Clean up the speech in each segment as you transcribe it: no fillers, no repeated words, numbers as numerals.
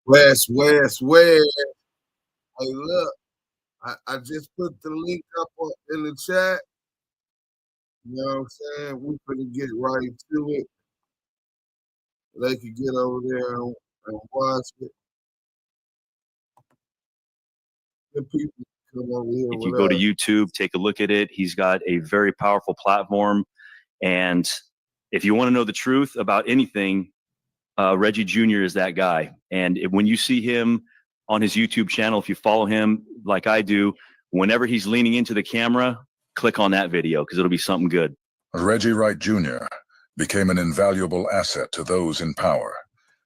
West. Hey, look, I just put the link up in the chat. You know what I'm saying? We finna get right to it. They can get over there and watch it. The people come over here. If you go to YouTube, take a look at it. He's got a very powerful platform. And if you want to know the truth about anything, Reggie Jr. is that guy. And when you see him on his YouTube channel, if you follow him like I do, whenever he's leaning into the camera, click on that video because it'll be something good. Reggie Wright Jr. became an invaluable asset to those in power,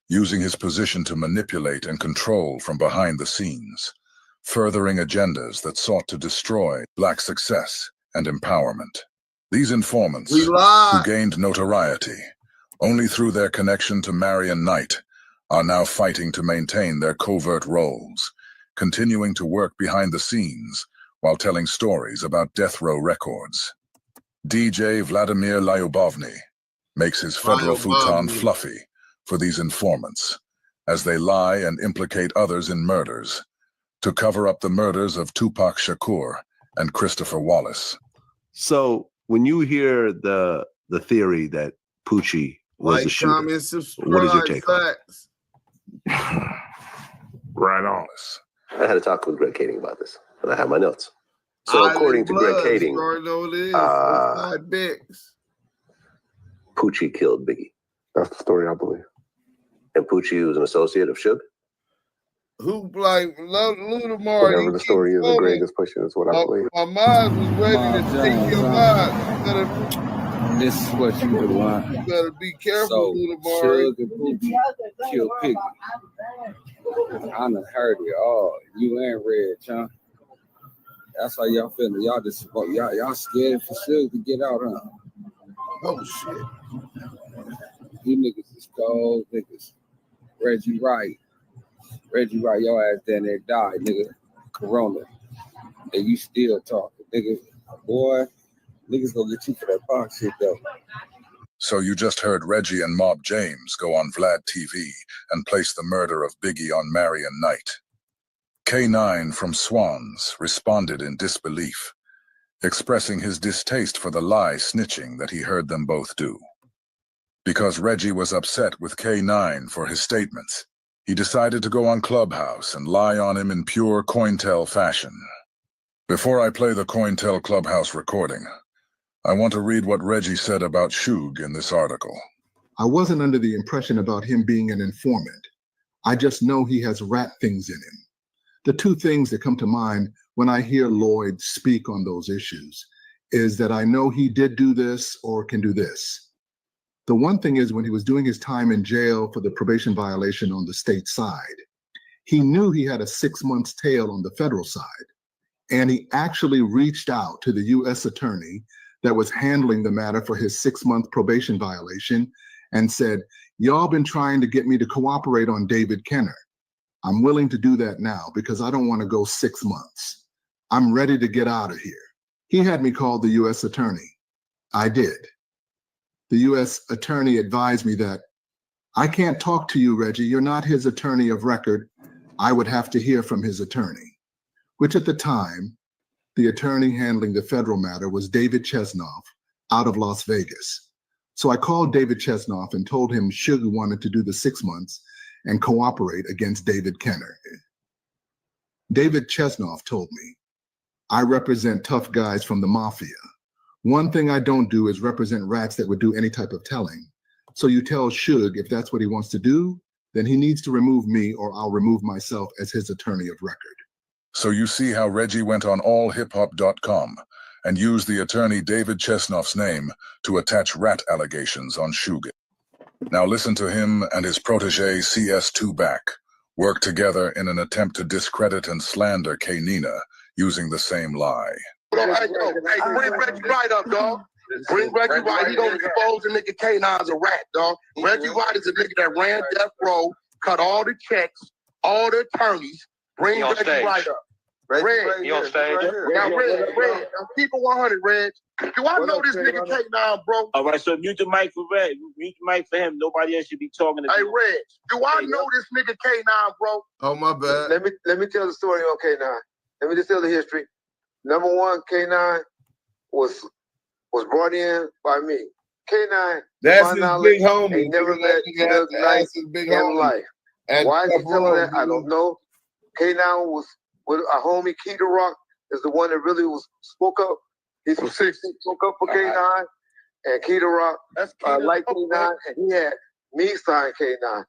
using his position to manipulate and control from behind the scenes, furthering agendas that sought to destroy Black success and empowerment. These informants, who gained notoriety only through their connection to Marion Knight, are now fighting to maintain their covert roles, continuing to work behind the scenes while telling stories about death row records. DJ Vladimir Lyubovny makes his federal futon fluffy for these informants as they lie and implicate others in murders to cover up the murders of Tupac Shakur and Christopher Wallace. So when you hear the theory that Poochie was the shooter, what is your take on it? Right on. I had a talk with Greg Kading about this, and I have my notes. So according to Greg Kading, Poochie killed Biggie. That's the story, I believe. And Poochie was an associate of Suge? Who, like, Little Mar? Whatever the story is, the Greg is pushing is what I believe. My mind was ready to take your mind. This is what you do, huh? You better be careful, so, Little Mar. Suge and Poochie killed Piggy. I done heard it all. You ain't Reg, huh? That's how y'all feeling. Y'all just y'all scared for Suge to get out, huh? Oh shit. You niggas is cold niggas. Reggie Wright, your ass down there died, nigga. Corona. And you still talking, nigga. Boy, niggas gonna get you for that box shit though. So you just heard Reggie and Mob James go on Vlad TV and place the murder of Biggie on Marion Knight. K9 from Swans responded in disbelief, expressing his distaste for the lie snitching that he heard them both do. Because Reggie was upset with K9 for his statements, he decided to go on Clubhouse and lie on him in pure COINTEL fashion. Before I play the COINTEL Clubhouse recording, I want to read what Reggie said about Suge in this article. I wasn't under the impression about him being an informant. I just know he has rat things in him. The two things that come to mind when I hear Lloyd speak on those issues is that I know he did do this or can do this. The one thing is when he was doing his time in jail for the probation violation on the state side, he knew he had a 6 months tail on the federal side. And he actually reached out to the U.S. attorney that was handling the matter for his 6 month probation violation and said, y'all been trying to get me to cooperate on David Kenner. I'm willing to do that now because I don't want to go 6 months. I'm ready to get out of here. He had me call the U.S. attorney. I did. The U.S. attorney advised me that I can't talk to you, Reggie. You're not his attorney of record. I would have to hear from his attorney, which at the time, the attorney handling the federal matter was David Chesnoff out of Las Vegas. So I called David Chesnoff and told him Suge wanted to do the 6 months and cooperate against David Kenner. David Chesnoff told me, I represent tough guys from the mafia. One thing I don't do is represent rats that would do any type of telling. So you tell Suge if that's what he wants to do, then he needs to remove me or I'll remove myself as his attorney of record. So you see how Reggie went on allhiphop.com and used the attorney David Chesnoff's name to attach rat allegations on Suge. Now listen to him and his protege CS2 Back work together in an attempt to discredit and slander K-Nina using the same lie. Hey, bring Reggie Wright up, dog. Bring Reggie Wright. He gonna expose the nigga K9's a rat, dog. Reggie Wright is a nigga that ran death row, cut all the checks, all the attorneys. Bring Reggie Wright up. Red, you on stage? Now, Red, now keep it 100, Red. Do I know this nigga K9, bro? All right, so mute the mic for Red. Mute the mic for him. Nobody else should be talking to Hey, him. Red, do I know this nigga K9, bro? Oh, my bad. Let me tell the story on K9. Let me just tell the history. Number one, K9 was brought in by me. K9, That's his big homie. ain't never met Suge Knight in life. Why is he telling that? I don't know. K9 was with a homie, Keita Rock, is the one that really spoke up. He spoke up for K9, and Keita Rock liked K9, and he had me sign K9.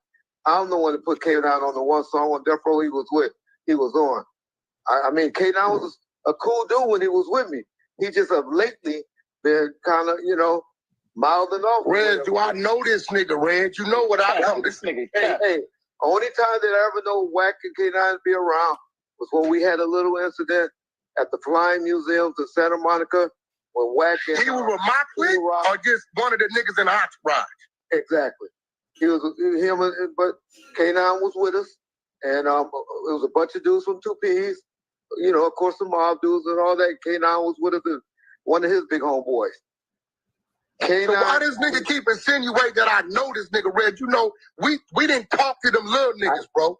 I'm the one that put K9 on the one song on Death Row he was on. I mean, K9 was a cool dude when he was with me. He just lately been kind of, mouthing off. Red, do I know this nigga, Red? You know what I know this nigga. Hey, only time that I ever know Wack and K9 be around was when we had a little incident at the Flying Museums in Santa Monica when Wack and he was with my clique or just one of the niggas in the entourage? Exactly. He was him, but K9 was with us, and it was a bunch of dudes from 2Ps, of course the mob dudes and all that. K9 was with us, and one of his big homeboys. So why this nigga keep insinuating that I know this nigga, Red? We didn't talk to them little niggas, bro.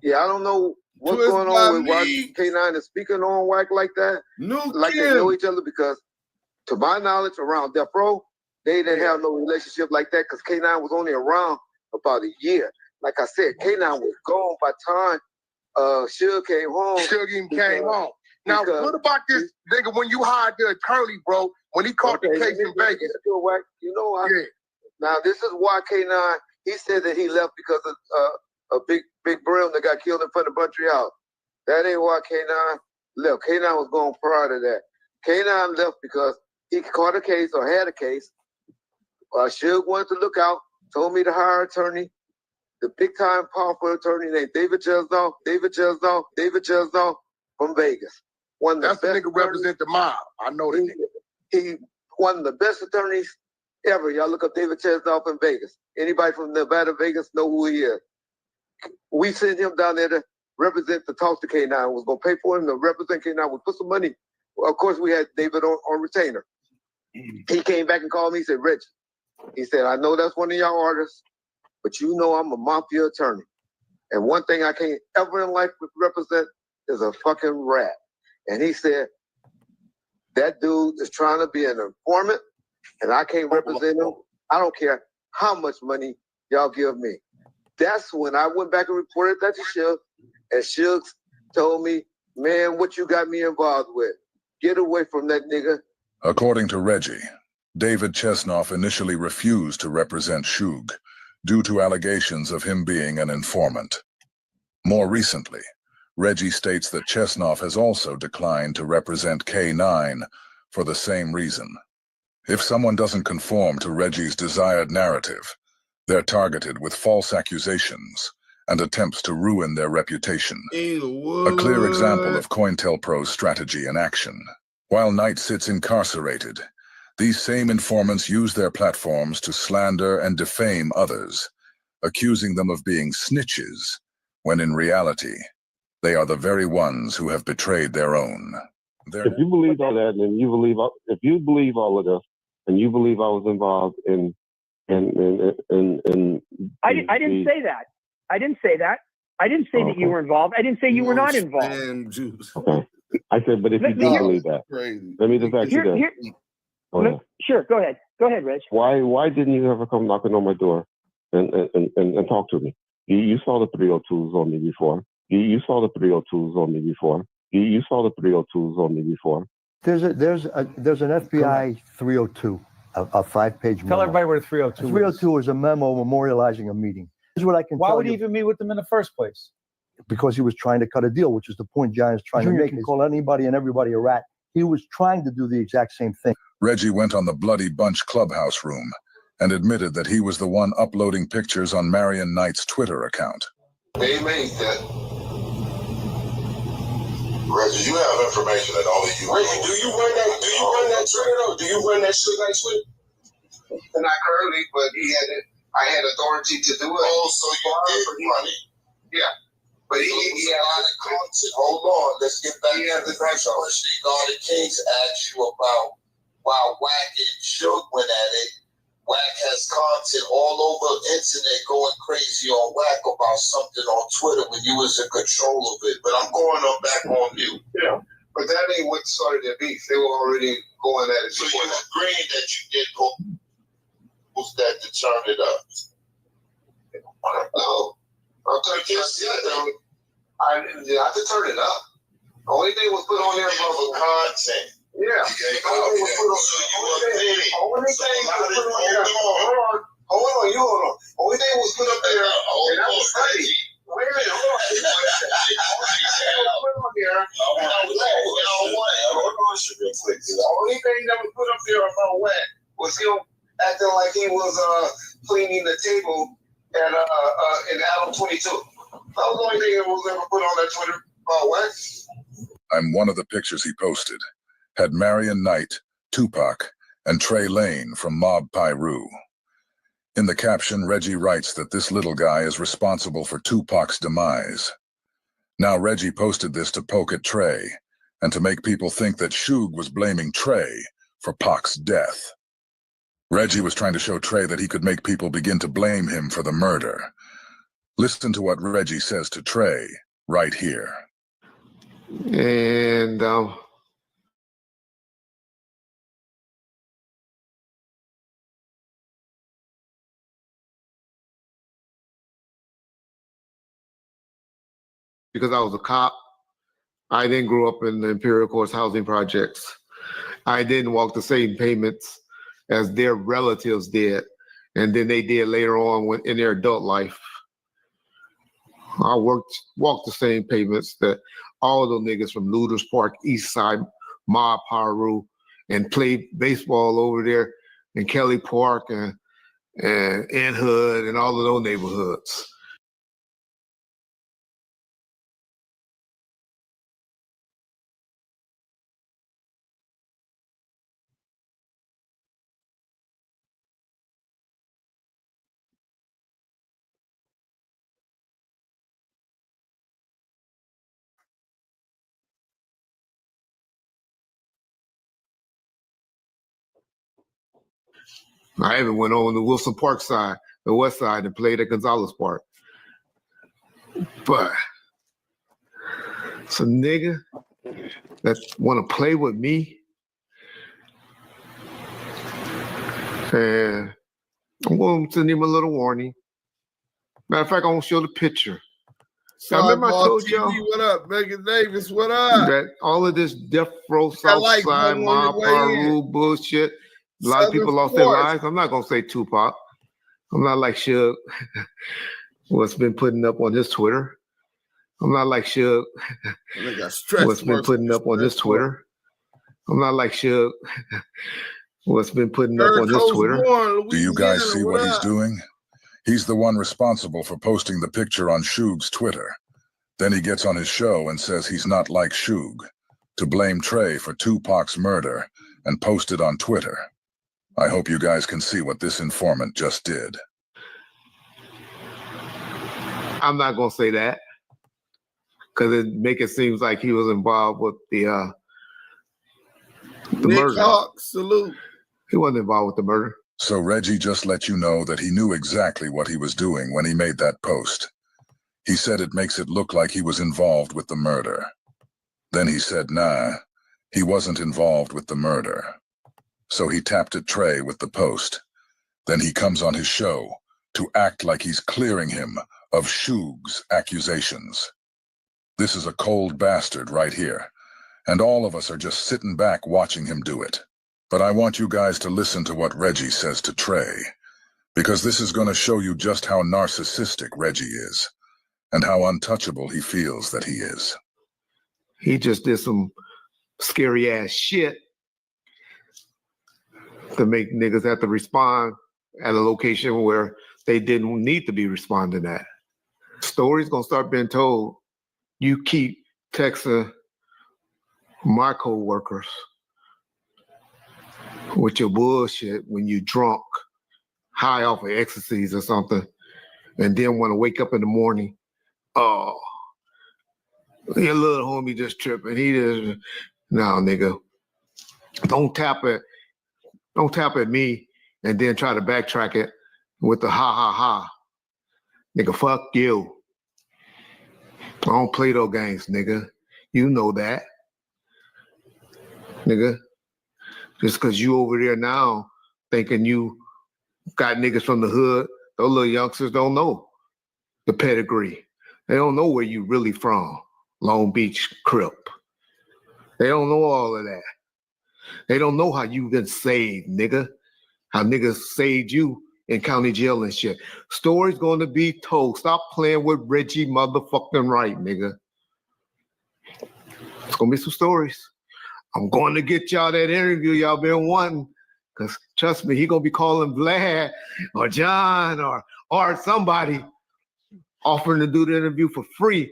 Yeah, I don't know what's going on with why K9 is speaking on Wack like that. Like they know each other, because to my knowledge, around Death Row, they didn't have no relationship like that because K9 was only around about a year. Like I said, K9 was gone by the time Suge came home. Suge even came home. Now, what about this nigga when you hired the attorney, bro, when he caught the case in Vegas? Now, this is why K9, he said that he left because of a big brim that got killed in front of Montreal. That ain't why K9 left. K9 was going prior to that. K9 left because he caught a case or had a case. Suge wanted to look out, told me to hire an attorney, the big-time powerful attorney named David Chesnall from Vegas. That's the nigga represent the mob. I know that nigga. He one of the best attorneys ever. Y'all look up David Chesnall in Vegas. Anybody from Nevada, Vegas know who he is. We sent him down there to represent, to talk to K9. Was going to pay for him to represent K9. We put some money. Well, of course, we had David on retainer. He came back and called me. He said, Reggie, he said, I know that's one of y'all artists, but I'm a mafia attorney. And one thing I can't ever in life represent is a fucking rat. And he said, that dude is trying to be an informant, and I can't represent him. I don't care how much money y'all give me. That's when I went back and reported that to Suge, and Suge told me, man, what you got me involved with? Get away from that nigga. According to Reggie, David Chesnoff initially refused to represent Suge due to allegations of him being an informant. More recently, Reggie states that Chesnoff has also declined to represent K9 for the same reason. If someone doesn't conform to Reggie's desired narrative, they're targeted with false accusations and attempts to ruin their reputation. A clear example of COINTELPRO's strategy in action. While Knight sits incarcerated, these same informants use their platforms to slander and defame others, accusing them of being snitches, when in reality, they are the very ones who have betrayed their own. If you believe all that, and if you believe all of this, and you believe I was involved in I didn't say that. I didn't say that. I didn't say that you were involved. I didn't say you were not involved. Okay. I said, but if you do believe that, let me just ask you this. Sure, go ahead. Go ahead, Reg. Why didn't you ever come knocking on my door and talk to me? You saw the 302s on me before. You saw the 302s on me before. You saw the 302s on me before. There's an FBI 302, a 5-page memo. Tell everybody what a 302 is. 302 is a memo memorializing a meeting. Here's what I can tell you. Why would he even meet with them in the first place? Because he was trying to cut a deal, which is the point John is trying to make. He called anybody and everybody a rat. He was trying to do the exact same thing. Reggie went on the Bloody Bunch clubhouse room and admitted that he was the one uploading pictures on Marion Knight's Twitter account. They made that. Reggie, you have information that only you. Reggie, do you run that Twitter though? Do you run that Suge Knight Twitter? Not currently, but I had authority to do it. Oh, so you did run it? Yeah. But he had a lot of content. Hold on, let's get back to the question. God the Kings asked you about why Wack and Suge went at it. Wack has content all over the internet going crazy on Wack about something on Twitter when you was in control of it. But I'm going back on you. Yeah. But that ain't what started their beef. They were already going at it. So you agreeing that you did go was that to turn it up? No. I just said that. I didn't have to turn it up. The only thing was put on there was content. Yeah. Hold on. Only thing was put up there, and that was Reggie. Wait a minute, hold on. The only thing that was put up there about Wack was him acting like he was cleaning the table at in Adam 22. That was the only thing that was ever put on that Twitter about Wack. And one of the pictures he posted had Marion Knight, Tupac, and Trey Lane from Mob Piru. In the caption, Reggie writes that this little guy is responsible for Tupac's demise. Now Reggie posted this to poke at Trey and to make people think that Suge was blaming Trey for Pac's death. Reggie was trying to show Trey that he could make people begin to blame him for the murder. Listen to what Reggie says to Trey right here. And because I was a cop, I didn't grow up in the Imperial Courts housing projects. I didn't walk the same payments as their relatives did, and then they did later on in their adult life. I walked the same pavements that all those niggas from Looters Park, East Side, Mob Piru, and played baseball over there in Kelly Park and Hood and all of those neighborhoods. I even went on the Wilson Park side, the west side, and played at Gonzales Park. But some nigga that want to play with me, and I'm going to send him a little warning. Matter of fact, I'm going to show the picture. I remember I told y'all. What up, Megan Davis? What up? That all of this Death Row Southside Mob Piru bullshit. A lot of people lost their lives. I'm not gonna say Tupac. I'm not like Suge, what's been putting up on his Twitter. I'm not like Suge, what's been putting up on his Twitter. I'm not like Suge, what's been putting up on his Twitter. Do you guys see what he's doing? He's the one responsible for posting the picture on Suge's Twitter. Then he gets on his show and says he's not like Suge, to blame Trey for Tupac's murder and post it on Twitter. I hope you guys can see what this informant just did. I'm not going to say that because it make it seem like he was involved with the murder. Hawk, salute. He wasn't involved with the murder. So Reggie just let you know that he knew exactly what he was doing when he made that post. He said it makes it look like he was involved with the murder. Then he said, nah, he wasn't involved with the murder. So he tapped at Trey with the post. Then he comes on his show to act like he's clearing him of Suge's accusations. This is a cold bastard right here, and all of us are just sitting back watching him do it. But I want you guys to listen to what Reggie says to Trey, because this is going to show you just how narcissistic Reggie is, and how untouchable he feels that he is. He just did some scary ass shit to make niggas have to respond at a location where they didn't need to be responding at. Stories gonna start being told. You keep texting my co-workers with your bullshit when you drunk, high off of ecstasies or something, and then want to wake up in the morning, oh, Your little homie just tripping. He just, no, nigga. Don't tap at me and then try to backtrack it with the ha ha ha. Nigga, fuck you. I don't play those games, nigga. You know that. Nigga. Just because you over there now thinking you got niggas from the hood, those little youngsters don't know the pedigree. They don't know where you really from. Long Beach Crip. They don't know all of that. They don't know how you been saved, nigga. How niggas saved you in county jail and shit. Stories gonna be told. Stop playing with Reggie motherfucking Wright, nigga. It's gonna be some stories. I'm going to get y'all that interview y'all been wanting. Cause trust me, he gonna be calling Vlad or John or somebody offering to do the interview for free.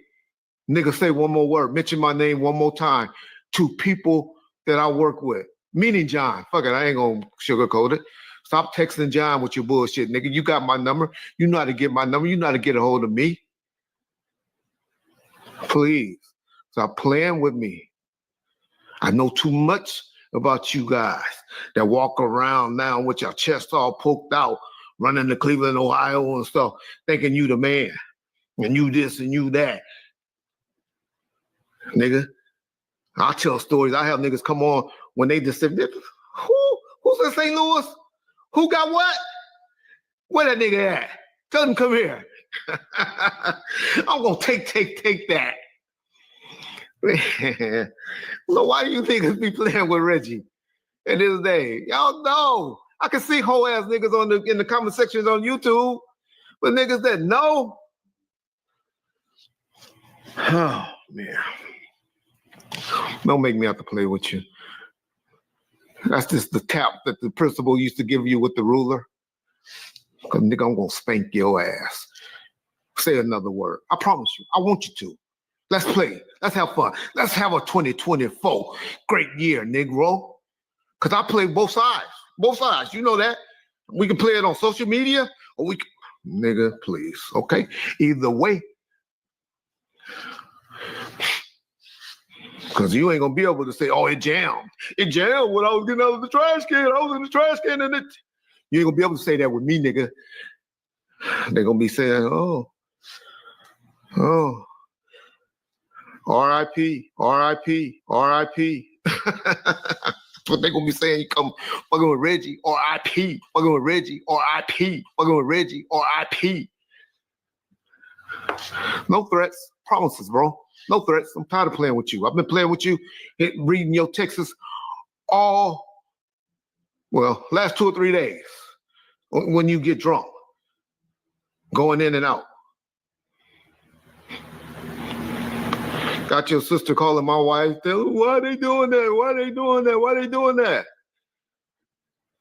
Nigga, say one more word, mention my name one more time to people that I work with. Meaning John. Fuck it, I ain't gonna sugarcoat it. Stop texting John with your bullshit, nigga. You got my number. You know how to get my number. You know how to get a hold of me. Please, stop playing with me. I know too much about you guys that walk around now with your chest all poked out, running to Cleveland, Ohio and stuff, thinking you the man, and you this and you that. Nigga, I tell stories. I have niggas come on when they just said, who's in St. Louis? Who got what? Where that nigga at? Tell him come here. I'm gonna take that. So why do you niggas be playing with Reggie in this day? Y'all know. I can see whole ass niggas in the comment sections on YouTube, but niggas that know. Oh man. Don't make me have to play with you. That's just the tap that the principal used to give you with the ruler. Cause nigga, I'm gonna spank your ass. Say another word. I promise you. I want you to. Let's play. Let's have fun. Let's have a 2024 great year, Negro. Cause I play both sides. Both sides. You know that. We can play it on social media, or we can, nigga, please. Okay? Either way. Because you ain't going to be able to say, oh, it jammed. It jammed when I was getting out of the trash can. I was in the trash can and it. You ain't going to be able to say that with me, nigga. They're going to be saying, oh, R.I.P., R.I.P., R.I.P. That's what they're going to be saying. You come fucking with Reggie, R.I.P., fucking with Reggie, R.I.P., fucking with Reggie, R.I.P. No threats, promises, bro. No threats. I'm tired of playing with you. I've been playing with you, reading your texts last 2 or 3 days when you get drunk, going in and out. Got your sister calling my wife, why are they doing that? Why are they doing that? Why are they doing that?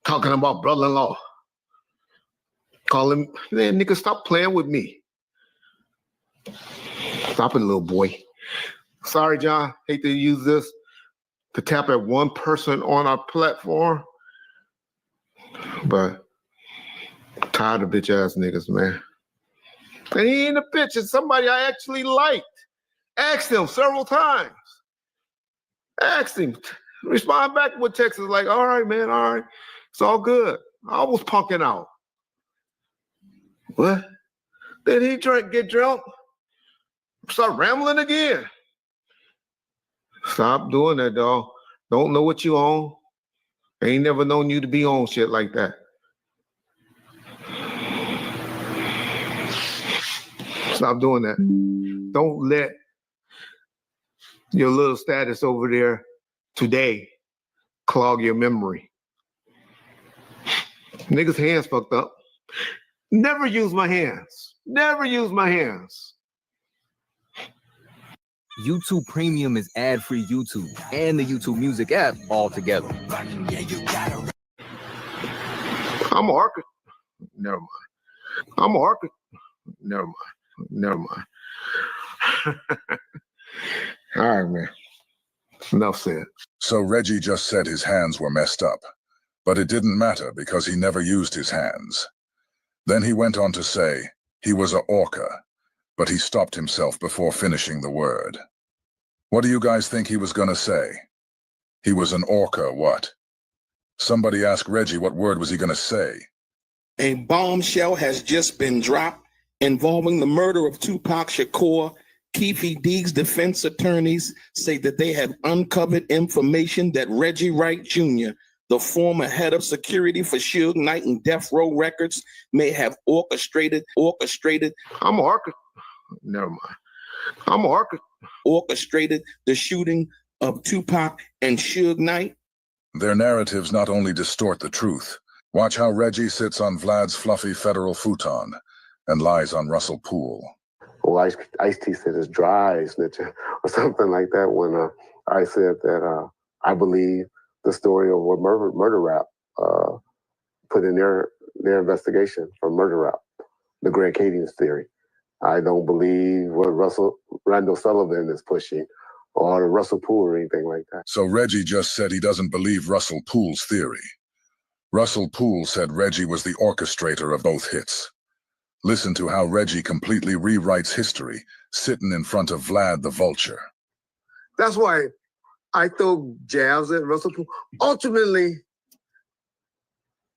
Talking about brother-in-law. Calling, man, nigga, stop playing with me. Stop it, little boy. Sorry, John. Hate to use this to tap at one person on our platform, but I'm tired of bitch ass niggas, man. And he ain't a bitch. It's somebody I actually liked. Asked him several times. Asked him. Respond back with texts like, all right, man, all right. It's all good. I was punking out. What? Then he get drunk? Start rambling again. Stop doing that, dog. Don't know what you own. Ain't never known you to be on shit like that. Stop doing that. Don't let your little status over there today clog your memory. Niggas' hands fucked up. Never use my hands. Never use my hands. YouTube Premium is ad-free YouTube and the YouTube Music app all together. I'm an architect. Never mind. I'm an architect. Never mind. Never mind. All right, man. Enough said. So Reggie just said his hands were messed up, but it didn't matter because he never used his hands. Then he went on to say he was a orca, but he stopped himself before finishing the word. What do you guys think he was gonna say? He was an orca, what? Somebody asked Reggie what word was he gonna say. A bombshell has just been dropped involving the murder of Tupac Shakur. Keefe D's defense attorneys say that they have uncovered information that Reggie Wright Jr., the former head of security for Suge Knight and Death Row Records, may have orchestrated. Orchestrated the shooting of Tupac and Suge Knight. Their narratives not only distort the truth. Watch how Reggie sits on Vlad's fluffy federal futon and lies on Russell Poole. Well, Ice-T said it's dry snitching or something like that when I said that I believe the story of what Murder Rap put in their investigation from Murder Rap, the Grand Cadians theory. I don't believe what Randall Sullivan is pushing or the Russell Poole or anything like that. So Reggie just said he doesn't believe Russell Poole's theory. Russell Poole said Reggie was the orchestrator of both hits. Listen to how Reggie completely rewrites history, sitting in front of Vlad the Vulture. That's why I throw jabs at Russell Poole. Ultimately,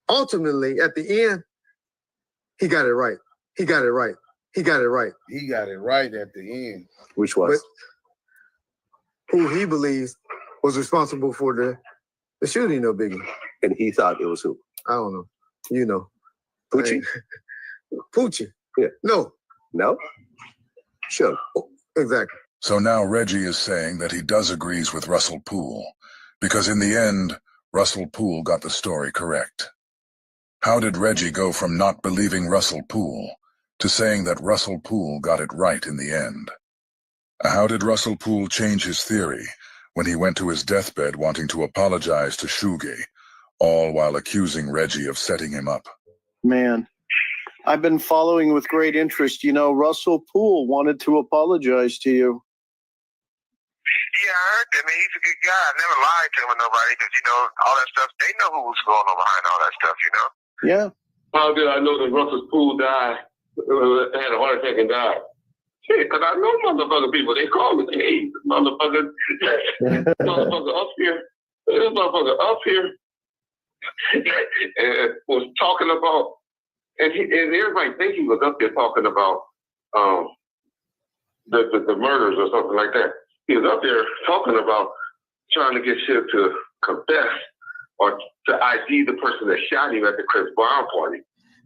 at the end, he got it right. He got it right at the end. Which was? But who he believes was responsible for the shooting of Biggie. And he thought it was who? I don't know. You know. Poochie? Poochie. Yeah. No. Sure. Exactly. So now Reggie is saying that he does agrees with Russell Poole, because in the end, Russell Poole got the story correct. How did Reggie go from not believing Russell Poole to saying that Russell Poole got it right in the end? How did Russell Poole change his theory when he went to his deathbed wanting to apologize to Suge, all while accusing Reggie of setting him up? Man, I've been following with great interest. You know, Russell Poole wanted to apologize to you. Yeah, I heard that, man. He's a good guy. I never lied to him or nobody because, you know, all that stuff, they know who was going on behind all that stuff, you know? Yeah. How did I know that Russell Poole died, had a heart attack and died? Shit, because I know motherfucking people. They call me, hey, motherfucker, motherfucker up here. This motherfucker up here and was talking about, and everybody think he was up there talking about the murders or something like that. He was up there talking about trying to get shit to confess or to ID the person that shot him at the Chris Brown party.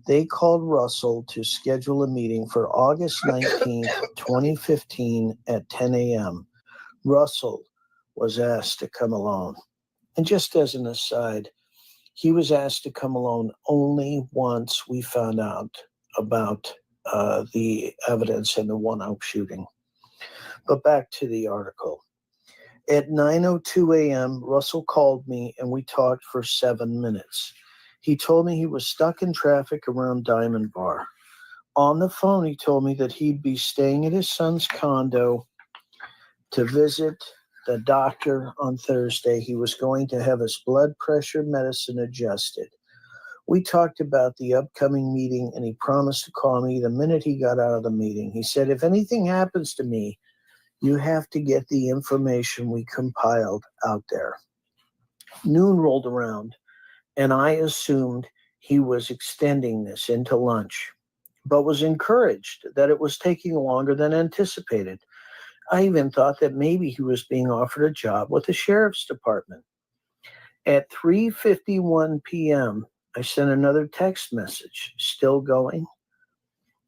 They called Russell to schedule a meeting for August 19th, 2015 at 10 a.m. Russell was asked to come alone. And just as an aside, he was asked to come alone only once we found out about the evidence in the One Oak shooting. But back to the article. At 9:02 a.m., Russell called me and we talked for 7 minutes. He told me he was stuck in traffic around Diamond Bar. On the phone, he told me that he'd be staying at his son's condo to visit the doctor on Thursday. He was going to have his blood pressure medicine adjusted. We talked about the upcoming meeting and he promised to call me the minute he got out of the meeting. He said, if anything happens to me, you have to get the information we compiled out there. Noon rolled around, and I assumed he was extending this into lunch, but was encouraged that it was taking longer than anticipated. I even thought that maybe he was being offered a job with the sheriff's department. At 3:51 p.m., I sent another text message, still going.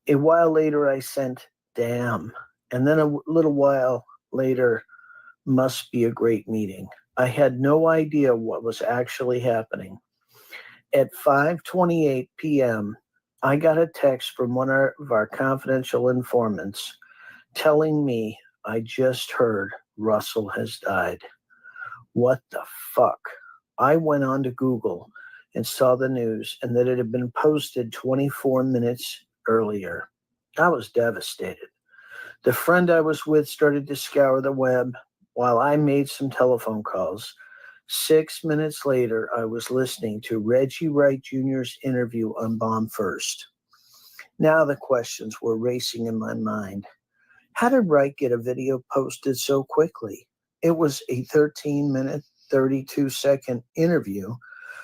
A while later, I sent, damn. And then a little while later, must be a great meeting. I had no idea what was actually happening. At 5:28 p.m., I got a text from one of our confidential informants telling me I just heard Russell has died. What the fuck? I went on to Google and saw the news and that it had been posted 24 minutes earlier. I was devastated. The friend I was with started to scour the web while I made some telephone calls. 6 minutes later, I was listening to Reggie Wright Jr.'s interview on Bomb First. Now the questions were racing in my mind. How did Wright get a video posted so quickly? It was a 13-minute, 32-second interview.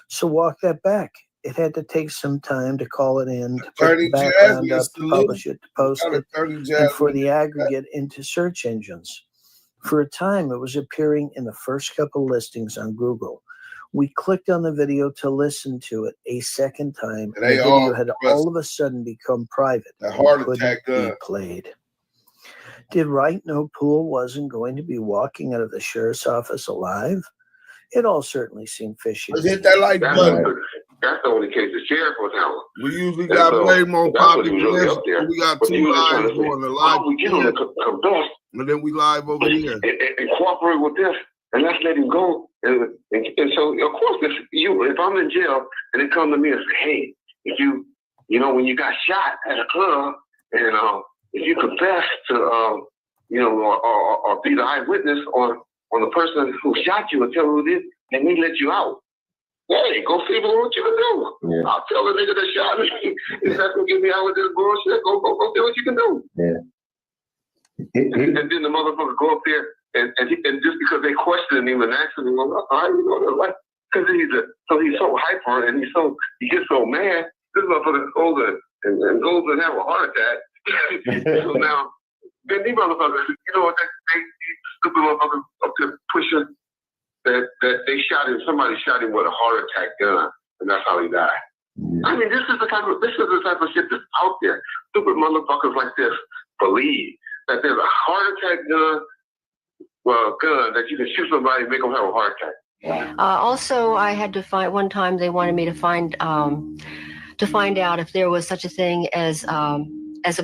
So walk that back. It had to take some time to call it in, to put the background up, to publish it, to post it, and for the aggregate into search engines. For a time, it was appearing in the first couple listings on Google. We clicked on the video to listen to it a second time, and the video had all of a sudden become private. The heart couldn't attack be played. Did Wright know Poole wasn't going to be walking out of the sheriff's office alive? It all certainly seemed fishy. Let's hit that like button. That's the only case the sheriff was handling. We usually got way more popular than this. We got two lives going, the live here, and then we live over here. And cooperate with this, and let's let him go. And so, of course, if I'm in jail and they come to me and say, hey, if you when you got shot at a club, and if you confess to, or be the eyewitness on the person who shot you and tell who it is, and we let you out. Hey, go see what you can do. Yeah. I'll tell the nigga that shot me. If that's gonna get me out with this bullshit, go see what you can do. Yeah. And then the motherfucker go up there and just because they questioning him and asking him, well, how you know that? Like, because he's so hyper and he gets so mad. This motherfucker goes and goes and have a heart attack. So now, then these motherfuckers, they stupid motherfuckers up there pushing. That they shot him. Somebody shot him with a heart attack gun, and that's how he died. Yeah. I mean, this is the type of shit that's out there. Stupid motherfuckers like this believe that there's a heart attack gun that you can shoot somebody and make them have a heart attack. Also, I had to find one time. They wanted me to find out if there was such a thing as a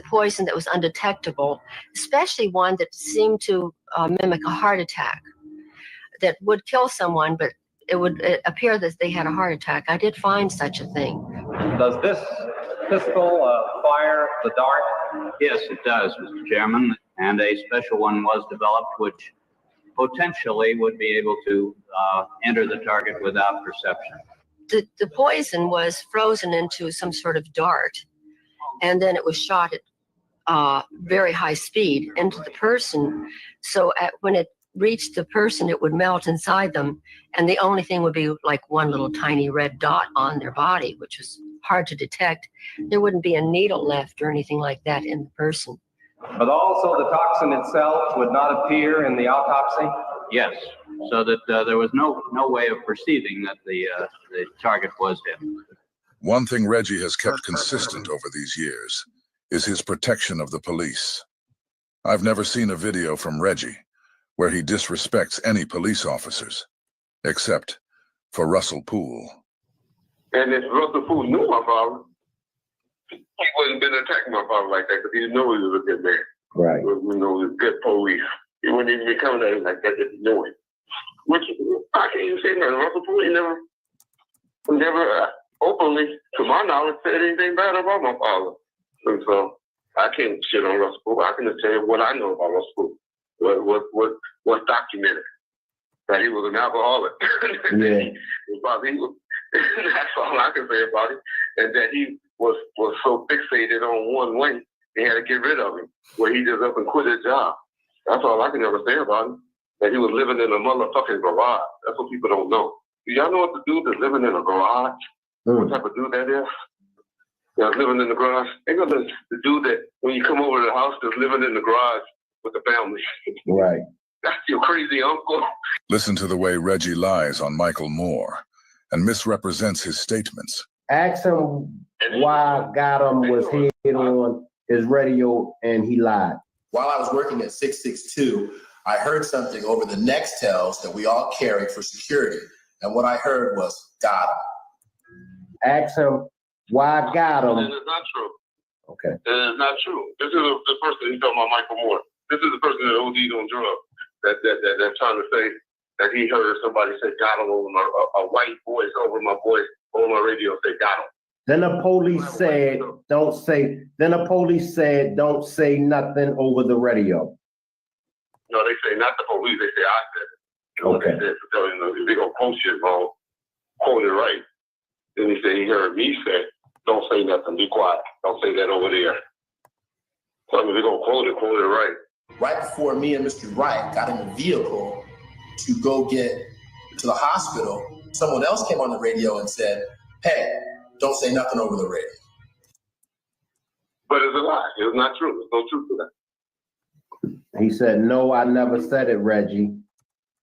poison that was undetectable, especially one that seemed to mimic a heart attack. That would kill someone, but it would appear that they had a heart attack. I did find such a thing. Does this pistol fire the dart? Yes, it does, Mr. Chairman. And a special one was developed, which potentially would be able to enter the target without perception. The poison was frozen into some sort of dart, and then it was shot at very high speed into the person. So when it reached the person, it would melt inside them, and the only thing would be like one little tiny red dot on their body, which was hard to detect. There wouldn't be a needle left or anything like that in the person. But also the toxin itself would not appear in the autopsy? Yes, so that there was no way of perceiving that the target was him. One thing Reggie has kept consistent over these years is his protection of the police. I've never seen a video from Reggie where he disrespects any police officers, except for Russell Poole. And if Russell Poole knew my father, he wouldn't have been attacking my father like that because he didn't know he was a good man. Right. He was a good police. He wouldn't even be coming at him like that if he knew it. Which, I can't even say nothing. Russell Poole, he never openly, to my knowledge, said anything bad about my father. And so, I can't shit on Russell Poole. I can just tell you what I know about Russell Poole. What's documented, that he was an alcoholic. Yeah. That's all I can say about it. And that he was so fixated on one way, they had to get rid of him, where he just up and quit his job. That's all I can ever say about him. That he was living in a motherfucking garage. That's what people don't know. Do y'all know what the dude that's living in a garage? What type of dude that is? Yeah, living in the garage. They got the dude that when you come over to the house that's living in the garage with the family. Right. That's your crazy uncle. Listen to the way Reggie lies on Michael Moore and misrepresents his statements. Ask him why Gotham was hit on his radio and he lied. While I was working at 662, I heard something over the Nextels that we all carried for security. And what I heard was Gotham. Ask him why Gotham. It is not true. Okay. It is not true. This is the person he's talking about, Michael Moore. This is the person that OD'd on drugs that's trying to say that he heard somebody say "got him" over a white voice over my radio say "got him." Then the police said, "Don't say." Then the police said, "Don't say nothing over the radio." No, they say not the police. They say I said it. Okay. They said, if they gonna quote shit wrong, quote it right. Then he said he heard me say, "Don't say nothing. Be quiet. Don't say that over there." So I mean, they're gonna quote it right. Right before me and Mr. Wright got in the vehicle to go get to the hospital, someone else came on the radio and said, hey, don't say nothing over the radio. But it's a lie. It's not true. There's no truth to that. He said, no, I never said it, Reggie.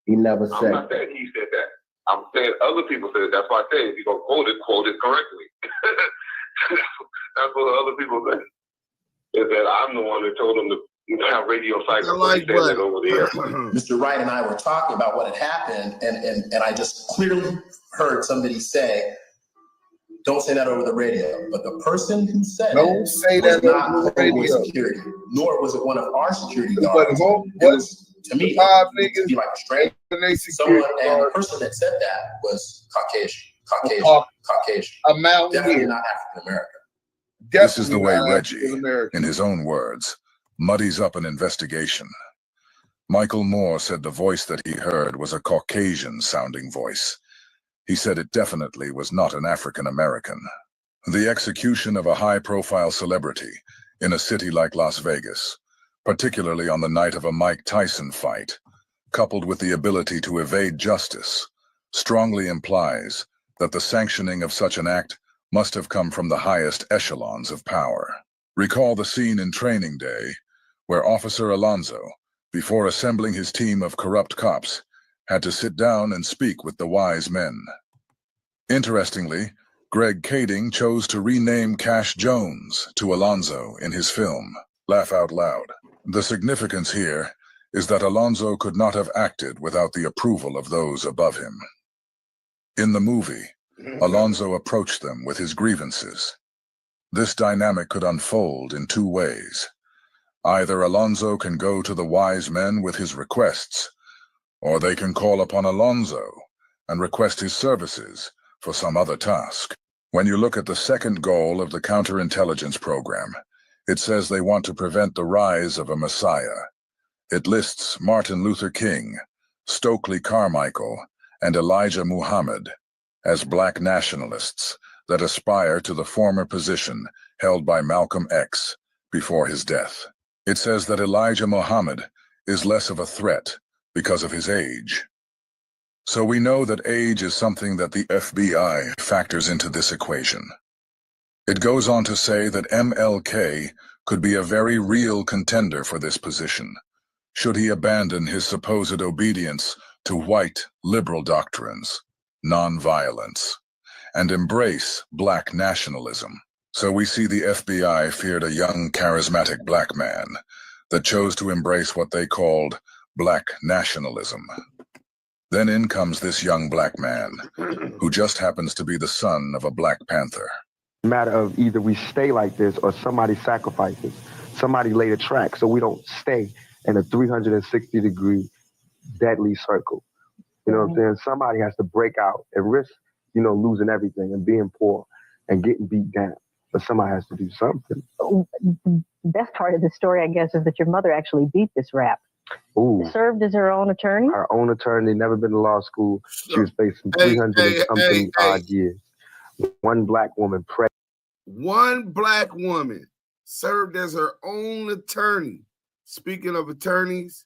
He never said I'm not saying he said that. I'm saying other people said it. That's why I say if you're going to quote it correctly. That's what other people say. Is that I'm the one that told them to have radio cycles. Like said that over there. Mr. Wright and I were talking about what had happened, and I just clearly heard somebody say, don't say that over the radio. But the person who said Don't say that over the radio. Security, nor was it one of our security guards. To me, to be like a stranger. Someone, and the person that said that was Caucasian. Definitely not African American. This is the way Reggie, in his own words, muddies up an investigation. Michael Moore said the voice that he heard was a Caucasian-sounding voice. He said it definitely was not an African American. The execution of a high-profile celebrity in a city like Las Vegas, particularly on the night of a Mike Tyson fight, coupled with the ability to evade justice, strongly implies that the sanctioning of such an act must have come from the highest echelons of power. Recall the scene in Training Day, where Officer Alonzo, before assembling his team of corrupt cops, had to sit down and speak with the wise men. Interestingly, Greg Kading chose to rename Cash Jones to Alonzo in his film, Laugh Out Loud. The significance here is that Alonzo could not have acted without the approval of those above him. In the movie, Alonzo approached them with his grievances. This dynamic could unfold in two ways. Either Alonzo can go to the wise men with his requests, or they can call upon Alonzo and request his services for some other task. When you look at the second goal of the counterintelligence program, it says they want to prevent the rise of a messiah. It lists Martin Luther King, Stokely Carmichael, and Elijah Muhammad as black nationalists that aspire to the former position held by Malcolm X before his death. It says that Elijah Muhammad is less of a threat because of his age. So we know that age is something that the FBI factors into this equation. It goes on to say that MLK could be a very real contender for this position, should he abandon his supposed obedience to white liberal doctrines, nonviolence, and embrace black nationalism. So we see the FBI feared a young, charismatic black man that chose to embrace what they called black nationalism. Then in comes this young black man, who just happens to be the son of a Black Panther. Matter of either we stay like this or somebody sacrifices. Somebody lay the track so we don't stay in a 360-degree deadly circle. You know what I'm saying? Somebody has to break out and risk, losing everything and being poor and getting beat down. But somebody has to do something. The best part of the story, I guess, is that your mother actually beat this rap. Ooh. Served as her own attorney? Her own attorney, never been to law school. She was facing 300-something odd years. One black woman pregnant. One black woman served as her own attorney. Speaking of attorneys,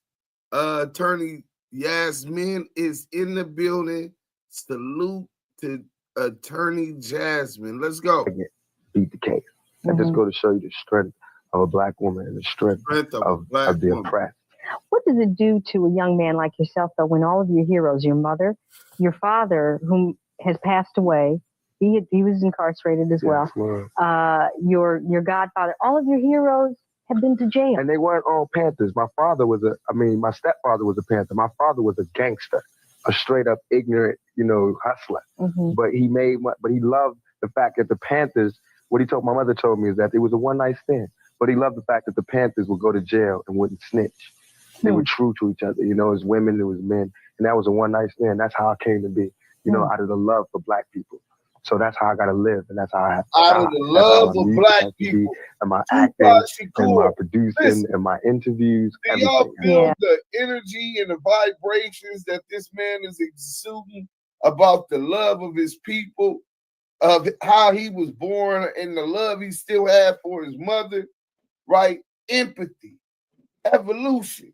Attorney Yasmin is in the building. Salute to Attorney Jasmine. Let's go. Beat the case. And just go to show you the strength of a black woman and the strength of the oppressed. What does it do to a young man like yourself, though, when all of your heroes, your mother, your father, whom has passed away, he was incarcerated as well, your godfather, all of your heroes have been to jail. And they weren't all Panthers. My stepfather was a Panther. My father was a gangster, a straight up ignorant, hustler. Mm-hmm. But he loved the fact that the Panthers, my mother told me is that it was a one night stand. But he loved the fact that the Panthers would go to jail and wouldn't snitch. They were true to each other. It was women, it was men. And that was a one night stand. That's how I came to be, out of the love for black people. So that's how I got to live. And that's how I have to out of the love of black people. And my acting, and my producing, and my interviews. Do y'all feel the energy and the vibrations that this man is exuding about the love of his people, of how he was born and the love he still had for his mother, right? Empathy. evolution.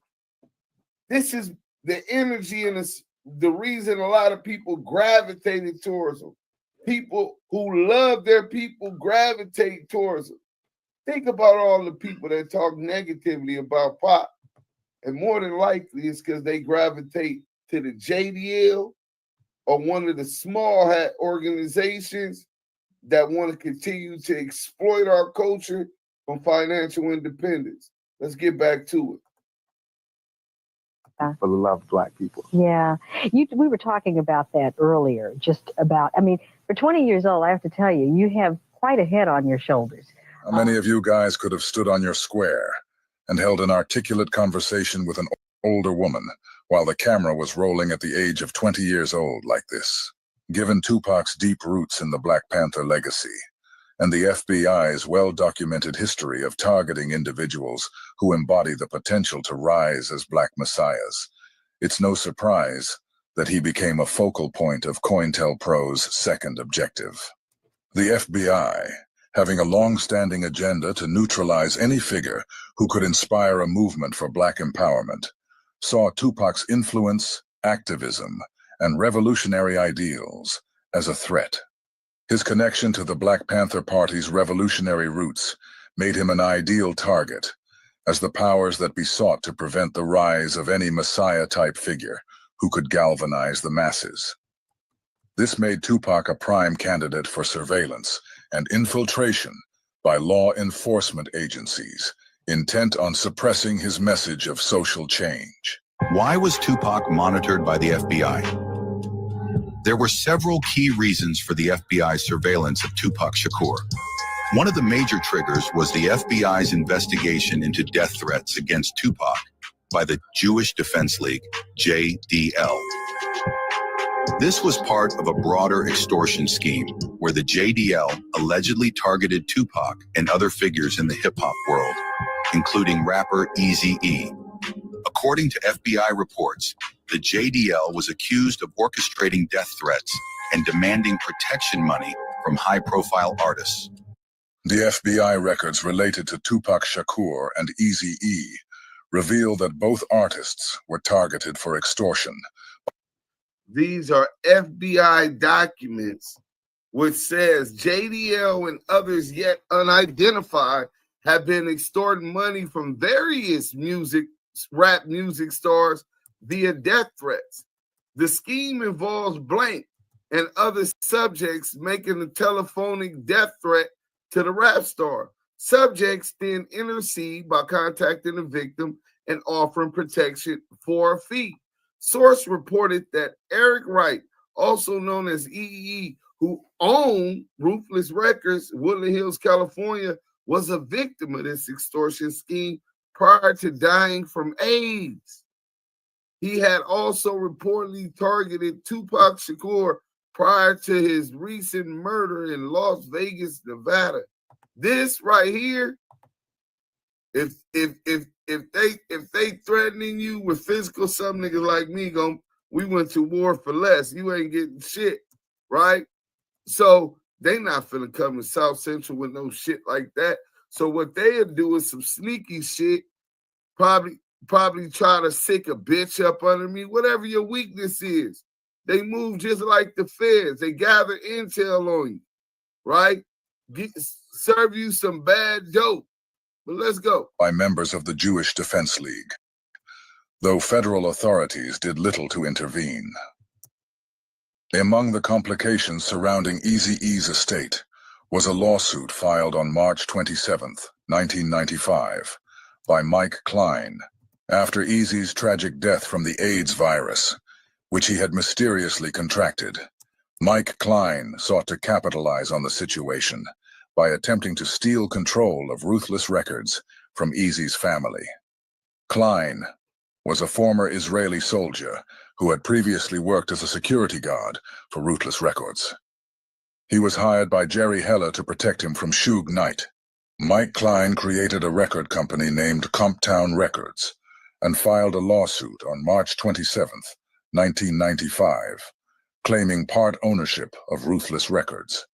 This is the energy and the reason a lot of people gravitated towards them. People who love their people gravitate towards them. Think about all the people that talk negatively about Pop. And more than likely, it's because they gravitate to the JDL or one of the small hat organizations that want to continue to exploit our culture from financial independence. Let's get back to it. For the love of Black people. Yeah. We were talking about that earlier, just about, I mean, for 20 years old, I have to tell you, you have quite a head on your shoulders. How many of you guys could have stood on your square and held an articulate conversation with an older woman while the camera was rolling at the age of 20 years old like this? Given Tupac's deep roots in the Black Panther legacy and the FBI's well-documented history of targeting individuals who embody the potential to rise as Black messiahs, it's no surprise that he became a focal point of COINTELPRO's second objective. The FBI, having a long-standing agenda to neutralize any figure who could inspire a movement for Black empowerment, saw Tupac's influence, activism, and revolutionary ideals as a threat. His connection to the Black Panther Party's revolutionary roots made him an ideal target, as the powers that be sought to prevent the rise of any messiah-type figure who could galvanize the masses. This made Tupac a prime candidate for surveillance and infiltration by law enforcement agencies intent on suppressing his message of social change. Why was Tupac monitored by the FBI? There were several key reasons for the FBI's surveillance of Tupac Shakur. One of the major triggers was the FBI's investigation into death threats against Tupac by the Jewish Defense League, JDL. This was part of a broader extortion scheme where the JDL allegedly targeted Tupac and other figures in the hip-hop world, including rapper Eazy-E. According to FBI reports, the JDL was accused of orchestrating death threats and demanding protection money from high-profile artists. The FBI records related to Tupac Shakur and Eazy-E reveal that both artists were targeted for extortion. These are FBI documents which says JDL and others yet unidentified have been extorting money from various rap music stars via death threats. The scheme involves Blank and other subjects making a telephonic death threat to the rap star. Subjects then intercede by contacting the victim and offering protection for a fee. Source reported that Eric Wright, also known as EE, who owned Ruthless Records, Woodland Hills, California, was a victim of this extortion scheme prior to dying from AIDS. He had also reportedly targeted Tupac Shakur prior to his recent murder in Las Vegas, Nevada. This right here, if they threatening you with physical, some niggas like me we went to war for less. You ain't getting shit, right? So they not finna come to South Central with no shit like that. So what they'll do is some sneaky shit, probably try to sick a bitch up under me, whatever your weakness is. They move just like the feds. They gather intel on you, right? Serve you some bad dope. But let's go. By members of the Jewish Defense League, though federal authorities did little to intervene. Among the complications surrounding Eazy-E's estate was a lawsuit filed on March 27, 1995, by Mike Klein, after Eazy's tragic death from the AIDS virus, which he had mysteriously contracted. Mike Klein sought to capitalize on the situation by attempting to steal control of Ruthless Records from Eazy's family. Klein was a former Israeli soldier who had previously worked as a security guard for Ruthless Records. He was hired by Jerry Heller to protect him from Suge Knight. Mike Klein created a record company named Comptown Records and filed a lawsuit on March 27, 1995, claiming part ownership of Ruthless Records.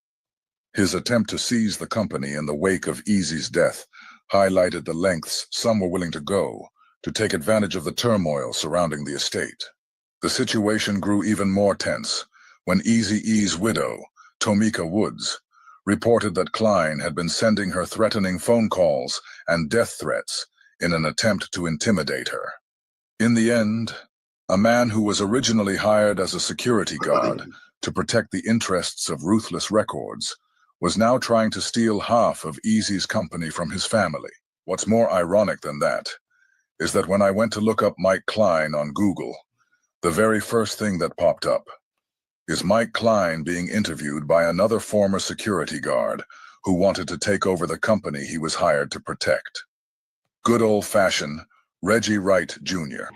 His attempt to seize the company in the wake of Eazy's death highlighted the lengths some were willing to go to take advantage of the turmoil surrounding the estate. The situation grew even more tense when Eazy-E's widow, Tomika Woods, reported that Klein had been sending her threatening phone calls and death threats in an attempt to intimidate her. In the end, a man who was originally hired as a security guard to protect the interests of Ruthless Records was now trying to steal half of Eazy's company from his family. What's more ironic than that is that when I went to look up Mike Klein on Google, the very first thing that popped up is Mike Klein being interviewed by another former security guard who wanted to take over the company he was hired to protect. Good old-fashioned Reggie Wright Jr.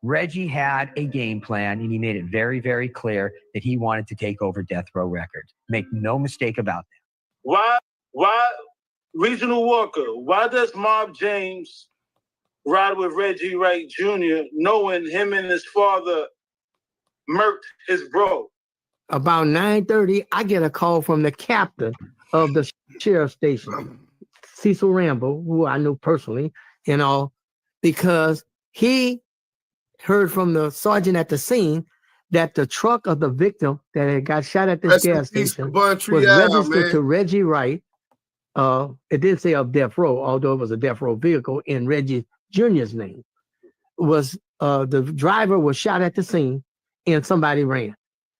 Reggie had a game plan, and he made it very, very clear that he wanted to take over Death Row Records. Make no mistake about that. Why, Regional Walker, why does Mob James ride with Reggie Wright Jr. knowing him and his father murked his bro? About 9:30, I get a call from the captain of the sheriff station, Cecil Rambo, who I knew personally, and all, because he heard from the sergeant at the scene that the truck of the victim that had got shot at this gas station was registered to Reggie Wright. It did say of Death Row, although it was a Death Row vehicle in Reggie Jr.'s name. Was the driver was shot at the scene and somebody ran.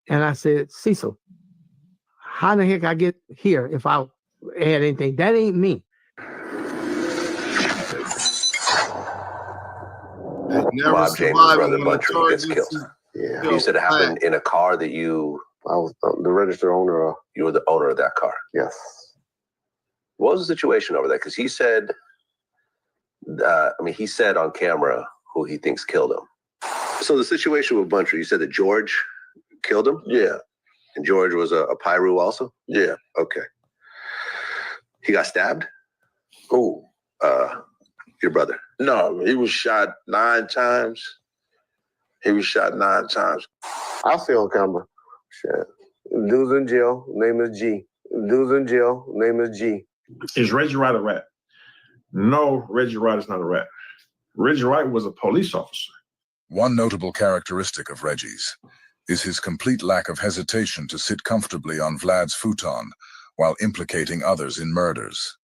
And I said, Cecil, how the heck I get here if I had anything? That ain't me. Bob James' brother Buntry gets killed. Yeah. You said it happened in a car that you... I was the registered owner of. You were the owner of that car? Yes. What was the situation over there? Because he said, he said on camera who he thinks killed him. So the situation with Buntry, you said that George killed him? Yeah. And George was a Pyru also? Yeah. Okay. He got stabbed? Who? Your brother. No, he was shot 9 times. He was shot 9 times. I'll see on camera. Shit. Dude's in jail, name is G. Dude's in jail, name is G. Is Reggie Wright a rat? No, Reggie Wright is not a rat. Reggie Wright was a police officer. One notable characteristic of Reggie's is his complete lack of hesitation to sit comfortably on Vlad's futon while implicating others in murders,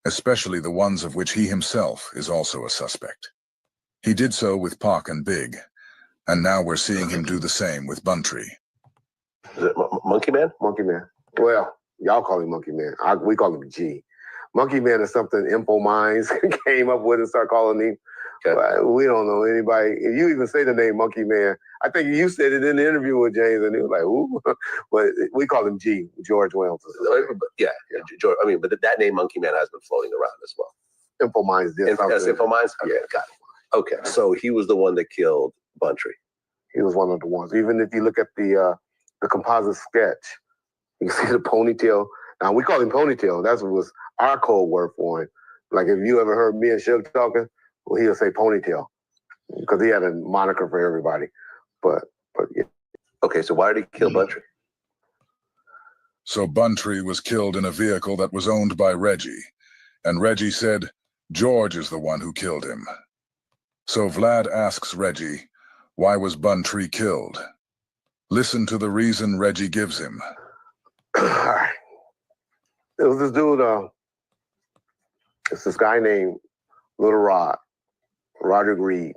especially the ones of which he himself is also a suspect. He did so with Pac and Big, and now we're seeing him do the same with Buntry. Is it Monkey Man? Monkey Man. Well, y'all call him Monkey Man. We call him G. Monkey Man is something Info Minds came up with and started calling him. Okay. We don't know anybody. If you even say the name Monkey Man, I think you said it in the interview with James, and he was like, "Ooh," but we call him G, George Williams. Yeah, George. But that name Monkey Man has been floating around as well. Info Minds did something. Info Minds? Okay, yeah, got it. Okay, so he was the one that killed Buntry. He was one of the ones. Even if you look at the composite sketch, you see the ponytail. Now we call him Ponytail. That's what was our code word for him. Like if you ever heard me and Suge talking, well, he'll say Ponytail because he had a moniker for everybody. But yeah. Okay, so why did he kill Buntry? So Buntry was killed in a vehicle that was owned by Reggie, and Reggie said George is the one who killed him. So Vlad asks Reggie, why was Buntry killed? Listen to the reason Reggie gives him. All right. It was this dude, it's this guy named Little Rod, Roger Reed,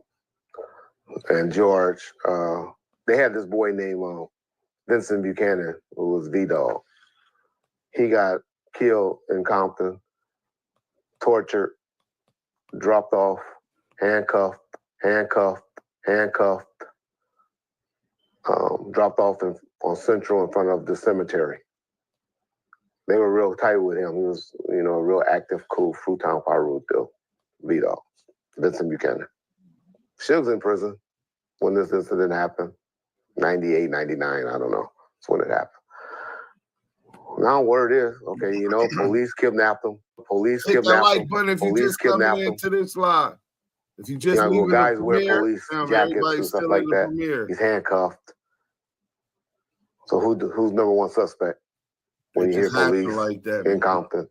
and George. They had this boy named Vincent Buchanan, who was V-Dog. He got killed in Compton, tortured, dropped off, handcuffed, dropped off on Central in front of the cemetery. They were real tight with him. He was, a real active, cool, Fruitown Pyru still. V-Dog, Vincent Buchanan. Suge's in prison when this incident happened. 98, 99, I don't know. That's when it happened. Now word is, okay, police kidnapped him. Police kidnapped him. If you just coming into this line. If you just guys wear police jackets and stuff like that. He's handcuffed. So who's number one suspect? When you hear police like that, in Compton,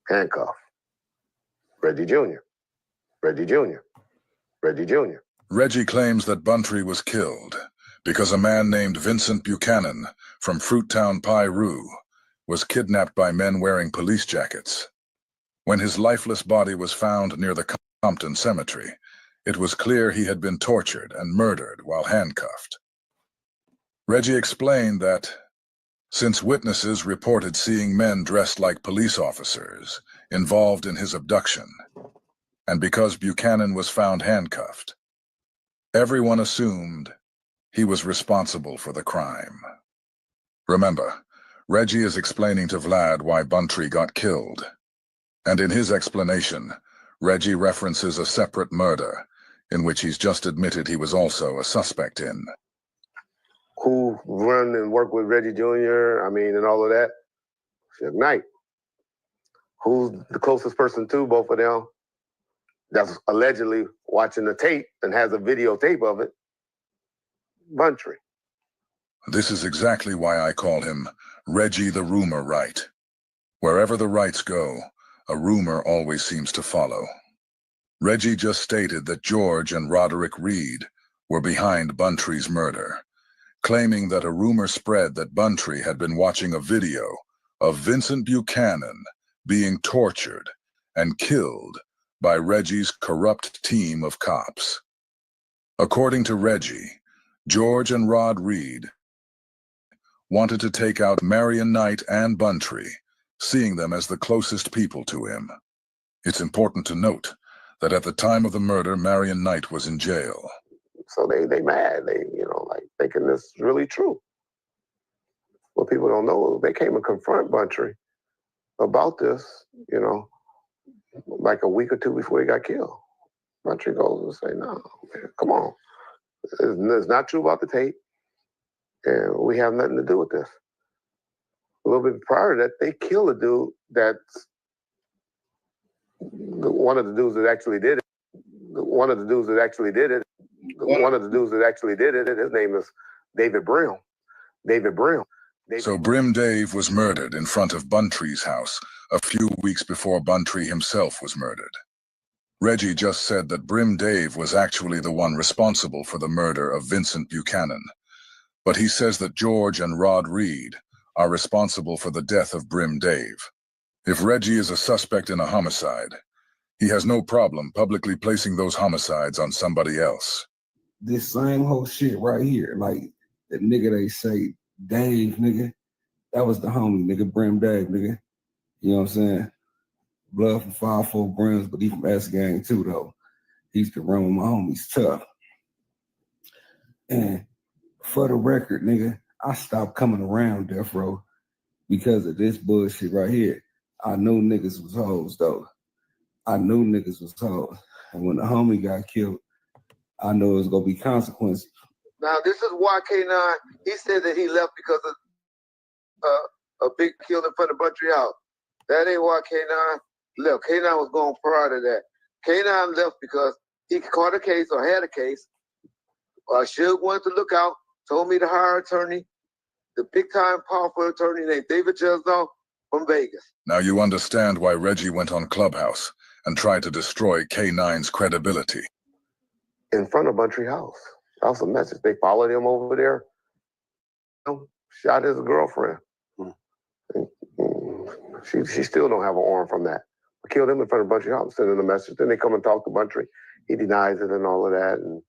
handcuffed. Reggie Jr. Reggie Jr. Reggie Jr. Reggie claims that Buntry was killed because a man named Vincent Buchanan from Fruittown, Peru, was kidnapped by men wearing police jackets. When his lifeless body was found near the Compton Cemetery, it was clear he had been tortured and murdered while handcuffed. Reggie explained that since witnesses reported seeing men dressed like police officers involved in his abduction, and because Buchanan was found handcuffed, everyone assumed he was responsible for the crime. Remember, Reggie is explaining to Vlad why Buntry got killed. And in his explanation, Reggie references a separate murder in which he's just admitted he was also a suspect in. Who run and work with Reggie Jr., and all of that? Suge Knight. Who's the closest person to both of them that's allegedly watching the tape and has a videotape of it? Buntry. This is exactly why I call him Reggie the Rumor Wright. Wherever the Wrights go, a rumor always seems to follow. Reggie just stated that George and Roderick Reed were behind Buntry's murder, claiming that a rumor spread that Buntry had been watching a video of Vincent Buchanan being tortured and killed by Reggie's corrupt team of cops. According to Reggie, George and Rod Reed wanted to take out Marion Knight and Buntry, seeing them as the closest people to him. It's important to note that at the time of the murder, Marion Knight was in jail. So they mad, thinking this is really true. What people don't know, they came and confront Buntry about this, like a week or two before he got killed. Buntry goes and say, no, man, come on. It's not true about the tape, and we have nothing to do with this. A little bit prior to that, they killed a dude that's one of the dudes that actually did it. One of the dudes that actually did it. His name is David Brim. So Brim Dave was murdered in front of Buntry's house a few weeks before Buntry himself was murdered. Reggie just said that Brim Dave was actually the one responsible for the murder of Vincent Buchanan. But he says that George and Rod Reed are responsible for the death of Brim Dave. If Reggie is a suspect in a homicide, he has no problem publicly placing those homicides on somebody else. This same whole shit right here, like that nigga they say, Dave, nigga, that was the homie, nigga, Brim Dave, nigga. You know what I'm saying? Blood from 5-4 Brims, but he from S Gang too, though. He used to run with my homies tough. And for the record, nigga, I stopped coming around Death Row because of this bullshit right here. I knew niggas was hoes, though. And when the homie got killed, I knew it was gonna be consequences. Now, this is why K9, he said that he left because of a big kill in front of Buntry House. That ain't why K9 left. K9 was going prior to that. K9 left because he caught a case or had a case. Suge wanted to look out, told me to hire an attorney, the big-time powerful attorney named David Chesnow from Vegas. Now you understand why Reggie went on Clubhouse and tried to destroy K9's credibility. In front of Buntry House. That was a message. They followed him over there, shot his girlfriend. She still don't have an arm from that. I killed him in front of Buntry House, sending a message. Then they come and talk to Buntry. He denies it and all of that. And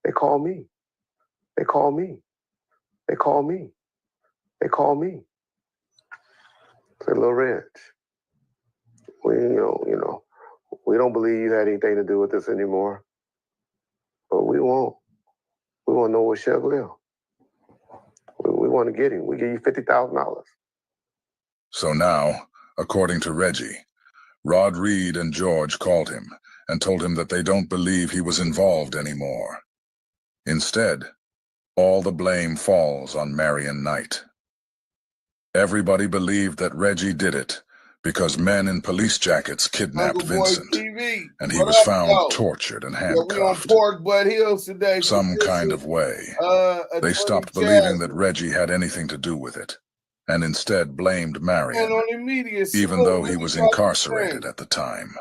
they call me. Say, Lil Reg, we don't believe you had anything to do with this anymore. But we want to know where Suge live. We want to get him. We give you $50,000. So now, according to Reggie, Rod Reed and George called him and told him that they don't believe he was involved anymore. Instead, all the blame falls on Marion Knight. Everybody believed that Reggie did it because men in police jackets kidnapped Vincent, and he was found tortured and handcuffed. Some kind of way. They stopped believing that Reggie had anything to do with it, and instead blamed Marion, even though he was incarcerated at the time.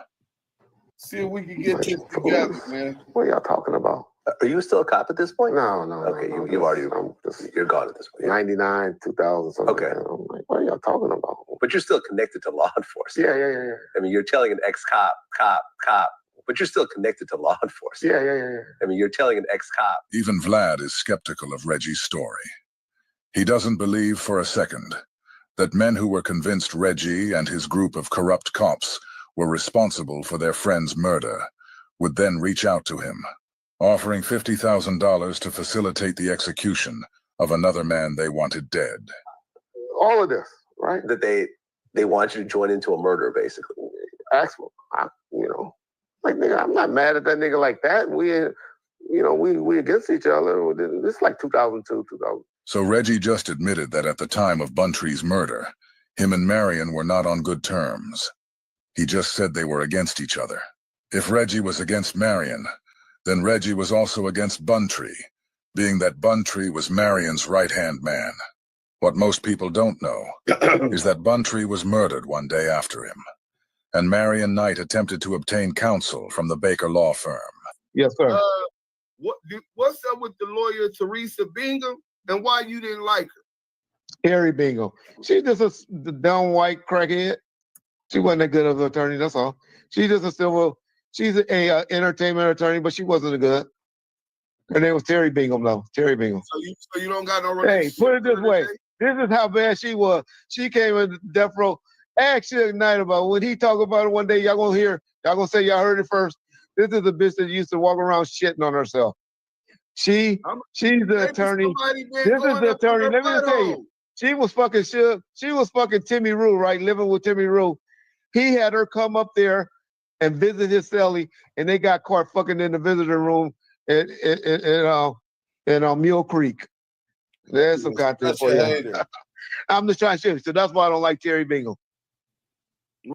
See if we can get this together, man. What are y'all talking about? Are you still a cop at this point? No. Okay, no, you've already, you're gone at this point. 99, 2000, something Okay. like that. I'm like, what are y'all talking about? But you're still connected to law enforcement. Yeah. I mean, you're telling an ex-cop, but you're still connected to law enforcement. Yeah. I mean, you're telling an ex-cop. Even Vlad is skeptical of Reggie's story. He doesn't believe for a second that men who were convinced Reggie and his group of corrupt cops were responsible for their friend's murder would then reach out to him, offering $50,000 to facilitate the execution of another man they wanted dead. All of this, right? That they want you to join into a murder, basically. Actually, like, nigga, I'm not mad at that nigga like that. We against each other. This is like 2002, 2000. So Reggie just admitted that at the time of Buntry's murder, him and Marion were not on good terms. He just said they were against each other. If Reggie was against Marion, then Reggie was also against Buntry, being that Buntry was Marion's right-hand man. What most people don't know is that Buntry was murdered one day after him, and Marion Knight attempted to obtain counsel from the Baker law firm. Yes, sir. What's up with the lawyer Teresa Bingham, and why you didn't like her? Harry Bingham. She's just a dumb white crackhead. She wasn't that good of an attorney, that's all. She's just a civil, she's a entertainment attorney, but she wasn't a good. Her name was Terry Bingham, though. Terry Bingham. So you don't got no Hey, put it this way. This is how bad she was. She came in death row. Ask Suge Knight about it. When he talk about it one day, y'all gonna say y'all heard it first. This is a bitch that used to walk around shitting on herself. She's the attorney. This is the attorney. Let me just tell you. She was fucking Suge. She was fucking Timmy Rue, right? Living with Timmy Rue. He had her come up there and visit his cellie, and they got caught fucking in the visitor room in Mule Creek. There's some content for you. I'm just trying to show you. So that's why I don't like Terry Bingham. No,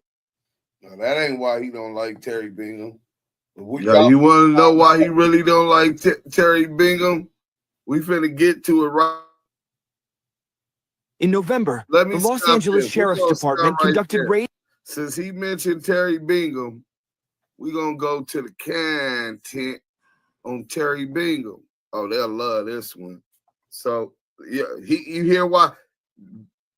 that ain't why he don't like Terry Bingham. You want to know why he really don't like Terry Bingham? We finna get to it right. In November, the Los Angeles Sheriff's Department conducted raids. Since he mentioned Terry Bingham, we're going to go to the content on Terry Bingham. Oh, they'll love this one. So, yeah, you hear why?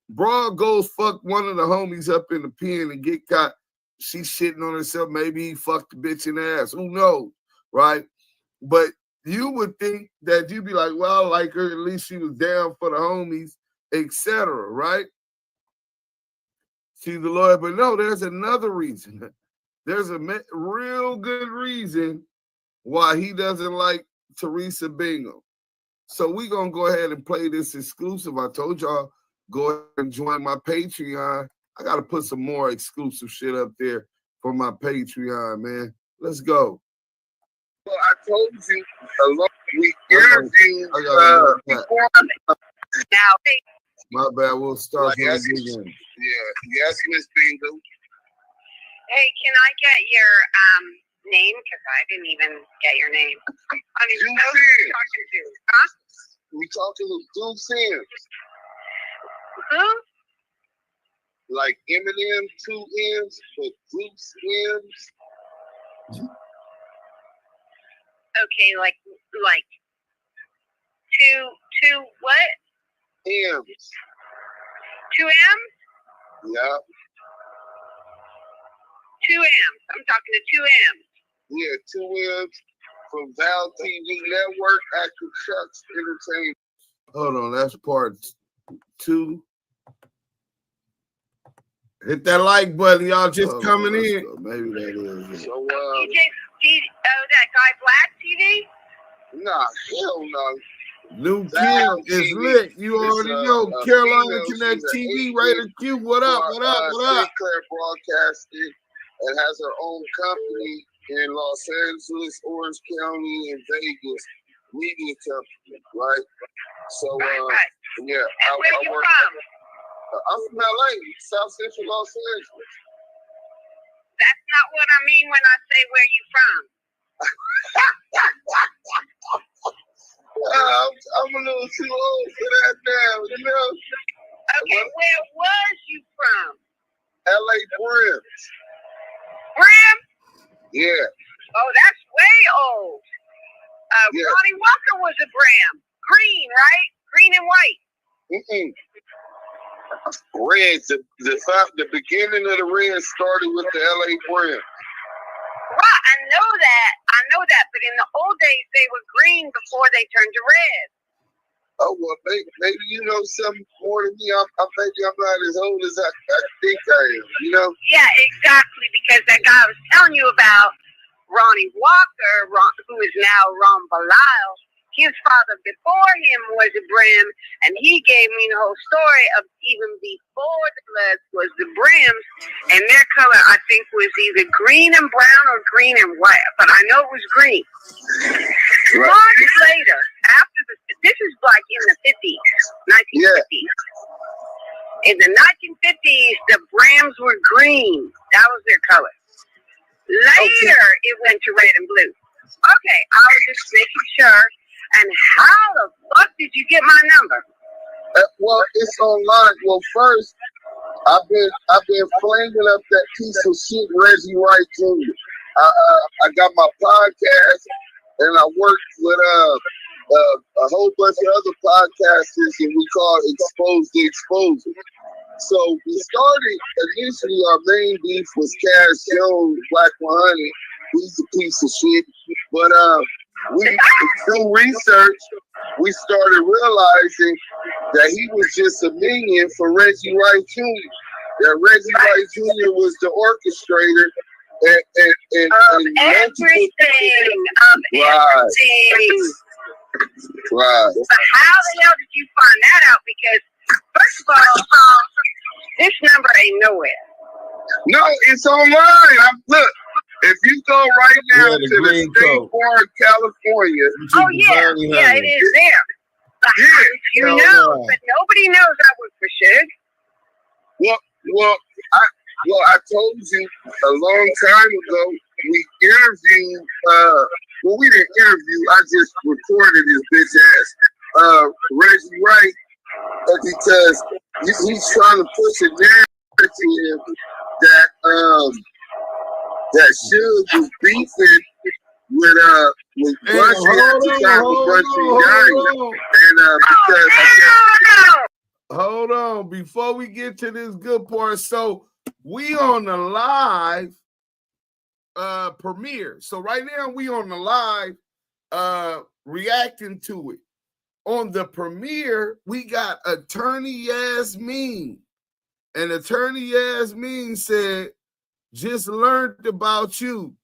Broad goes fuck one of the homies up in the pen and get caught. She's shitting on herself. Maybe he fucked the bitch in the ass. Who knows, right? But you would think that you'd be like, well, I like her. At least she was down for the homies, etc., right? She's the lawyer. But no, there's another reason. There's a real good reason why he doesn't like Teresa Bingham. So we're going to go ahead and play this exclusive. I told y'all, go ahead and join my Patreon. I got to put some more exclusive shit up there for my Patreon, man. Let's go. Well, I told you we interviewed before. Now, my bad. We'll start from the beginning. Yeah. Yes, Miss Bingham. Hey, can I get your name? Because I didn't even get your name. I mean, who are you talking to? Huh? We talking to Duke Sims. Who? Like Eminem, 2 M's, but Duke Sims. Okay, like two what? M's. 2 M's? Yeah. 2 M's. I'm talking to 2 M's. Yeah, 2 M's from Val TV Network, Actor Chuck's Entertainment. Hold on, that's part 2. Hit that like button, y'all just coming in. Maybe that is it. So, that guy Black TV? Nah, hell no. New Kim is lit. You already know. Carolina Connect TV, Raider Q. What up? Sinclair Broadcasting and has her own company in Los Angeles, Orange County, and Vegas. Media company, right? So, yeah. And where you from? I'm from LA, South Central Los Angeles. That's not what I mean when I say where you from. I'm a little too old for that now, you know? Okay, where was you from? LA Brim. Brim? Yeah. Oh, that's way old. Yeah. Ronnie Walker was a Bram. Green, right? Green and white. Red. The beginning of the red started with the LA Bram. Right, I know that. But in the old days, they were green before they turned to red. Oh, well, maybe you know something more than me. I'm not as old as I think I am, you know? Yeah, exactly, because that guy I was telling you about, Ronnie Walker, who is now Ron Belial, his father before him was a Brim, and he gave me the whole story of even before the Bloods was the Brims, and their color, I think, was either green and brown or green and white, but I know it was green. Right. Months later, this is like in the 50s, 1950s. Yeah. In the 1950s, the Brams were green. That was their color. Later, it went to red and blue. Okay, I was just making sure. And how the fuck did you get my number? Well, it's online. Well, first, I've been flaming up that piece of shit, Reggie Wright Jr. I got my podcast, and I worked with a whole bunch of other podcasters, and we call it Expose the Exposure. So we started, initially our main beef was Cash Jones, Black 100. He's a piece of shit. But through research, we started realizing that he was just a minion for Reggie Wright Jr. That Reggie Wright Jr. was the orchestrator and everything. Right. But how the hell did you find that out? Because first of all, this number ain't nowhere. No, it's online. Look, if you go right now to the State Board, California. Oh yeah, it is there. But how did you know? But nobody knows I work for Suge. Well, I told you a long time ago. We interviewed. Well, we didn't interview. I just recorded his bitch ass, Reggie Wright, because he's trying to push a narrative that Suge was beefing with Bunchy at the time with Bunchy dying. And hold on, before we get to this good part, so we on the live premiere. So right now we on the live reacting to it. On the premiere, we got Attorney Yasmin. And Attorney Yasmin said, just learned about you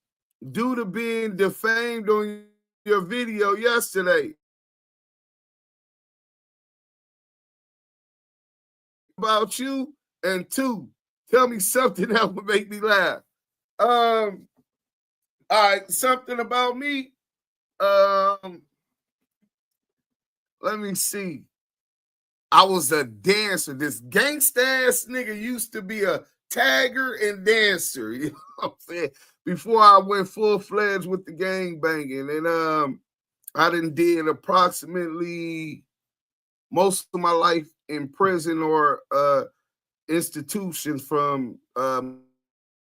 due to being defamed on your video yesterday. About you, and two, tell me something that would make me laugh. All right, something about me. Let me see. I was a dancer. This gangsta ass nigga used to be a tagger and dancer. You know what I'm saying? Before I went full-fledged with the gang banging. And I did approximately most of my life in prison or institutions, from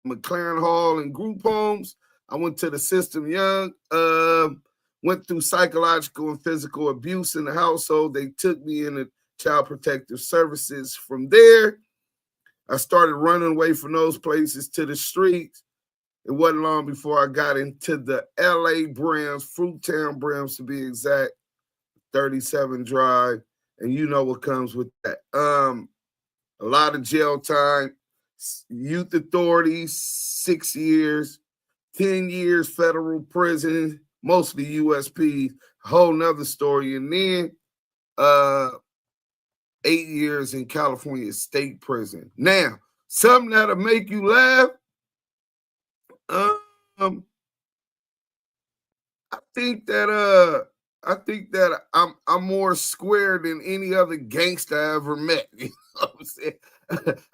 McLaren Hall and group homes. I went to the system young. Went through psychological and physical abuse in the household. They took me in the Child Protective Services. From there, I started running away from those places to the streets. It wasn't long before I got into the LA Brams, Fruittown Brams to be exact, 37 Drive, and you know what comes with that. A lot of jail time, youth authorities, 6 years, 10 years federal prison, mostly USP, a whole nother story. And then 8 years in California state prison. Now, something that'll make you laugh. I think that I'm more square than any other gangster I ever met. You know what I'm saying?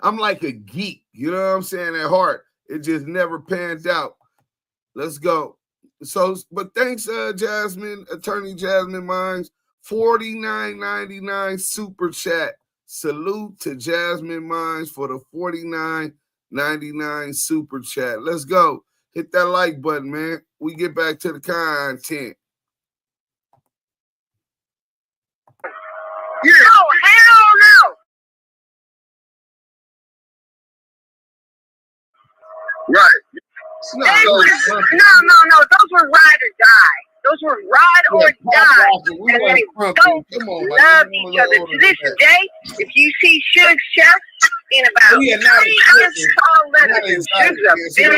I'm like a geek, you know what I'm saying, at heart. It just never panned out. Let's go. So, but thanks, Jasmine, Attorney Jasmine Mines, $49.99 super chat. Salute to Jasmine Mines for the $49.99 super chat. Let's go. Hit that like button, man. We get back to the content. Yeah. Oh, hell no. Right. No. Those were ride or die. Those were ride or die. And they both love each other. To this day, if you see Suge's chest in about 3 inch tall letters, Suge's a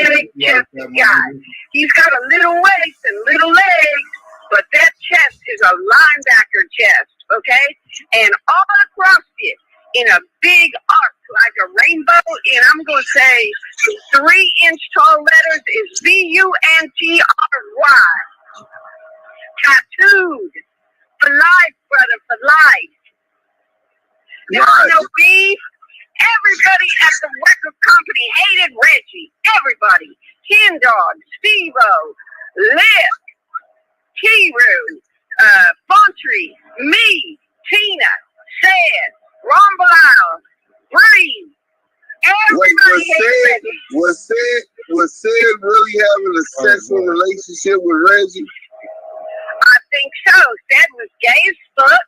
big chested guy. He's got a little waist and little legs, but that chest is a linebacker chest, okay? And all across it, in a big arc like a rainbow, and I'm going to say 3 inch tall letters is BUNTRY. Tattooed. For life, brother, for life. There was no beef. Everybody at the record company hated Reggie. Everybody. Ken Dog, Steve-O, Lip, T-Roo, Fontree, me, Tina, Sad, Ron Bilal, Breeze. Everybody hated Reggie. Was Sid really having a sexual relationship with Reggie? I think so. Sid was gay as fuck.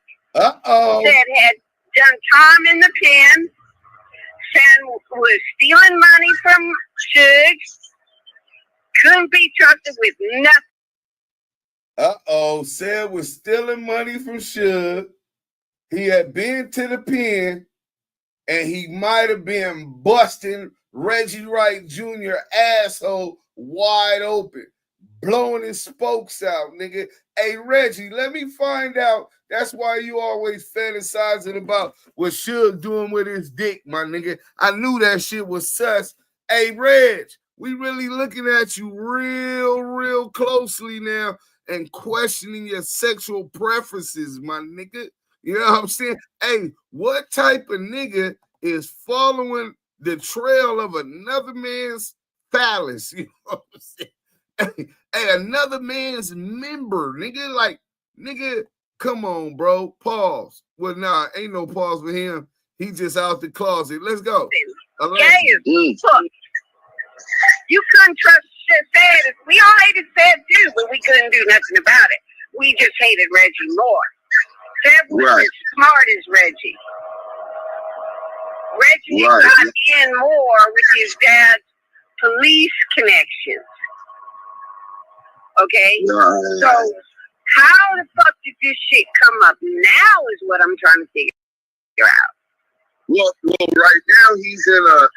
Sid had done time in the pen. Sid was stealing money from Suge. Couldn't be trusted with nothing. Sid was stealing money from Suge. He had been to the pen, and he might have been busting Reggie Wright Jr. asshole wide open, blowing his spokes out, nigga. Hey, Reggie, let me find out. That's why you always fantasizing about what Suge doing with his dick, my nigga. I knew that shit was sus. Hey, Reg, we really looking at you real closely now and questioning your sexual preferences, my nigga. You know what I'm saying? Hey, what type of nigga is following the trail of another man's phallus? You know what I'm saying? Hey, another man's member, nigga. Like, nigga, come on, bro. Pause. Well, nah, ain't no pause for him. He just out the closet. Let's go. Gay as fuck. You couldn't trust Sad. We all hated Sad too, but we couldn't do nothing about it. We just hated Reggie more. Sad was as smart as Reggie. Reggie got in more with his dad's police connections. Okay? So how the fuck did this shit come up now is what I'm trying to figure out. Well, right now he's in a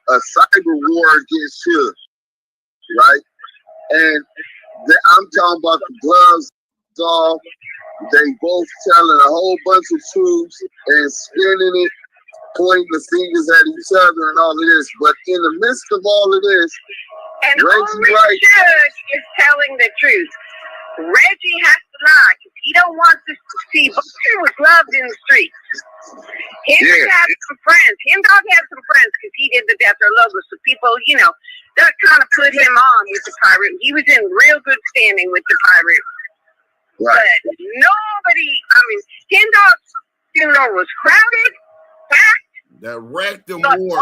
cyber war against Suge, right? And I'm talking about the gloves off. They both telling a whole bunch of truths and spinning it, pointing the fingers at each other and all of this. But in the midst of all of this, and only Suge is telling the truth. Reggie has to lie because he don't want to see Booker with gloves in the streets. Hendrix had some friends. Dog had some friends because he did the Death Row logo. So people, you know, that kind of put him on with the Pirate. He was in real good standing with the Pirate. But nobody, I mean, Dog's funeral was crowded, packed. That wrecked them more.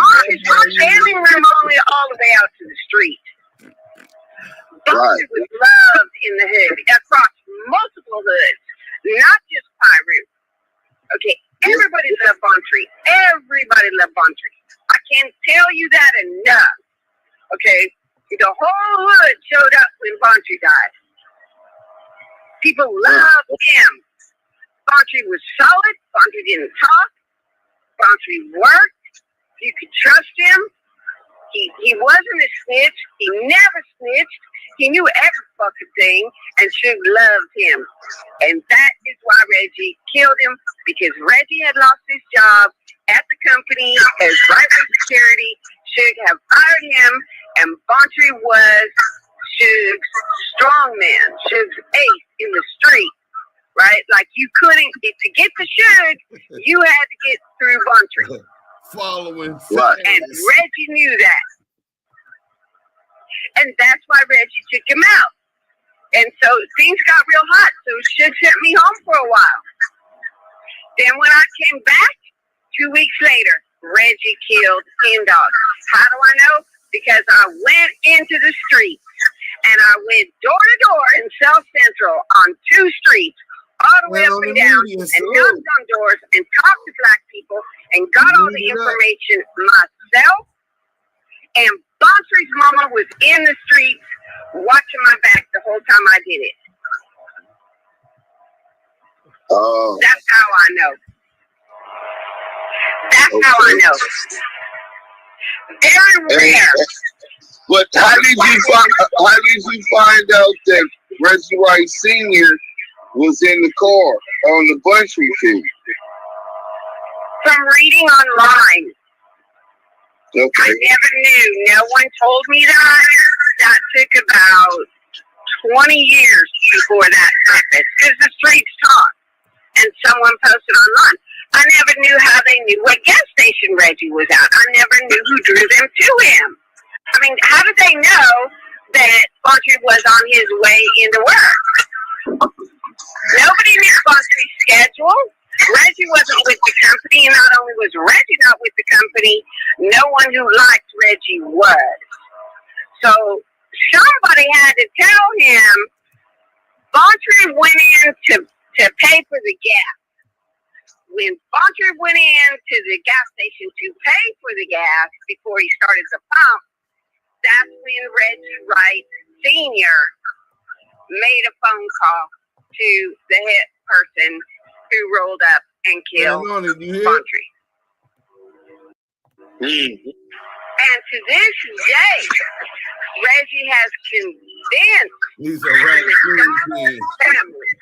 Standing room only all the way out to the street. Bontrey was loved in the hood across multiple hoods, not just Pyru. Okay, everybody loved Bontrey. Everybody loved Bontrey. I can't tell you that enough. Okay, the whole hood showed up when Bontrey died. People loved him. Bontrey was solid. Bontrey didn't talk. Bontrey worked. You could trust him. He wasn't a snitch. He never snitched. He knew every fucking thing, and Suge loved him. And that is why Reggie killed him, because Reggie had lost his job at the company as driver security. Suge had fired him, and Bontrey was Suge's strong man, Suge's ace in the street, right? Like, you couldn't, to get to Suge, you had to get through Bontrey. Following. And Reggie knew that. And that's why Reggie took him out. And so things got real hot. So Suge sent me home for a while. Then when I came back, 2 weeks later, Reggie killed Dog. How do I know? because I went into the streets and I went door to door in South Central on 2 streets, all the way up and down, and knocked on doors and talked to black people and got all the information myself. And Bontri's mama was in the streets watching my back the whole time I did it. Oh. That's how I know. That's how I know. Very rare. But how did you find out that Reggie Wright Sr. was in the car on the Buntry thing? From reading online. Okay. I never knew. No one told me that. That took about 20 years before that happened. Because the streets talk. And someone posted online. I never knew how they knew what gas station Reggie was at. I never knew who drew them to him. I mean, how did they know that Bontre was on his way into work? Nobody knew Bontre's schedule. Reggie wasn't with the company, and not only was Reggie not with the company, no one who liked Reggie was. So somebody had to tell him Bontre went in to pay for the gas. When Bontre went in to the gas station to pay for the gas before he started the pump, that's when Reggie Wright Sr. made a phone call to the head person who rolled up and killed Bontre. And to this day, Reggie has convinced the family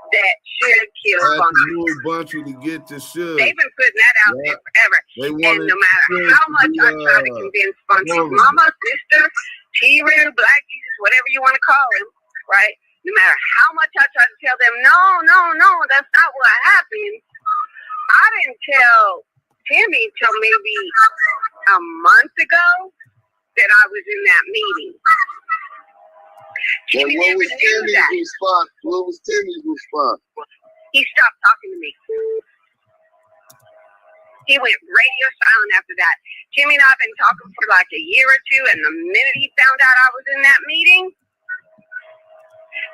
that Suge killed Bontre to get to Suge. They've been putting that out there forever. And no matter how much I try to convince Bontre's mama, sister, T-Roo, Black Jesus, whatever you want to call him, right? No matter how much I try to tell them, no, that's not what happened. I didn't tell Timmy till maybe a month ago that I was in that meeting. What was Timmy's response? What was Timmy's response? He stopped talking to me. He went radio silent after that. Timmy and I have been talking for like a year or two, and the minute he found out I was in that meeting,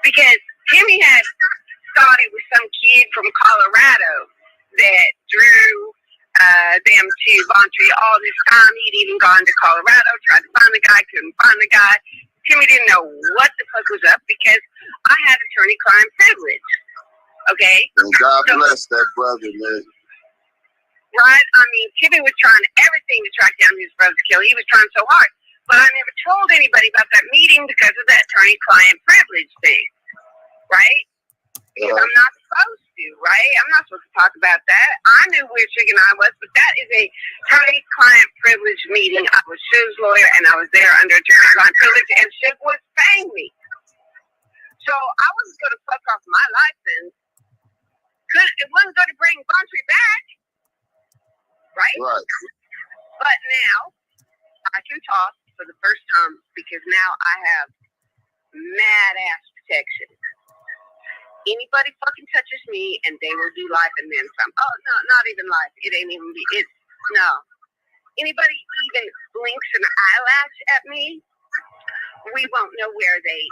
because Timmy had thought it was some kid from Colorado that drew them to Bontre all this time. He'd even gone to Colorado, tried to find the guy, couldn't find the guy. Timmy didn't know what the fuck was up because I had attorney-client privilege. Okay? And God bless that brother, man. Right? I mean, Timmy was trying everything to track down his brother's kill. He was trying so hard. But I never told anybody about that meeting because of that attorney-client privilege thing. Right? Because I'm not supposed to, right? I'm not supposed to talk about that. I knew where Suge and I was, but that is a attorney-client privilege meeting. I was Suge's lawyer, and I was there under attorney-client privilege, and Suge was paying me. So I wasn't going to fuck off my license. It wasn't going to bring Bontre back, right? Right. But now I can talk for the first time because now I have mad-ass protection. Anybody fucking touches me and they will do life and then some. Oh, no, not even life. It ain't even no. Anybody even blinks an eyelash at me, we won't know where they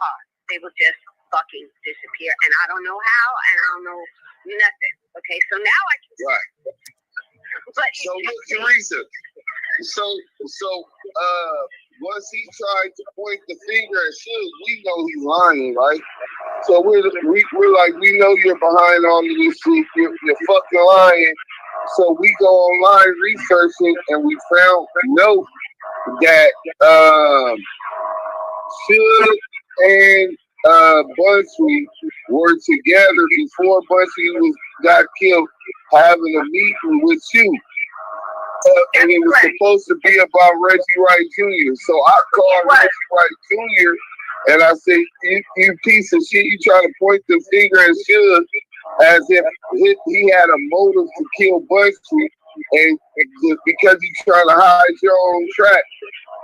are. They will just fucking disappear. And I don't know how, and I don't know nothing. Okay, so now I can. Right. But so look, Teresa. Once he tried to point the finger at Suge, we know he's lying, right? So we're like, we know you're behind all of this shit. You're fucking lying. So we go online researching, and we found a note that Suge and Bunsey were together before Bunsey got killed, having a meeting with you. And it was supposed to be about Reggie Wright Jr. So I called Reggie Wright Jr. and I said, you piece of shit, you trying to point the finger at Suge as if he had a motive to kill Bunsey, and because he's trying to hide your own track.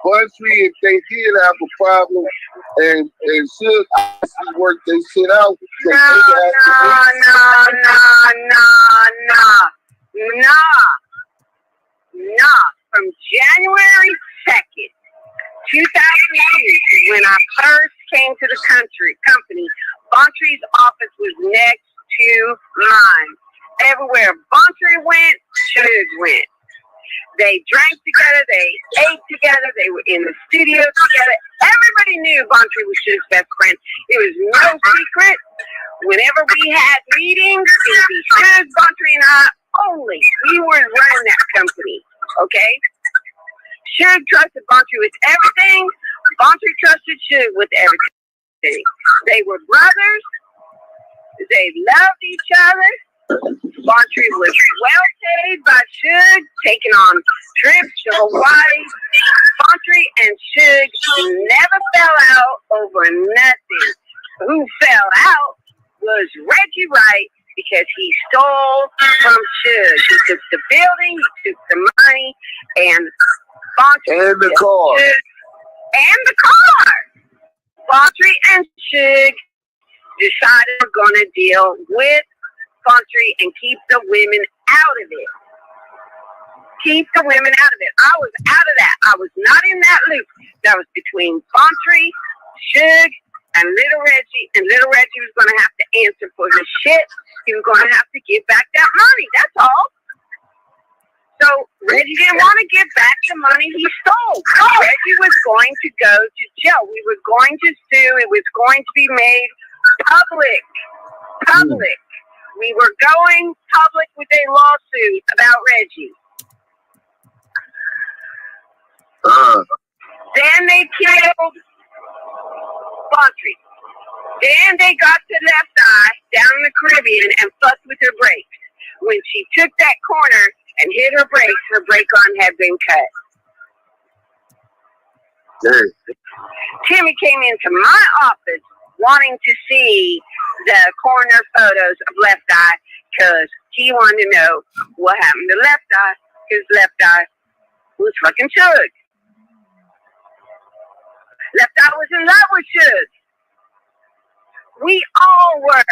Bunsey, if they did have a problem, and Suge actually worked their shit out. No. From January 2nd, 2002, when I first came to the company, Bontry's office was next to mine. Everywhere Bontry went, Suge went. They drank together, they ate together, they were in the studio together. Everybody knew Bontry was Suge's best friend. It was no secret. Whenever we had meetings, it would be Suge, Bontry, and I only. We were running that company, okay? Suge trusted Bontry with everything. Bontry trusted Suge with everything. They were brothers. They loved each other. Bontry was well paid by Suge, taking on trips to Hawaii. Bontry and Suge never fell out over nothing. Who fell out was Reggie Wright, because he stole from Suge. He took the building, he took the money, and Bontry and the car. And the car. Bontry and Suge decided we're going to deal with Bontry and keep the women out of it. Keep the women out of it. I was out of that. I was not in that loop. That was between Bontry, Suge, and Little Reggie. And Little Reggie was going to have to answer for his shit. He was going to have to give back that money. That's all. So Reggie didn't want to give back the money he stole. Reggie was going to go to jail. We were going to sue. It was going to be made public. We were going public with a lawsuit about Reggie. Then they killed Bontry. Then they got to Left Eye down in the Caribbean and fucked with her brakes. When she took that corner and hit her brakes, her brake arm had been cut. Timmy came into my office wanting to see the coroner photos of Left Eye because he wanted to know what happened to Left Eye, because Left Eye was fucking Suge. Left Eye was in love with Suge. We all were.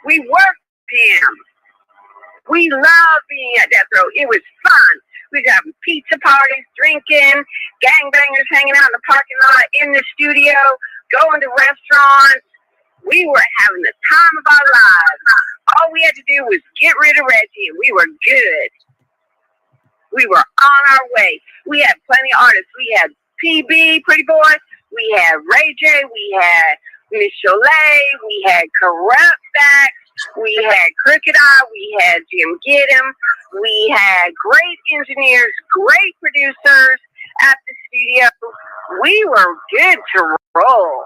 We worked with him. We loved being at Death Row. It was fun. We were having pizza parties, drinking, gangbangers hanging out in the parking lot, in the studio, going to restaurants. We were having the time of our lives. All we had to do was get rid of Reggie, and we were good. We were on our way. We had plenty of artists. We had PB, Pretty Boy. We had Ray J. We had Miss Cholet. We had Corrupt Back. We had Crooked Eye. We had Jim Giddem. We had great engineers, great producers at the studio. We were good to roll.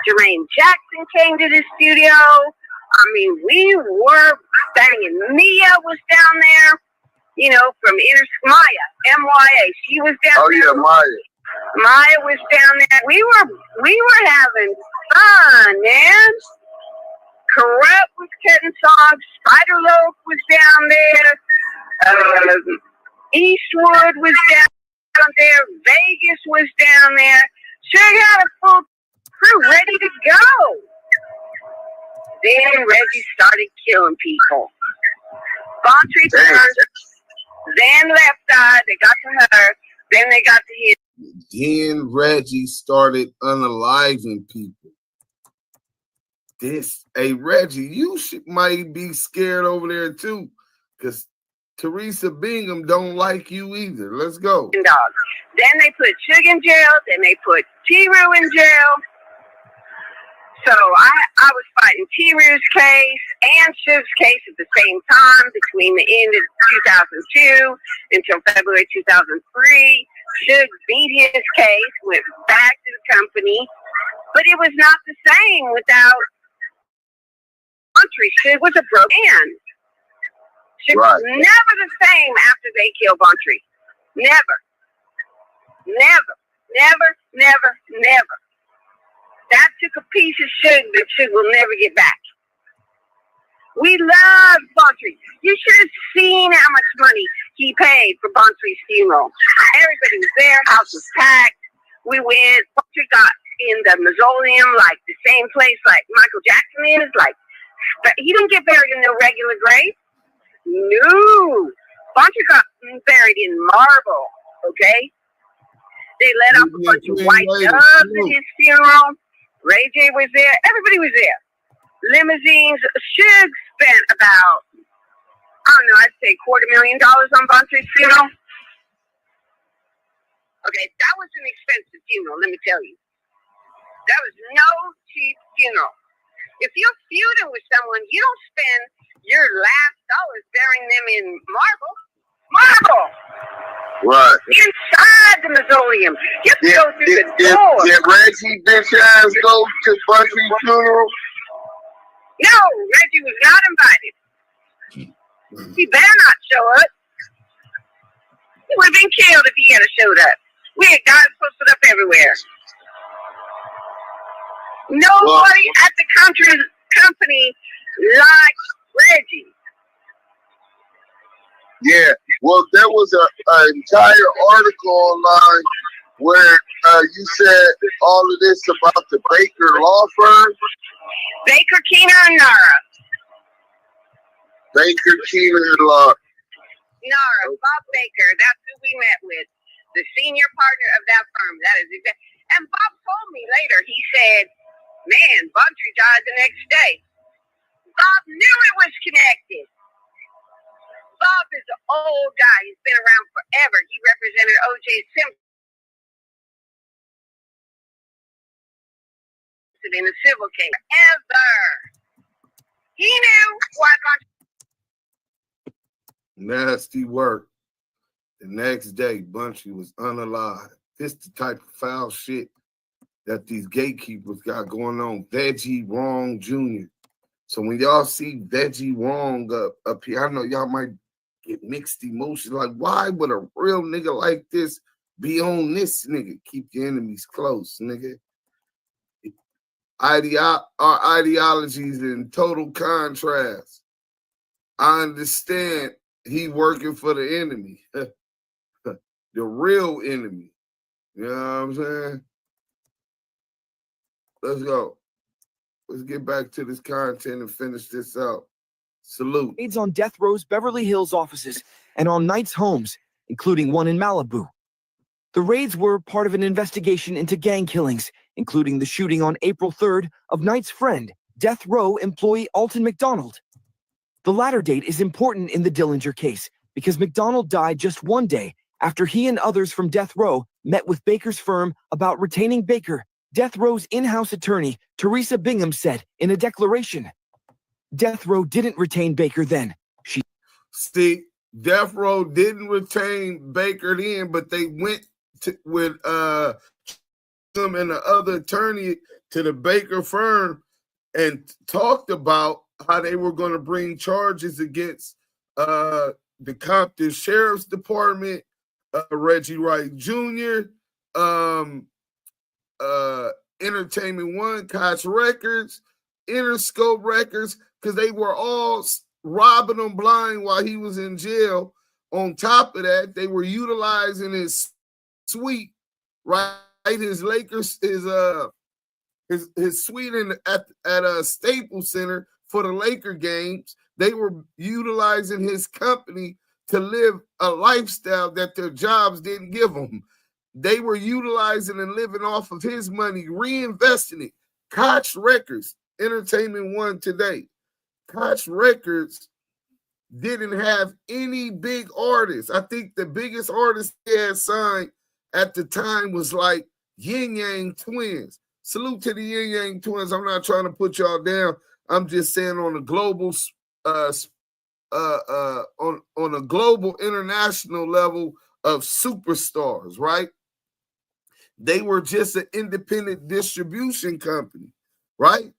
Jermaine Jackson came to the studio. I mean, we were banging. Mia was down there, you know, from Maya, M-Y-A. She was down there. Oh, yeah, Maya. Maya was down there. We were having fun, man. Corrupt was cutting songs. Spider Loaf was down there. Eastwood was down there. Vegas was down there. Suge had a full crew ready to go. Then Reggie started killing people. Bontry turned. Then Left Eye. They got to her. Then they got to him. Then Reggie started unaliving people. Hey Reggie, you might be scared over there too, because Teresa Bingham don't like you either. Let's go. Then they put Suge in jail. Then they put T-Roo in jail. So I was fighting T-Roo's case and Suge's case at the same time between the end of 2002 until February 2003. Suge beat his case, went back to the company, but it was not the same without Bontry. Suge was a broke man. Suge was never the same after they killed Bontry. Never. That took a piece of Suge that Suge will never get back. We loved Bontry. You should have seen how much money he paid for Bontry's funeral. Everybody was there. House was packed. We went. Bontry got in the mausoleum, like the same place like Michael Jackson is. Like, he didn't get buried in no regular grave. No. Bontry got buried in marble, okay? They let off a bunch of white doves at his funeral. Ray J was there. Everybody was there. Limousines. Suge spent about, I don't know, I'd say $250,000 on Bunty's funeral. Okay, that was an expensive funeral, let me tell you. That was no cheap funeral. If you're feuding with someone, you don't spend your last dollars burying them in marble. Marble! Right. Inside the mausoleum. You have to go through the door. Did Reggie bitch ass go to Bunty's funeral? No, Reggie was not invited. He better not show up. He would have been killed if he had showed up. We had guys posted up everywhere. Nobody at the company liked Reggie. Yeah, well, there was an entire article online where you said all of this about the Baker law firm. Baker, Keener, and Nara. Baker, Keener, and Nara. Bob Baker, that's who we met with. The senior partner of that firm. That is exactly. And Bob told me later, he said, man, Bunty died the next day. Bob knew it was connected. Bob is an old guy. He's been around forever. He represented O.J. Simpson in a civil case. Ever. He knew why Bunty. Nasty work. The next day, Bunty was unalive. This the type of foul shit that these gatekeepers got going on. Reggie Wright Jr. So when y'all see Reggie Wright up here, I know y'all might get mixed emotions. Like, why would a real nigga like this be on this nigga? Keep your enemies close, nigga. Our ideologies in total contrast. I understand he working for the enemy. The real enemy. You know what I'm saying? Let's go. Let's get back to this content and finish this out. Salute. Raids on Death Row's Beverly Hills offices and on Knight's homes, including one in Malibu. The raids were part of an investigation into gang killings, including the shooting on April 3rd of Knight's friend, Death Row employee Alton McDonald. The latter date is important in the Dillinger case because McDonald died just one day after he and others from Death Row met with Baker's firm about retaining Baker. Death Row's in-house attorney, Teresa Bingham, said in a declaration, Death Row didn't retain Baker then. See, Death Row didn't retain Baker then, but they went with him and the other attorney to the Baker firm and talked about how they were going to bring charges against the Compton Sheriff's Department, Reggie Wright Jr., Entertainment One, Koch Records, Interscope Records, because they were all robbing him blind while he was in jail. On top of that, they were utilizing his suite, right? His Lakers, his suite at a Staples Center for the Laker games. They were utilizing his company to live a lifestyle that their jobs didn't give them. They were utilizing and living off of his money, reinvesting it. Koch Records, Entertainment One today. Koch Records didn't have any big artists. I think the biggest artist they had signed at the time was like Yin Yang Twins. Salute to the Yin Yang Twins. I'm not trying to put y'all down. I'm just saying on a global, on a global international level of superstars, right? They were just an independent distribution company, right?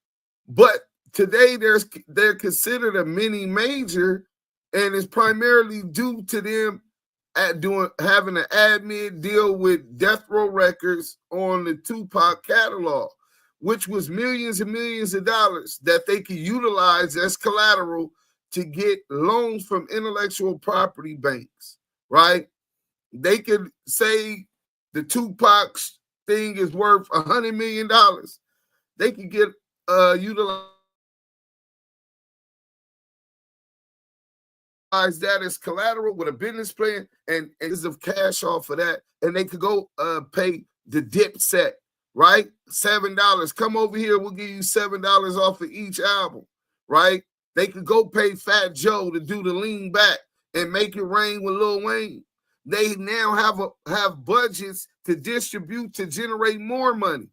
But today they're considered a mini major, and it's primarily due to them having an admin deal with Death Row Records on the Tupac catalog, which was millions and millions of dollars that they could utilize as collateral to get loans from intellectual property banks, right? They could say the Tupac thing is worth $100 million. They could get utilized that as collateral with a business plan and of cash off of that, and they could go pay the Dipset, right? $7. Come over here, we'll give you $7 off of each album, right? They could go pay Fat Joe to do the Lean Back and Make It Rain with Lil Wayne. They now have budgets to distribute to generate more money,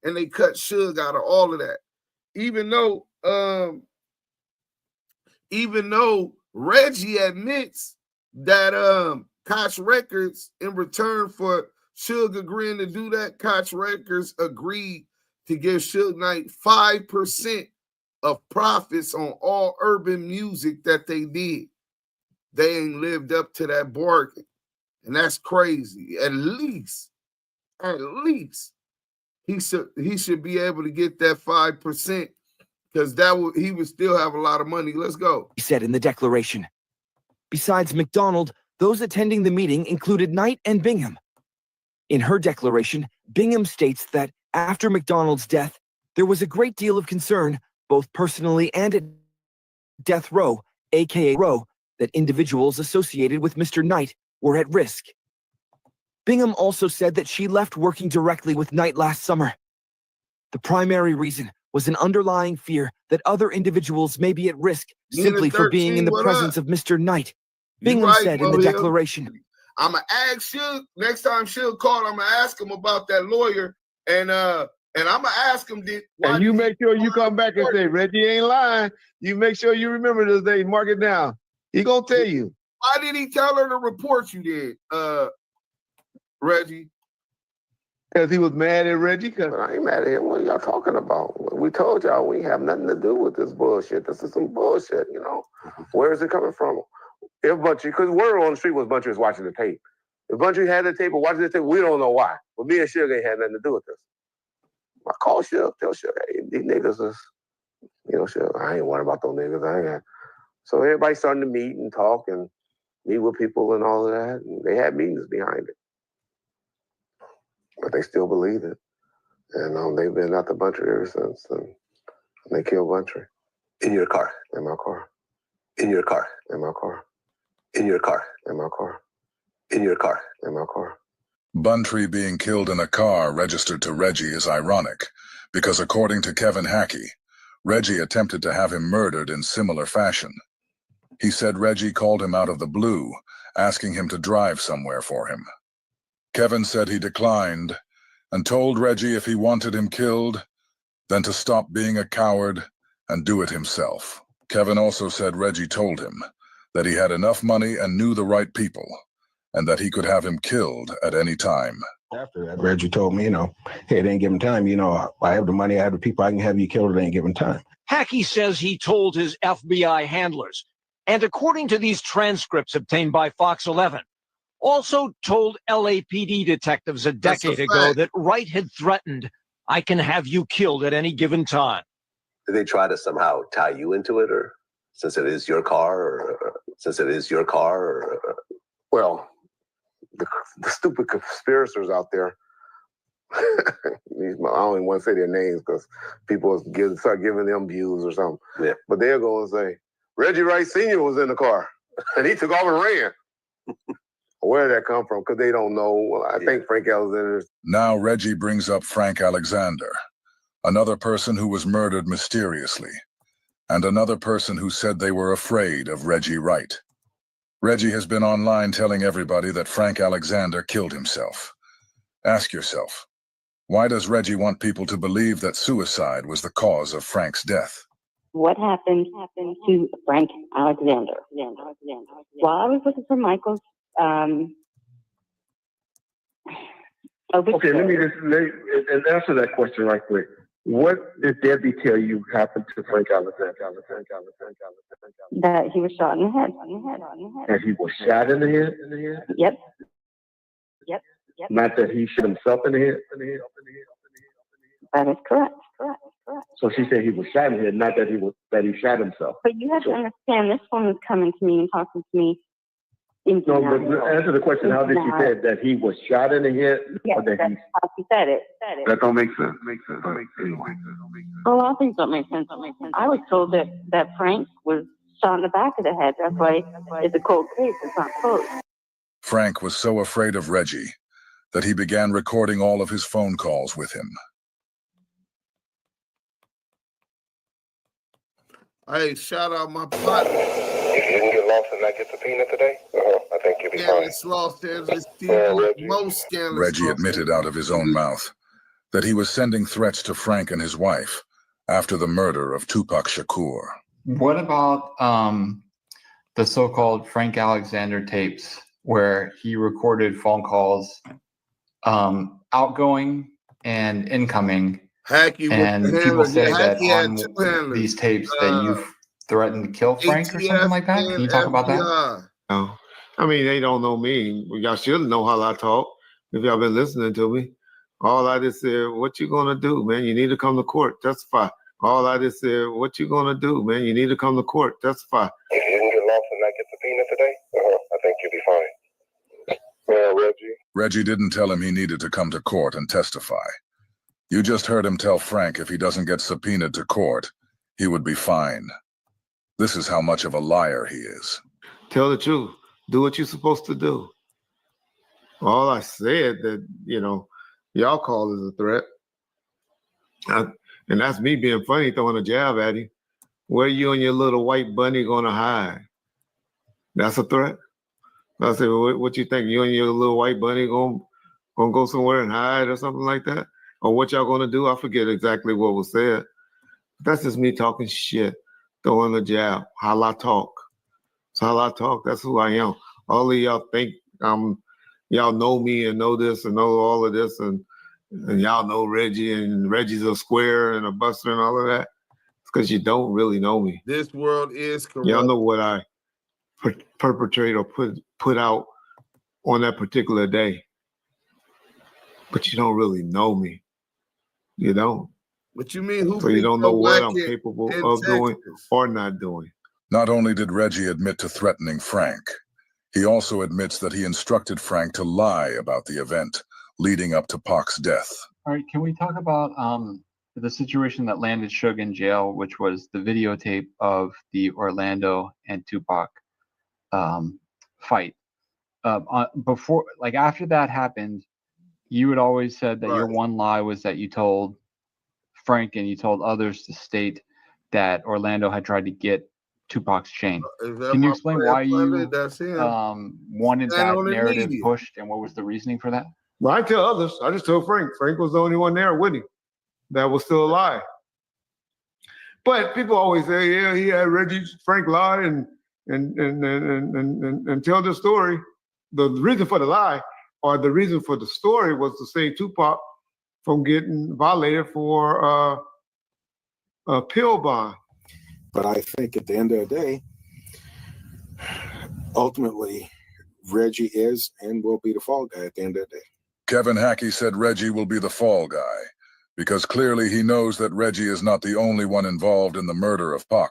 and they cut Suge out of all of that. Even though Reggie admits that Koch Records, in return for Suge agreeing to do that, Koch Records agreed to give Suge Knight 5% of profits on all urban music that they did. They ain't lived up to that bargain. And that's crazy. At least he should be able to get that 5%, because he would still have a lot of money. Let's go. He said in the declaration. Besides McDonald, those attending the meeting included Knight and Bingham. In her declaration, Bingham states that after McDonald's death, there was a great deal of concern, both personally and at death row, aka row, that individuals associated with Mr. Knight were at risk. Bingham also said that she left working directly with Knight last summer. The primary reason was an underlying fear that other individuals may be at risk simply for being in the presence of Mr. Knight. Bingham said in the declaration. I'm going to ask Suge, next time Suge called, I'm going to ask him about that lawyer, and I'm going to ask him. And you make sure you come back and say, Reggie ain't lying. You make sure you remember this day, mark it down. He going to tell you. Why did he tell her to report you did, Reggie? Because he was mad at Reggie? But I ain't mad at him. What are y'all talking about? We told y'all we have nothing to do with this bullshit. This is some bullshit, you know? Where is it coming from? If Bunchy, because word on the street was Bunchy was watching the tape. If Bunchy had the tape or watching the tape, we don't know why. But me and Suge ain't had nothing to do with this. I call Suge, tell Suge, hey, these niggas is, you know, Suge, I ain't worried about those niggas. So everybody starting to meet and talk and meet with people and all of that. And they had meetings behind it. But they still believe it. And they've been at the Bunchy ever since. And they killed Bunchy. In your car. In my car. In your car. In my car. In your car. In my car. In your car. In my car. Buntry being killed in a car registered to Reggie is ironic, because according to Kevin Hackey, Reggie attempted to have him murdered in similar fashion. He said Reggie called him out of the blue, asking him to drive somewhere for him. Kevin said he declined and told Reggie if he wanted him killed, then to stop being a coward and do it himself. Kevin also said Reggie told him that he had enough money and knew the right people, and that he could have him killed at any time. After that, Reggie told me, hey, it ain't giving time. I have the money, I have the people, I can have you killed, it ain't giving time. Hackey says he told his FBI handlers, and according to these transcripts obtained by Fox 11, also told LAPD detectives a decade ago that Wright had threatened, I can have you killed at any given time. Did they try to somehow tie you into it, or since it is your car, Well, the stupid conspirators out there, I don't even want to say their names because people start giving them views or something. Yeah. But they're going to say, Reggie Wright Sr. was in the car and he took off and ran. Where did that come from? Because they don't know. Well, I think Frank Alexander. Now Reggie brings up Frank Alexander, another person who was murdered mysteriously, and another person who said they were afraid of Reggie Wright. Reggie has been online telling everybody that Frank Alexander killed himself. Ask yourself, why does Reggie want people to believe that suicide was the cause of Frank's death? What happened to Frank Alexander? While I was looking for Michael's Okay, let me answer that question right quick. What did Debbie tell you happened to Frank Alexander? That he was shot in the head. That he was shot in the head? Yep. Not that he shot himself in the head? That is correct. So she said he was shot in the head, not that he shot himself. But you have to understand, this woman's coming to me and talking to me. No, but answer the question. How did she say it? That he was shot in the head? Yes, or that that's how she said it. That don't make sense. A lot of things don't make sense. I was told that Frank was shot in the back of the head. That's why it's a cold case. It's not closed. Frank was so afraid of Reggie that he began recording all of his phone calls with him. Hey, shout out my partner. If you didn't get lost and not get subpoenaed today, I think you'll be fine. Scandalous Los Angeles TV, most scandalous. Reggie admitted out of his own mouth that he was sending threats to Frank and his wife after the murder of Tupac Shakur. What about the so-called Frank Alexander tapes, where he recorded phone calls, outgoing and incoming, and people say that on these tapes that you've threatened to kill Frank or something like that? Can you talk about that? No. I mean, they don't know me. Y'all should know how I talk if y'all been listening to me. All I just said, what you gonna do, man? You need to come to court, testify. All I just said, what you gonna do, man? You need to come to court, testify. If you didn't get lost and not get subpoenaed today, I think you'll be fine. Reggie. Reggie didn't tell him he needed to come to court and testify. You just heard him tell Frank if he doesn't get subpoenaed to court, he would be fine. This is how much of a liar he is. Tell the truth. Do what you're supposed to do. All I said that, y'all call is a threat. And that's me being funny, throwing a jab at him. Where you and your little white bunny gonna hide? That's a threat? I said, well, what you think? You and your little white bunny gonna go somewhere and hide or something like that? Or what y'all gonna do? I forget exactly what was said. That's just me talking shit, throwing a jab. How I talk. That's how I talk. That's who I am. All of y'all think y'all know me and know this and know all of this, and y'all know Reggie, and Reggie's a square and a buster and all of that. It's because you don't really know me. This world is corrupt. Y'all know what I perpetrate or put out on that particular day. But you don't really know me. You don't. What you mean? Who? So you don't know what I'm capable of doing or not doing. Not only did Reggie admit to threatening Frank, he also admits that he instructed Frank to lie about the event leading up to Pac's death. All right, can we talk about the situation that landed Suge in jail, which was the videotape of the Orlando and Tupac fight? Before, like after that happened, you had always said that your one lie was that you told Frank and you told others to state that Orlando had tried to get Tupac's chain. Can you explain why you wanted that narrative pushed and what was the reasoning for that? Well, I tell others. I just told Frank. Frank was the only one there with him that was still alive. But people always say, yeah, he had Reggie Frank lie and tell the story. The reason for the lie or the reason for the story was to save Tupac from getting violated for a pill bond. But I think at the end of the day, ultimately, Reggie is and will be the fall guy at the end of the day. Kevin Hackey said Reggie will be the fall guy because clearly he knows that Reggie is not the only one involved in the murder of Pac.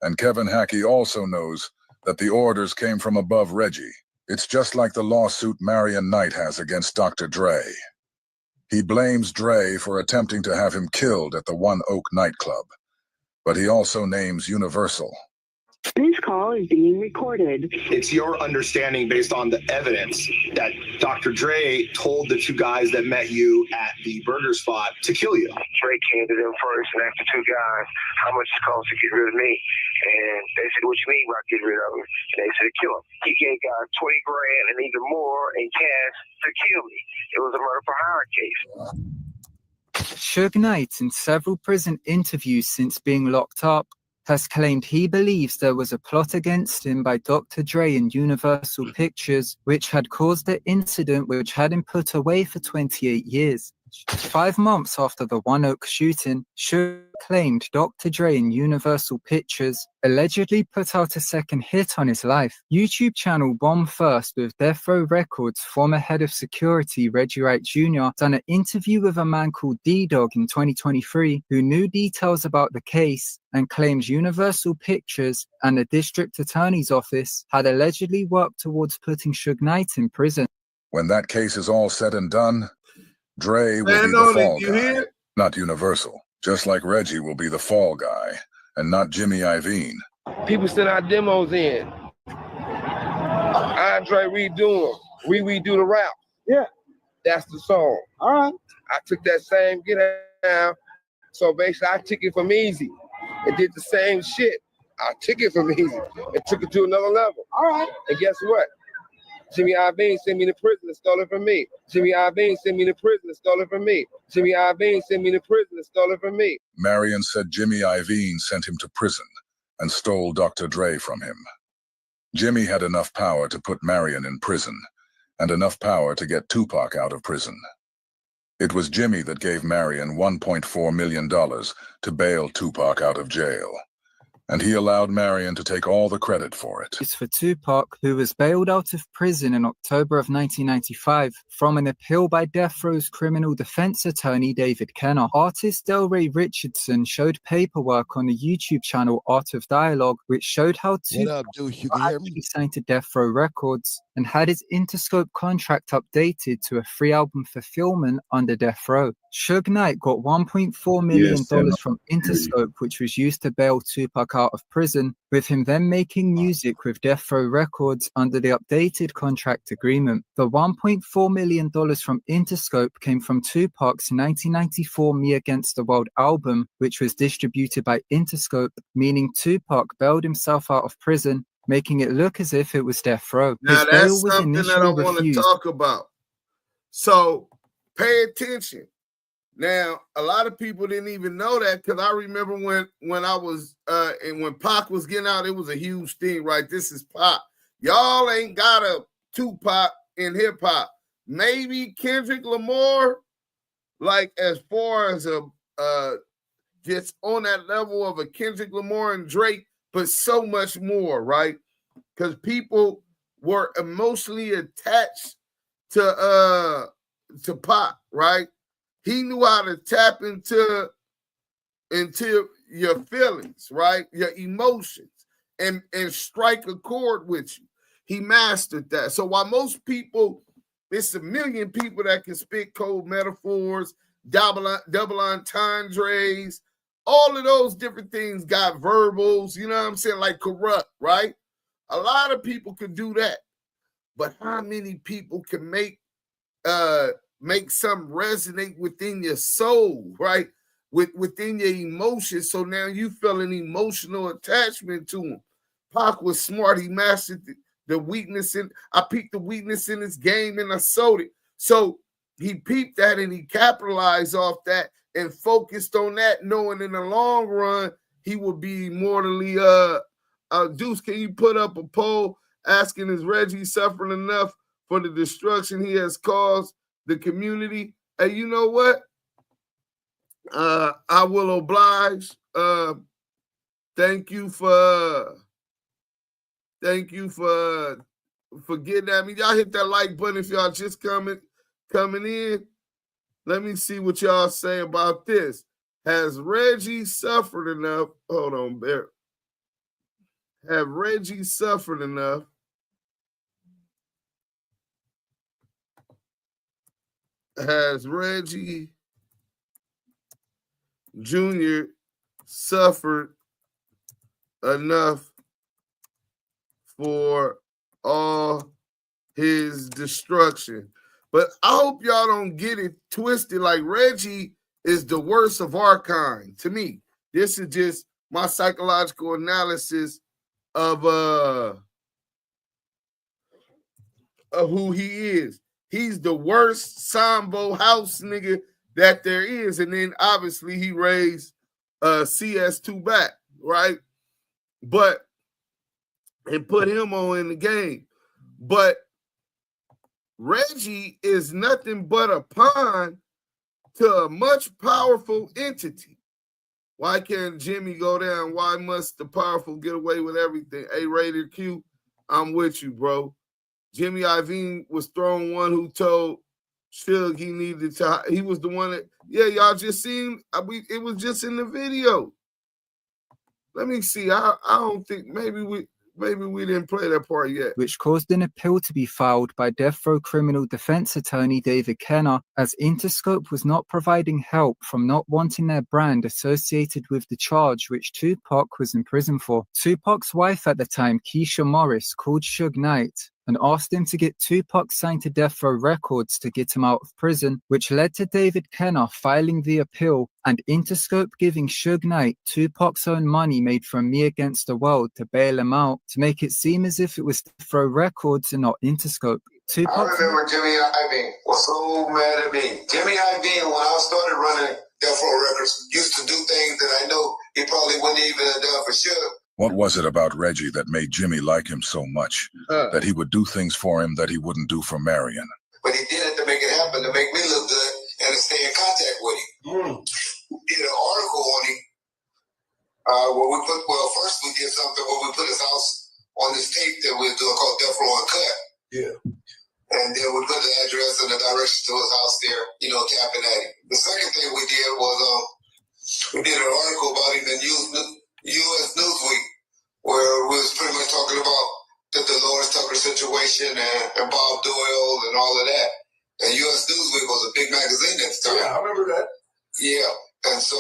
And Kevin Hackey also knows that the orders came from above Reggie. It's just like the lawsuit Marion Knight has against Dr. Dre. He blames Dre for attempting to have him killed at the One Oak nightclub, but he also names Universal. This call is being recorded. It's your understanding based on the evidence that Dr. Dre told the two guys that met you at the burger spot to kill you. Dre came to them first and asked the two guys how much it cost to get rid of me. And they said, what you mean by get rid of him? And they said, kill him. He gave guys 20 grand and even more in cash to kill me. It was a murder for hire case. Suge Knight, in several prison interviews since being locked up, has claimed he believes there was a plot against him by Dr. Dre and Universal Pictures, which had caused the incident which had him put away for 28 years. 5 months after the One Oak shooting, Suge claimed Dr. Dre and Universal Pictures allegedly put out a second hit on his life. YouTube channel Bomb First with Death Row Records former head of security Reggie Wright Jr. done an interview with a man called D-Dog in 2023 who knew details about the case and claims Universal Pictures and the district attorney's office had allegedly worked towards putting Suge Knight in prison. When that case is all said and done, Dre will be the fall guy, not Universal. Just like Reggie will be the fall guy, and not Jimmy Iovine. People send our demos in. Andre redo them. We do the rap. Yeah. That's the song. All right. I took that same get down. So basically, I took it from Easy and did the same shit. I took it from Easy and took it to another level. All right. And guess what? Jimmy Iovine sent me to prison and stole it from me. Jimmy Iovine sent me to prison and stole it from me. Jimmy Iovine sent me to prison and stole it from me. Marion said Jimmy Iovine sent him to prison and stole Dr. Dre from him. Jimmy had enough power to put Marion in prison and enough power to get Tupac out of prison. It was Jimmy that gave Marion $1.4 million to bail Tupac out of jail. And he allowed Marion to take all the credit for it. It's for Tupac, who was bailed out of prison in October of 1995 from an appeal by Death Row's criminal defense attorney David Kenner. Artist Delray Richardson showed paperwork on the YouTube channel Art of Dialogue, which showed how Tupac actually signed to Death Row Records and had his Interscope contract updated to a 3-album fulfillment under Death Row. Suge Knight got $1.4 million from Interscope, which was used to bail Tupac out of prison, with him then making music with Death Row Records under the updated contract agreement. The $1.4 million from Interscope came from Tupac's 1994 Me Against the World album, which was distributed by Interscope, meaning Tupac bailed himself out of prison, making it look as if it was Death Row. Now that's something that I want to talk about. So pay attention. Now, a lot of people didn't even know that, because I remember when I was and when Pac was getting out, it was a huge thing, right? This is Pac. Y'all ain't got a Tupac in hip hop. Maybe Kendrick Lamar, like as far as just on that level of a Kendrick Lamar and Drake, but so much more, right? Because people were emotionally attached to Pac, right? He knew how to tap into your feelings, right? Your emotions, and strike a chord with you. He mastered that. So while most people, it's a million people that can spit cold metaphors, double entendres, all of those different things, got verbals, you know what I'm saying? Like corrupt, right? A lot of people can do that. But how many people can make something resonate within your soul, right? Within your emotions. So now you feel an emotional attachment to him. Pac was smart. He mastered the weakness I peeped the weakness in his game and I sold it. So he peeped that and he capitalized off that and focused on that, knowing in the long run he would be mortally Deuce, can you put up a poll asking, is Reggie suffering enough for the destruction he has caused the community? Hey, you know what? I will oblige. Thank you for getting at me. Y'all hit that like button if y'all just coming in. Let me see what y'all say about this. Has Reggie suffered enough? Hold on, Bear. Have Reggie suffered enough? Has Reggie Jr. suffered enough for all his destruction? But I hope y'all don't get it twisted. Like, Reggie is the worst of our kind. To me, this is just my psychological analysis of who he is. He's the worst Sambo house nigga that there is. And then obviously he raised CS2 back, right? But and put him on in the game. But Reggie is nothing but a pawn to a much powerful entity. Why can't Jimmy go down? Why must the powerful get away with everything? A-rated Q, I'm with you, bro. Jimmy Iovine was thrown one who told Suge he needed to. He was the one that, yeah, y'all just seen. It was just in the video. Let me see. I don't think maybe maybe we didn't play that part yet. Which caused an appeal to be filed by death row criminal defense attorney David Kenner, as Interscope was not providing help from not wanting their brand associated with the charge which Tupac was in prison for. Tupac's wife at the time, Keisha Morris, called Suge Knight and asked him to get Tupac signed to Death Row Records to get him out of prison, which led to David Kenner filing the appeal and Interscope giving Suge Knight Tupac's own money made from Me Against the World to bail him out, to make it seem as if it was Death Row Records and not Interscope. I remember Jimmy Iovine was so mad at me. Jimmy Iovine, when I started running Death Row Records, used to do things that I know he probably wouldn't even have done for sure. What was it about Reggie that made Jimmy like him so much, that he would do things for him that he wouldn't do for Marion? But he did it to make it happen, to make me look good and to stay in contact with him. We did an article on him first we did something where we put his house on this tape that we were doing called Death Row Uncut. Yeah. And then we put the address and the direction to his house there, tapping at him. The second thing we did was we did an article about him in U.S. Newsweek, where we was pretty much talking about the Dolores Tucker situation and Bob Doyle and all of that. And U.S. Newsweek was a big magazine at the time. Yeah, I remember that. Yeah, and so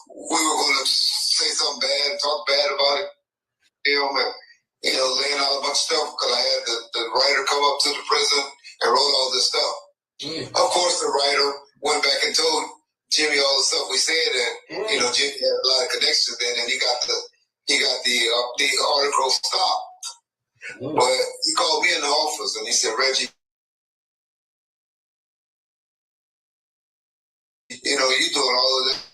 we were going to say something bad, talk bad about it, laying out a bunch of stuff because I had the writer come up to the prison and wrote all this stuff. Of course, the writer went back and told Jimmy all the stuff we said, and Jimmy had a lot of connections then, and he got the article stopped. But he called me in the office and he said, Reggie, you doing all of this.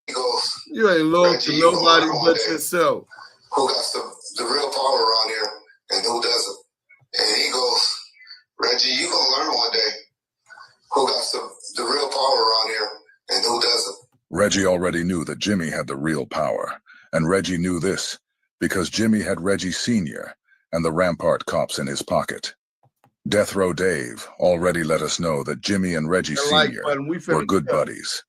He goes, you ain't loyal to nobody but yourself. Who got the real power around here and who doesn't? And he goes, Reggie, you gonna learn one day who got the real power around here and who doesn't. Reggie already knew that Jimmy had the real power, and Reggie knew this because Jimmy had Reggie Sr. and the Rampart cops in his pocket. Death Row Dave already let us know that Jimmy and Reggie Sr. were good buddies.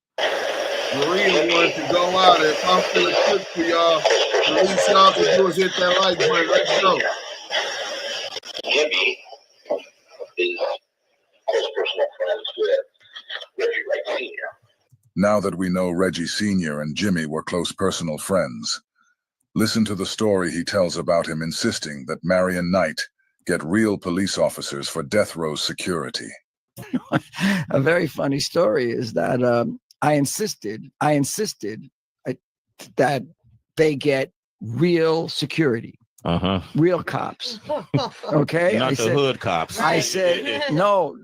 Maria wanted to go out. If I'm feeling good for y'all, the least y'all can do is hit that like button. Let's go. Jimmy is close personal friends with Reggie Wright Sr. Now that we know Reggie Sr. and Jimmy were close personal friends, listen to the story he tells about him insisting that Marion Knight get real police officers for death row security. A very funny story is that I insisted that they get real security. Real cops. Okay. Not the hood cops. I said, no,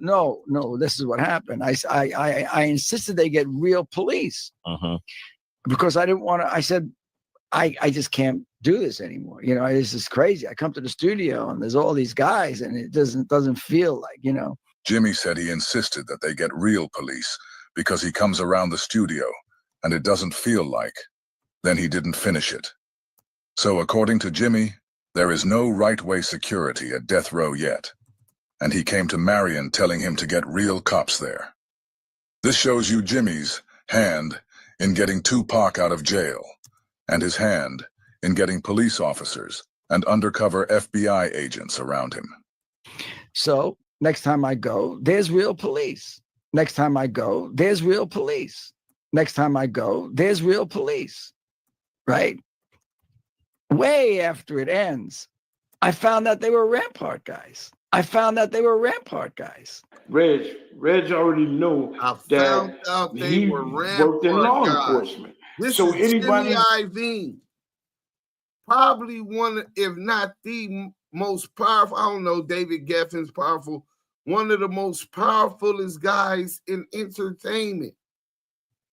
this is what happened. I insisted they get real police. Because I didn't want to, I said, I just can't do this anymore. This is crazy. I come to the studio and there's all these guys and it doesn't feel like, Jimmy said he insisted that they get real police because he comes around the studio and it doesn't feel like. Then he didn't finish it. So according to Jimmy, there is no right-way security at death row yet. And he came to Marion telling him to get real cops there. This shows you Jimmy's hand in getting Tupac out of jail and his hand in getting police officers and undercover FBI agents around him. So next time I go, there's real police. Next time I go, there's real police. Next time I go, there's real police. Right? Way after it ends, I found that they were Rampart guys. Reg already knew that he worked in law enforcement. This so is anybody, Jimmy Iovine, probably one, if not the most powerful. I don't know, David Geffen's powerful. One of the most powerfulest guys in entertainment.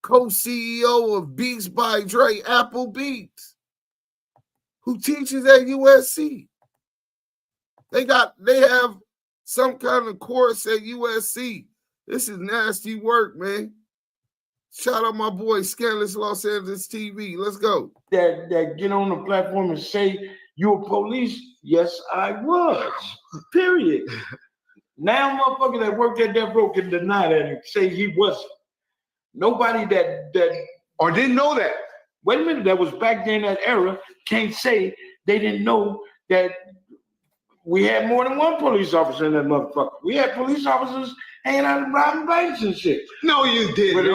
Co-CEO of Beats by Dre, Apple Beats, who teaches at USC. They have some kind of course at USC. This is nasty work, man. Shout out my boy, Scandalous Los Angeles TV. Let's go. That get on the platform and say, you're police. Yes, I was. Period. Now, motherfucker that worked at Death Row can deny that and say he wasn't. Nobody that or didn't know that. Wait a minute, that was back then that era can't say they didn't know that we had more than one police officer in that motherfucker. We had police officers hanging out and robbing banks and shit. No, you didn't.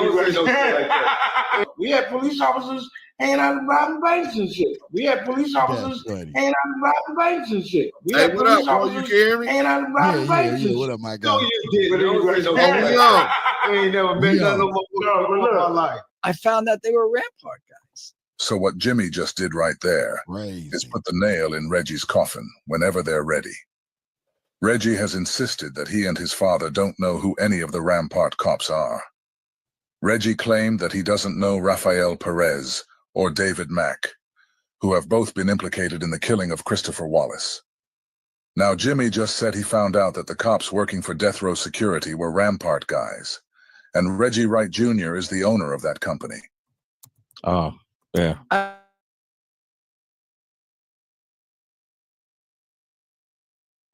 We had police officers hanging out and robbing banks and shit. We had police officers hanging out and robbing banks and shit. We had police officers hanging out and robbing banks and shit. What up, my guy? No, you didn't. I ain't never met none of them in my life. I found that they were Rampart guys. So what Jimmy just did right there is put the nail in Reggie's coffin whenever they're ready. Reggie has insisted that he and his father don't know who any of the Rampart cops are. Reggie claimed that he doesn't know Rafael Perez or David Mack, who have both been implicated in the killing of Christopher Wallace. Now, Jimmy just said he found out that the cops working for Death Row Security were Rampart guys, and Reggie Wright Jr. is the owner of that company. Oh, yeah.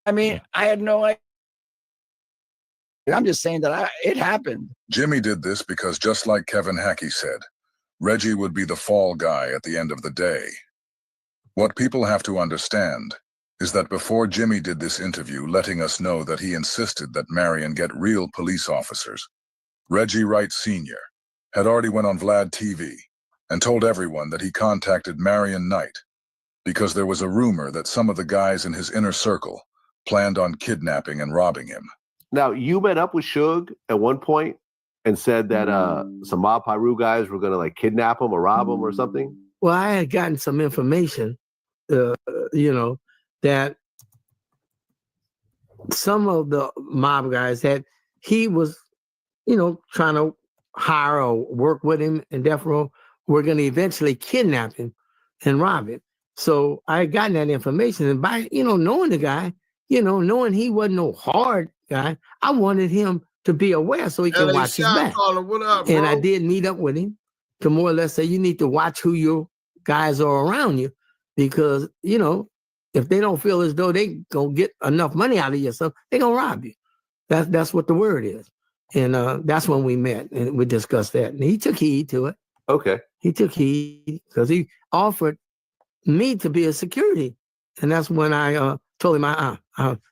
I mean, I had no idea. I'm just saying that it happened. Jimmy did this because, just like Kevin Hackey said, Reggie would be the fall guy at the end of the day. What people have to understand is that before Jimmy did this interview letting us know that he insisted that Marion get real police officers, Reggie Wright Sr. had already went on Vlad TV and told everyone that he contacted Marion Knight because there was a rumor that some of the guys in his inner circle planned on kidnapping and robbing him. Now, you met up with Suge at one point and said that some Mob Piru guys were going to like kidnap him or rob him or something? Well, I had gotten some information, that some of the mob guys that he was, trying to hire or work with him in Death Row were going to eventually kidnap him and rob him. So I had gotten that information. And by, knowing the guy, knowing he wasn't no hard guy, I wanted him to be aware so he can watch his back. What up, and bro? I did meet up with him to more or less say, you need to watch who your guys are around you because, if they don't feel as though they gonna get enough money out of yourself, they gonna rob you. That's what the word is. And that's when we met and we discussed that. And he took heed to it. Okay. He took heed because he offered me to be a security. And that's when I told him,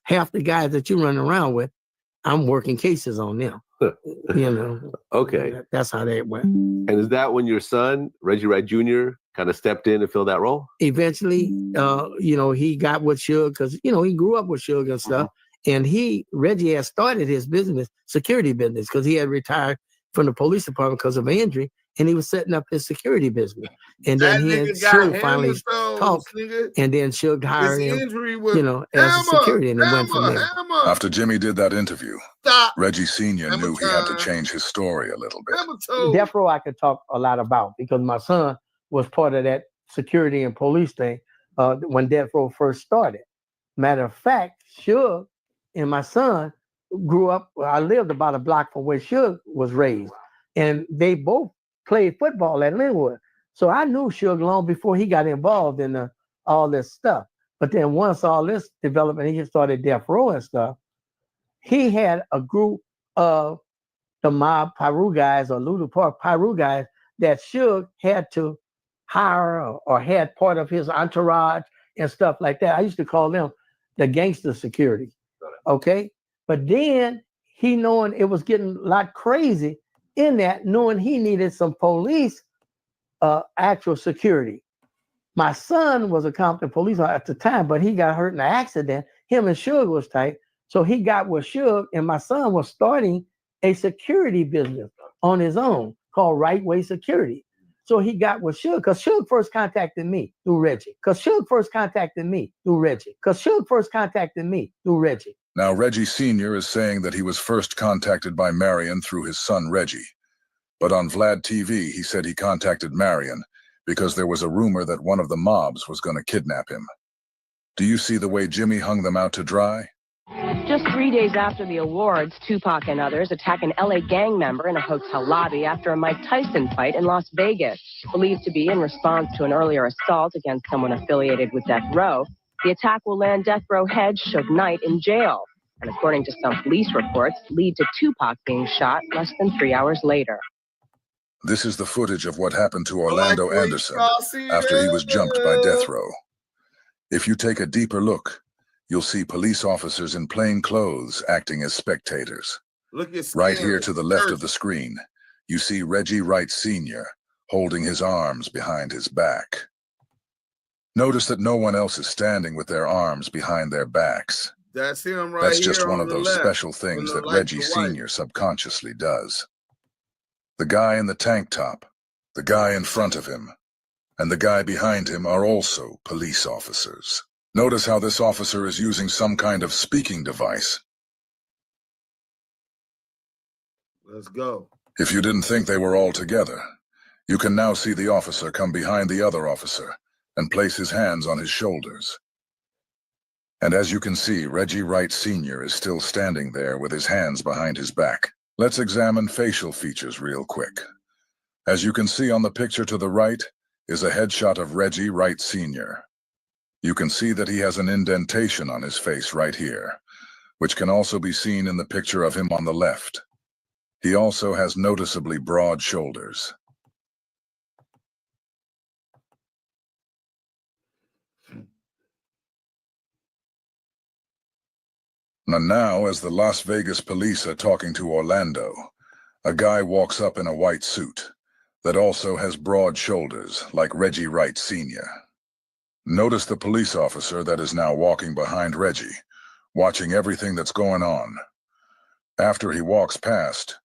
half the guys that you run around with, I'm working cases on them. Okay. That's how that went. And is that when your son, Reggie Wright Jr., kind of stepped in and filled that role? Eventually, he got with Suge because, he grew up with Suge and stuff. And Reggie had started his business, security business, because he had retired from the police department because of an injury. And he was setting up his security business. And then he and Suge finally talked. And then Suge hired him, as a security. And it went from there. After Jimmy did that interview, Reggie Sr. knew he had to change his story a little bit. Death Row I could talk a lot about because my son was part of that security and police thing when Death Row first started. Matter of fact, Suge and my son grew up, I lived about a block from where Suge was raised. And they both played football at Linwood. So I knew Suge long before he got involved in all this stuff. But then once all this developed and he started Death Row and stuff, he had a group of the Mob Piru guys or Lulu Park Piru guys that Suge had to hire or had part of his entourage and stuff like that. I used to call them the gangster security. Okay. But then he knowing it was getting a lot crazy in that, knowing he needed some police actual security. My son was a Compton police officer at the time, but he got hurt in an accident. Him and Suge was tight. So he got with Suge, and my son was starting a security business on his own called Right Way Security. So he got with Suge, because Suge first contacted me through Reggie. Now, Reggie Sr. is saying that he was first contacted by Marion through his son, Reggie. But on Vlad TV, he said he contacted Marion because there was a rumor that one of the mobs was going to kidnap him. Do you see the way Jimmy hung them out to dry? Just 3 days after the awards, Tupac and others attack an LA gang member in a hotel lobby after a Mike Tyson fight in Las Vegas. Believed to be in response to an earlier assault against someone affiliated with Death Row, the attack will land Death Row head Suge Knight in jail. and according to some police reports, lead to Tupac being shot less than 3 hours later. This is the footage of what happened to Orlando Anderson after he was jumped by death row. If you take a deeper look, you'll see police officers in plain clothes acting as spectators. Look at right here to the left of the screen, you see Reggie Wright Sr. holding his arms behind his back. Notice that no one else is standing with their arms behind their backs. That's him right That's here just one on of the those left, special when things the that lights Reggie are white. Sr. subconsciously does. The guy in the tank top, the guy in front of him, and the guy behind him are also police officers. Notice how this officer is using some kind of speaking device. Let's go. If you didn't think they were all together, you can now see the officer come behind the other officer and place his hands on his shoulders. And as you can see, Reggie Wright Sr. is still standing there with his hands behind his back. Let's examine facial features real quick. As you can see on the picture to the right is a headshot of Reggie Wright Sr. You can see that he has an indentation on his face right here, which can also be seen in the picture of him on the left. He also has noticeably broad shoulders. And now, as the Las Vegas police are talking to Orlando, a guy walks up in a white suit that also has broad shoulders, like Reggie Wright Sr. Notice the police officer that is now walking behind Reggie, watching everything that's going on. After he walks past,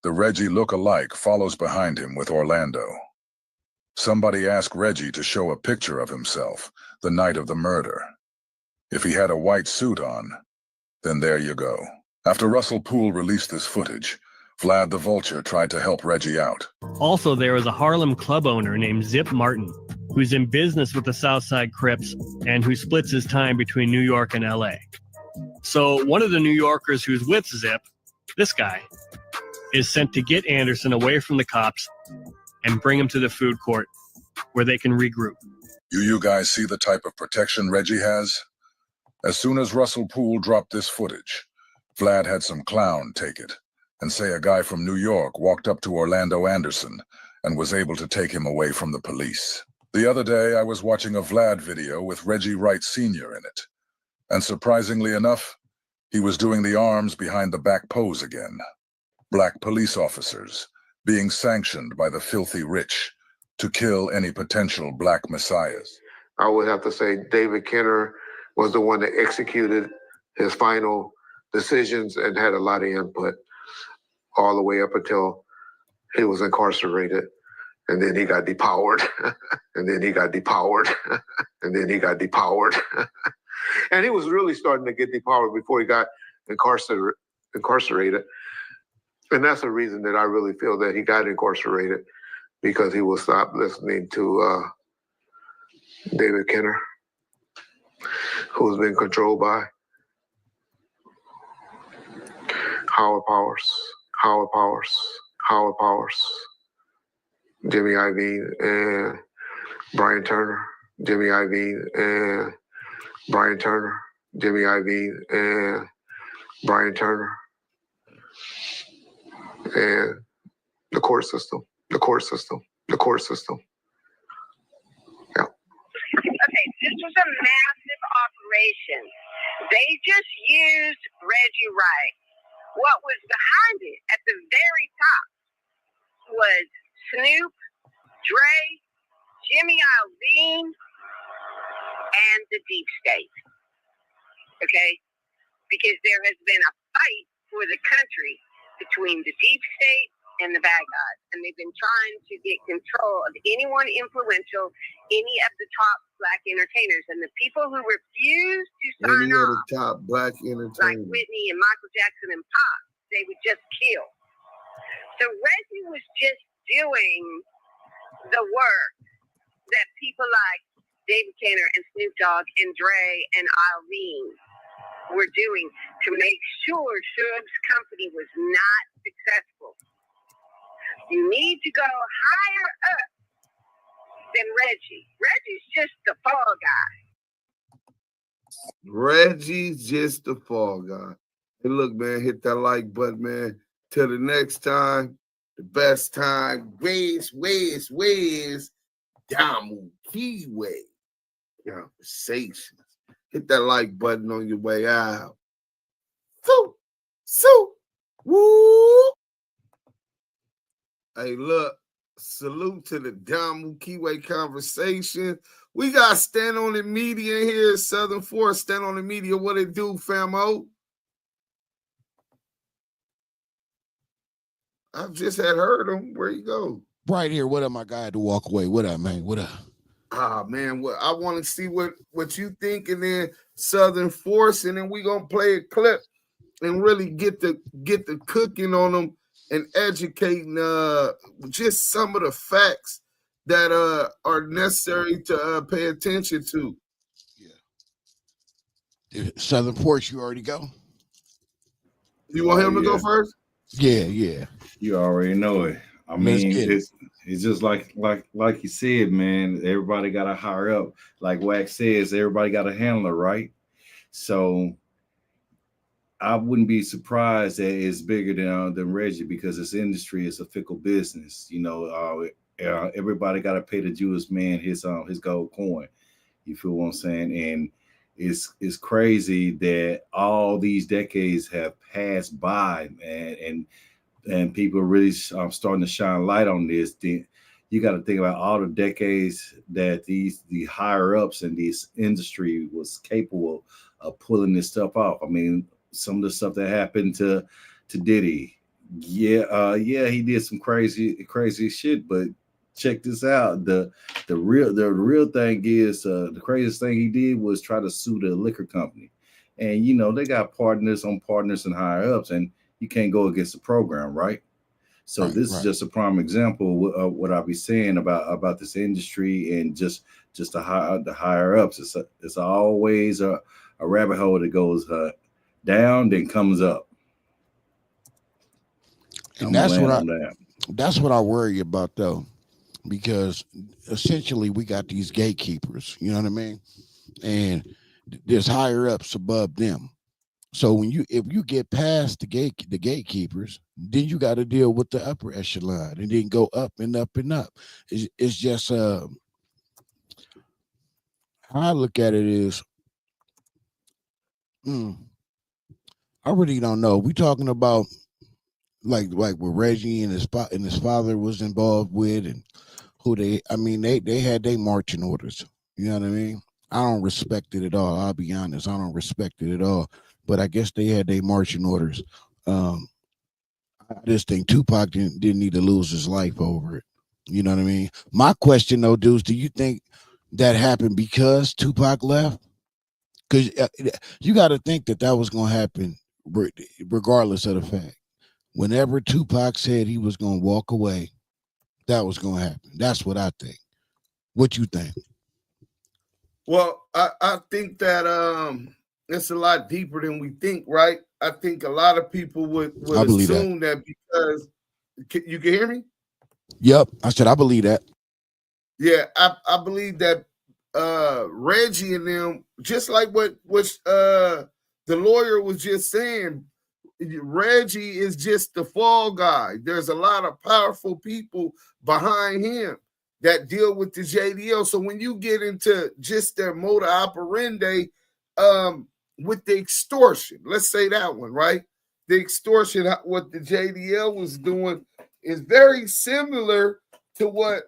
the Reggie look-alike follows behind him with Orlando. Somebody asked Reggie to show a picture of himself the night of the murder. If he had a white suit on, then there you go. After Russell Poole released this footage, Vlad the Vulture tried to help Reggie out. Also, there was a Harlem club owner named Zip Martin, who's in business with the Southside Crips and who splits his time between New York and LA. So one of the New Yorkers who's with Zip, this guy, is sent to get Anderson away from the cops and bring him to the food court where they can regroup. You guys see the type of protection Reggie has? As soon as Russell Poole dropped this footage, Vlad had some clown take it and say a guy from New York walked up to Orlando Anderson and was able to take him away from the police. The other day, I was watching a Vlad video with Reggie Wright Sr. in it, and surprisingly enough, he was doing the arms behind the back pose again. Black police officers being sanctioned by the filthy rich to kill any potential black messiahs. I would have to say David Kenner was the one that executed his final decisions and had a lot of input all the way up until he was incarcerated. And then he got depowered. And then he got depowered. And then he got depowered. And he was really starting to get depowered before he got incarcerated. And that's the reason that I really feel that he got incarcerated, because he will stop listening to David Kenner, who's been controlled by Howard Powers, Jimmy Iovine, and Brian Turner, Jimmy Iovine, and Brian Turner, Jimmy Iovine, and Brian Turner, and the court system. Yeah. Okay, this was a massive operation. They just used Reggie Wright. What was behind it at the very top was Snoop, Dre, Jimmy Iovine, and the Deep State. Okay? Because there has been a fight for the country between the Deep State and the bad guys. And they've been trying to get control of anyone influential, any of the top black entertainers. And the people who refuse to sign Any of off, the top black like entertainers. Whitney and Michael Jackson and Pop, they would just kill. So Reggie was just doing the work that people like David Kenner and Snoop Dogg and Dre and Iovine were doing to make sure Suge's company was not successful. You need to go higher up than Reggie. Reggie's just the fall guy. Reggie's just the fall guy. Hey, look, man, hit that like button, man. Till the next time, the best time. Where's Damu Keyway Conversations. Hit that like button on your way out. So, woo. Hey, look, salute to the Damu Keyway Conversation. We got Stand On It Media here, Southern Force. Stand On It Media, what it do, famo? I just had heard him. Where you go? Right here. What up, my guy? To walk away. What up, man? What up? Ah, man. Well, I want to see what you think, and then Southern Force, and then we gonna play a clip and really get the cooking on them and educating just some of the facts that are necessary to pay attention to. Southern Force, you already go. You want him to go first? Yeah. You already know it. I mean, it's just like you said, man. Everybody got to hire up. Like Wax says, everybody got a handler, right? So I wouldn't be surprised that it's bigger than Reggie, because this industry is a fickle business. You know, everybody got to pay the Jewish man his gold coin. You feel what I'm saying? And it's crazy that all these decades have passed by, man, and people are really starting to shine light on this. You got to think about all the decades that the higher ups in this industry was capable of pulling this stuff off. I mean, some of the stuff that happened to Diddy, he did some crazy shit, but check this out. The real thing is the craziest thing he did was try to sue the liquor company, and you know they got partners and higher ups, and you can't go against the program, right? So this is just a prime example of what I'll be saying about this industry and just the higher ups. It's always a rabbit hole that goes down then comes up. And that's what I worry about, though, because essentially we got these gatekeepers, you know what I mean? And there's higher ups above them. So if you get past the gatekeepers, then you got to deal with the upper echelon and then go up and up and up. It's just how I look at it is, I really don't know. We talking about like what Reggie and his father was involved with, and who they had their marching orders. You know what I mean? I don't respect it at all. I'll be honest. I don't respect it at all. But I guess they had their marching orders. I just think Tupac didn't need to lose his life over it. You know what I mean? My question, though, dudes, do you think that happened because Tupac left? Because you got to think that was going to happen regardless of the fact. Whenever Tupac said he was going to walk away, that was going to happen. That's what I think. What you think? Well, I think that it's a lot deeper than we think, right? I think a lot of people would assume that because you can hear me? Yep. I said I believe that. Yeah, I believe that Reggie and them, just like what the lawyer was just saying, Reggie is just the fall guy. There's a lot of powerful people behind him that deal with the JDL. So when you get into just their modus operandi, with the extortion, let's say that one, right? The extortion, what the JDL was doing is very similar to what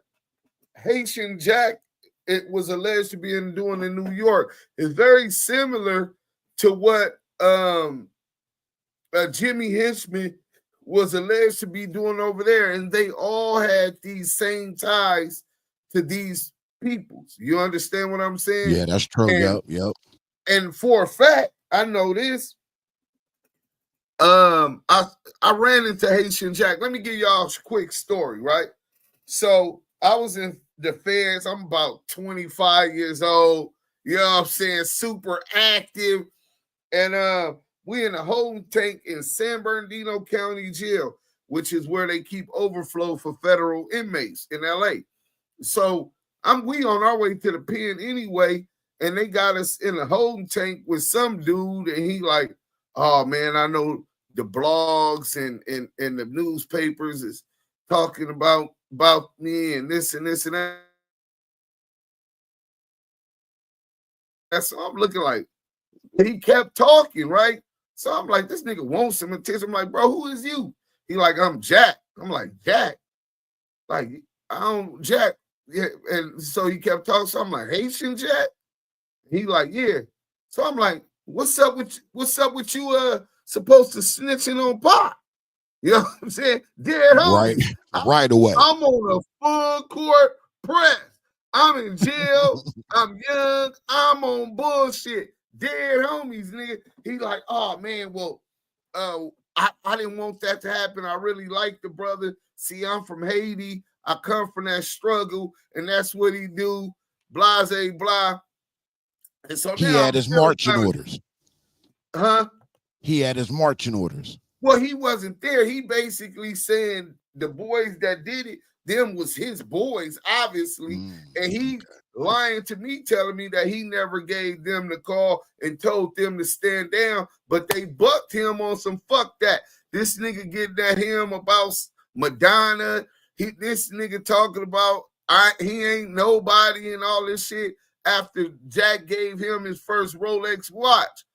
Haitian Jack, it was alleged to be doing in New York. It's very similar to what Jimmy Hinchman was alleged to be doing over there, and they all had these same ties to these peoples. You understand what I'm saying? Yeah, that's true. Yep. And for a fact, I know this. I ran into Haitian Jack. Let me give y'all a quick story, right? So I was in the feds. I'm about 25 years old. You know what I'm saying? Super active. And we in a holding tank in San Bernardino County Jail, which is where they keep overflow for federal inmates in LA. So we on our way to the pen anyway, and they got us in a holding tank with some dude, and he like, oh man, I know the blogs and the newspapers is talking about me and this and this and that. So I'm looking like, he kept talking, right? So I'm like, this nigga wants some attention. I'm like, bro, who is you? He like, I'm Jack. I'm like, Jack? Like, I don't, Jack. Yeah. And so he kept talking. So I'm like, Haitian Jack? He like, yeah. So I'm like, what's up with you supposed to snitching on Pop? You know what I'm saying? Dead homie. Right away. I'm on a full court press. I'm in jail. I'm young. I'm on bullshit. Dead homies, nigga. He like, oh man, well, I didn't want that to happen. I really like the brother. See, I'm from Haiti. I come from that struggle, and that's what he do. Blase, blah. And so he had his marching orders. Huh? He had his marching orders. Well, he wasn't there. He basically saying the boys that did it, them was his boys, obviously. And he lying to me, telling me that he never gave them the call and told them to stand down, but they bucked him on some fuck that. This nigga getting at him about Madonna. This nigga talking about he ain't nobody and all this shit after Jack gave him his first Rolex watch.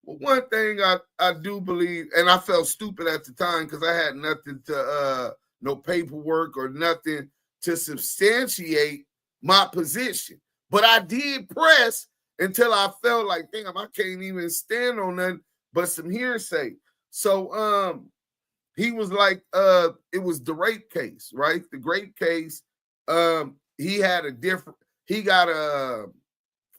Well, one thing I do believe, and I felt stupid at the time because I had nothing to no paperwork or nothing to substantiate my position. But I did press until I felt like, damn, I can't even stand on nothing but some hearsay. So he was like, it was the rape case, right? The rape case. He had he got a,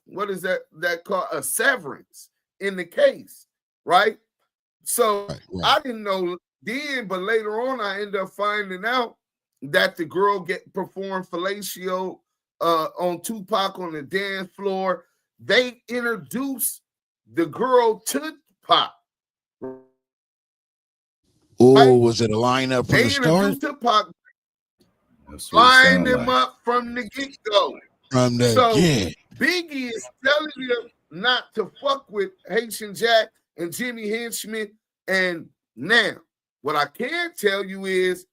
what is that called? A severance in the case, right? So I didn't know then, but later on I ended up finding out that the girl performed fellatio on Tupac on the dance floor. They introduced the girl to Tupac. Oh, was it a lineup from the start? Tupac, lined him up from the get-go. Biggie is telling you not to fuck with Haitian Jack and Jimmy Henchman. And now, what I can tell you is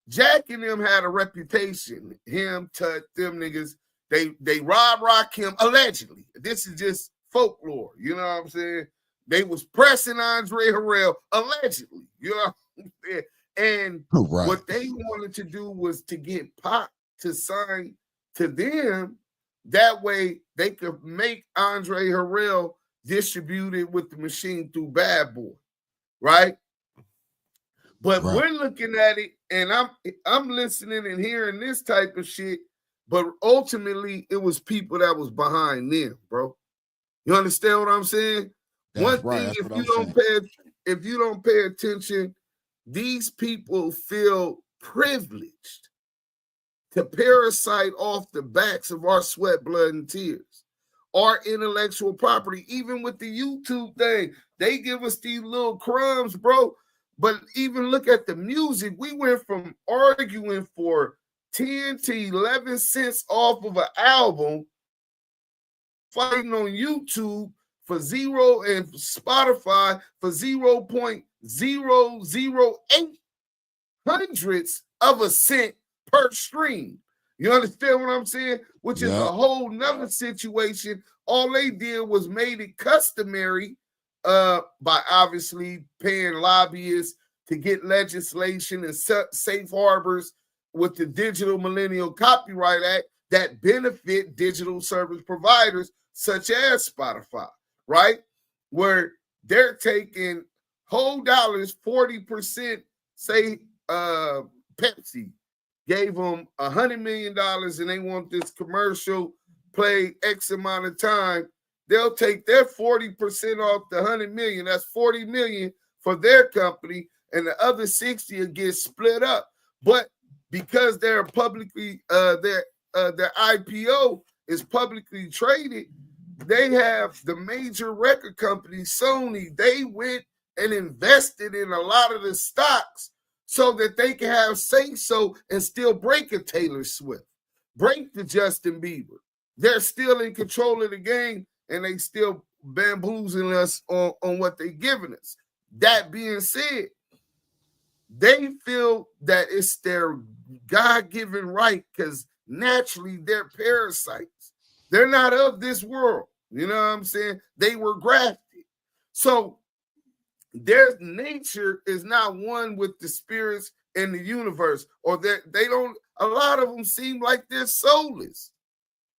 Jack and them had a reputation. Him, Tut, them niggas, they rock him, allegedly. This is just folklore, you know what I'm saying? They was pressing Andre Harrell, allegedly, you know what I'm saying? And what they wanted to do was to get Pac to sign to them. That way they could make Andre Harrell distributed with the machine through Bad Boy, right? But we're looking at it, and I'm listening and hearing this type of shit. But ultimately, it was people that was behind them, bro. You understand what I'm saying? One thing, if you don't pay attention, these people feel privileged to parasite off the backs of our sweat, blood, and tears, our intellectual property. Even with the YouTube thing, they give us these little crumbs, bro. But even look at the music. We went from arguing for 10 to 11 cents off of an album, fighting on YouTube for zero and Spotify for 0.008 hundredths of a cent per stream. You understand what I'm saying? Which is a whole nother situation. All they did was made it customary by obviously paying lobbyists to get legislation and safe harbors with the Digital Millennial Copyright Act that benefit digital service providers such as Spotify, right? Where they're taking whole dollars, 40%, say Pepsi gave them $100 million and they want this commercial played X amount of time. They'll take their 40% off the 100 million. That's 40 million for their company, and the other 60 will get split up. But because they're publicly, their IPO is publicly traded, they have the major record company, Sony. They went and invested in a lot of the stocks so that they can have say-so and still break a Taylor Swift, break the Justin Bieber. They're still in control of the game, and they still bamboozling us on what they're giving us. That being said, they feel that it's their God-given right because naturally they're parasites. They're not of this world. You know what I'm saying? They were grafted. So their nature is not one with the spirits in the universe, or that they don't, a lot of them seem like they're soulless.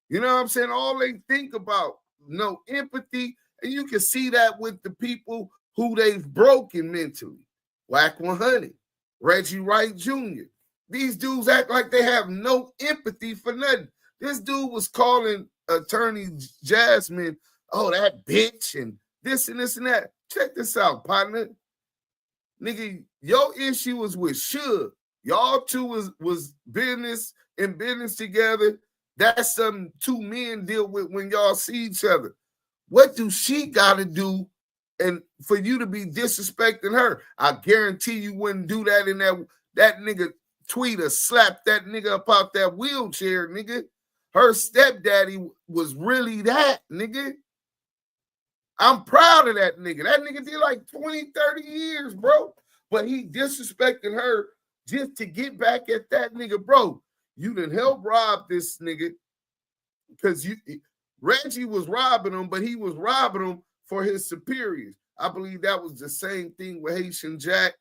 You know what I'm saying? All they think about, no empathy, and you can see that with the people who they've broken mentally. Whack 100, Reggie Wright Jr. These dudes act like they have no empathy for nothing. This dude was calling attorney Jasmine, oh, that bitch, and this and this and that. Check this out, partner. Nigga, your issue was with Suge. Y'all two was business and business together. That's something two men deal with when y'all see each other. What do she got to do and for you to be disrespecting her? I guarantee you wouldn't do that in that nigga tweet or slap that nigga up out that wheelchair, nigga. Her stepdaddy was really that, nigga. I'm proud of that nigga. That nigga did like 20, 30 years, bro. But he disrespected her just to get back at that nigga, bro. You done help rob this nigga because Reggie was robbing him, but he was robbing him for his superiors. I believe that was the same thing with Haitian Jack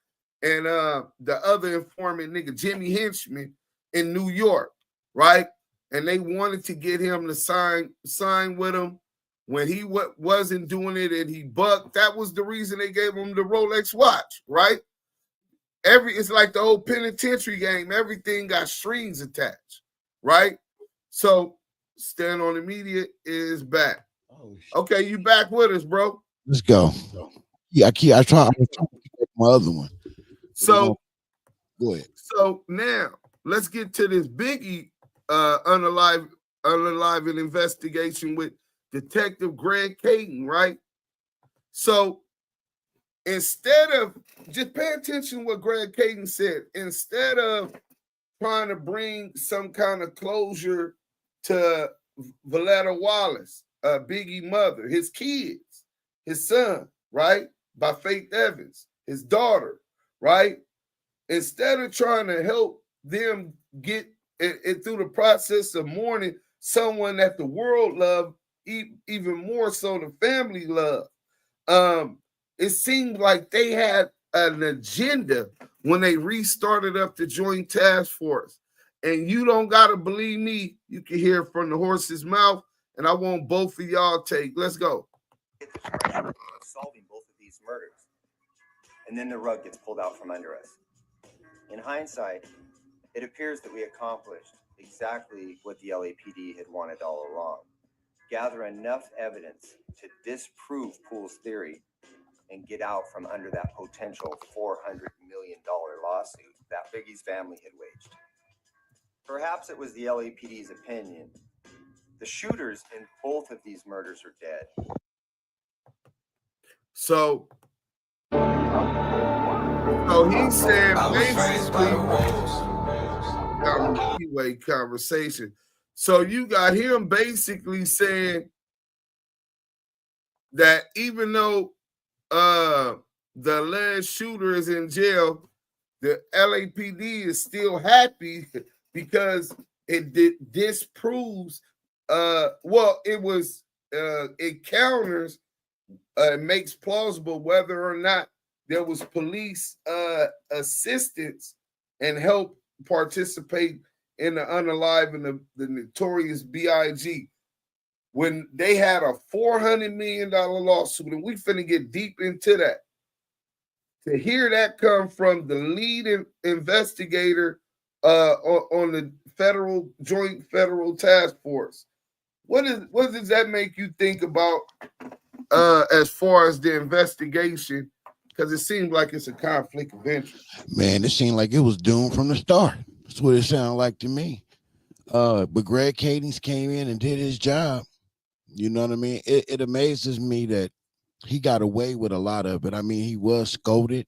and the other informant nigga, Jimmy Henchman in New York, right? And they wanted to get him to sign with him when he wasn't doing it and he bucked. That was the reason they gave him the Rolex watch, right? It's like the old penitentiary game. Everything got strings attached, right? So Stand on the Media is back. Okay, you back with us, bro. Let's go. Yeah, I try to keep my other one. So go ahead. So now let's get to this Biggie unalive investigation with Detective Greg Caton, right? So instead of just pay attention to what Greg Caton said, instead of trying to bring some kind of closure to Valletta Wallace, Biggie mother, his kids, his son, right? By Faith Evans, his daughter, right? Instead of trying to help them get it through the process of mourning someone that the world loved, even more so the family loved, it seemed like they had an agenda when they restarted up the Joint Task Force. And you don't got to believe me. You can hear from the horse's mouth, and I want both of y'all take. Let's go. Solving both of these murders. And then the rug gets pulled out from under us. In hindsight, it appears that we accomplished exactly what the LAPD had wanted all along. Gather enough evidence to disprove Poole's theory and get out from under that potential $400 million lawsuit that Biggie's family had waged. Perhaps it was the LAPD's opinion. The shooters in both of these murders are dead. So he said basically anyway conversation. So you got him basically saying that even though the alleged shooter is in jail, the LAPD is still happy because it disproves it counters makes plausible whether or not there was police assistance and help participate in the unalive and the notorious B.I.G. when they had a $400 million lawsuit, and we finna get deep into that. To hear that come from the lead investigator on the Joint Federal Task Force, what does that make you think about as far as the investigation? Because it seems like it's a conflict of interest. Man, it seemed like it was doomed from the start. That's what it sounded like to me. But Greg Cadence came in and did his job. You know what I mean? It amazes me that he got away with a lot of it. I mean, he was scolded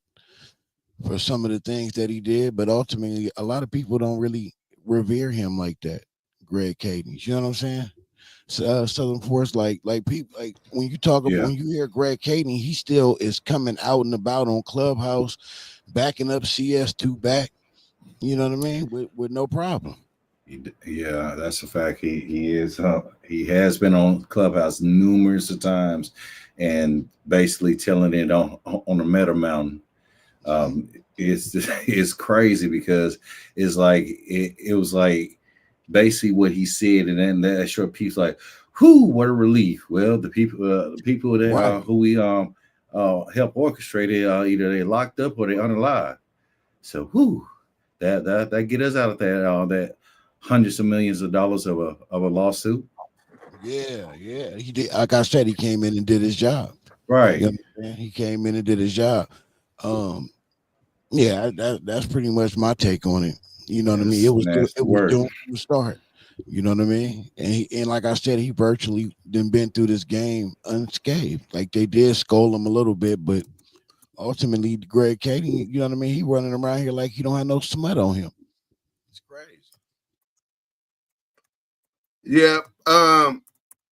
for some of the things that he did, but ultimately, a lot of people don't really revere him like that, Greg Cadence. You know what I'm saying? Southern Force, like people, like when you talk about, when you hear Greg Kading, he still is coming out and about on Clubhouse, backing up CS2 back. You know what I mean? With no problem. Yeah, that's a fact. He is. He has been on Clubhouse numerous of times, and basically telling it on the Meta Mountain. It's crazy because it's like it was like basically what he said, and then that short piece like, whoo, what a relief. Well, the people that who we help orchestrate it, either they locked up or they unalive. So whoo, that get us out of that hundreds of millions of dollars of a lawsuit. Yeah, he did. Like I said, he came in and did his job. Right. You know, he came in and did his job. Yeah, that's pretty much my take on it. You know what I mean? It was doing from the start. You know what I mean? And like I said, he virtually been through this game unscathed. Like they did scold him a little bit, but ultimately, Greg Kading, you know what I mean? He running around here like he don't have no smut on him. It's crazy. Yeah.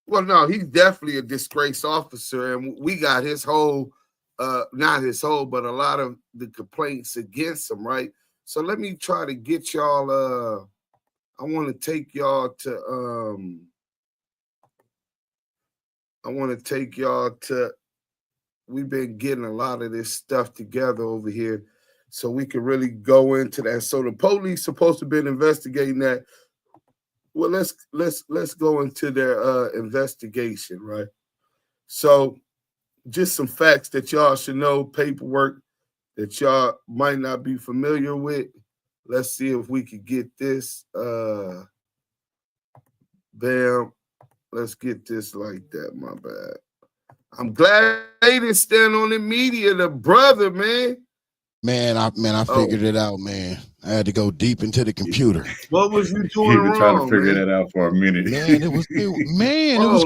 Well, no, he's definitely a disgraced officer, and we got his whole, not his whole, but a lot of the complaints against him, right? So let me try to get y'all. I want to take y'all to. We've been getting a lot of this stuff together over here, so we can really go into that. So the police supposed to have been investigating that. Well, let's go into their investigation, right? So just some facts that y'all should know, paperwork that y'all might not be familiar with. Let's see if we could get this. Bam. Let's get this like that. My bad. I'm glad they didn't stand on the media, the brother, man. I figured it out, man. I had to go deep into the computer. What was you doing You've been trying to wrong, figure man? that out for a minute. Man, it was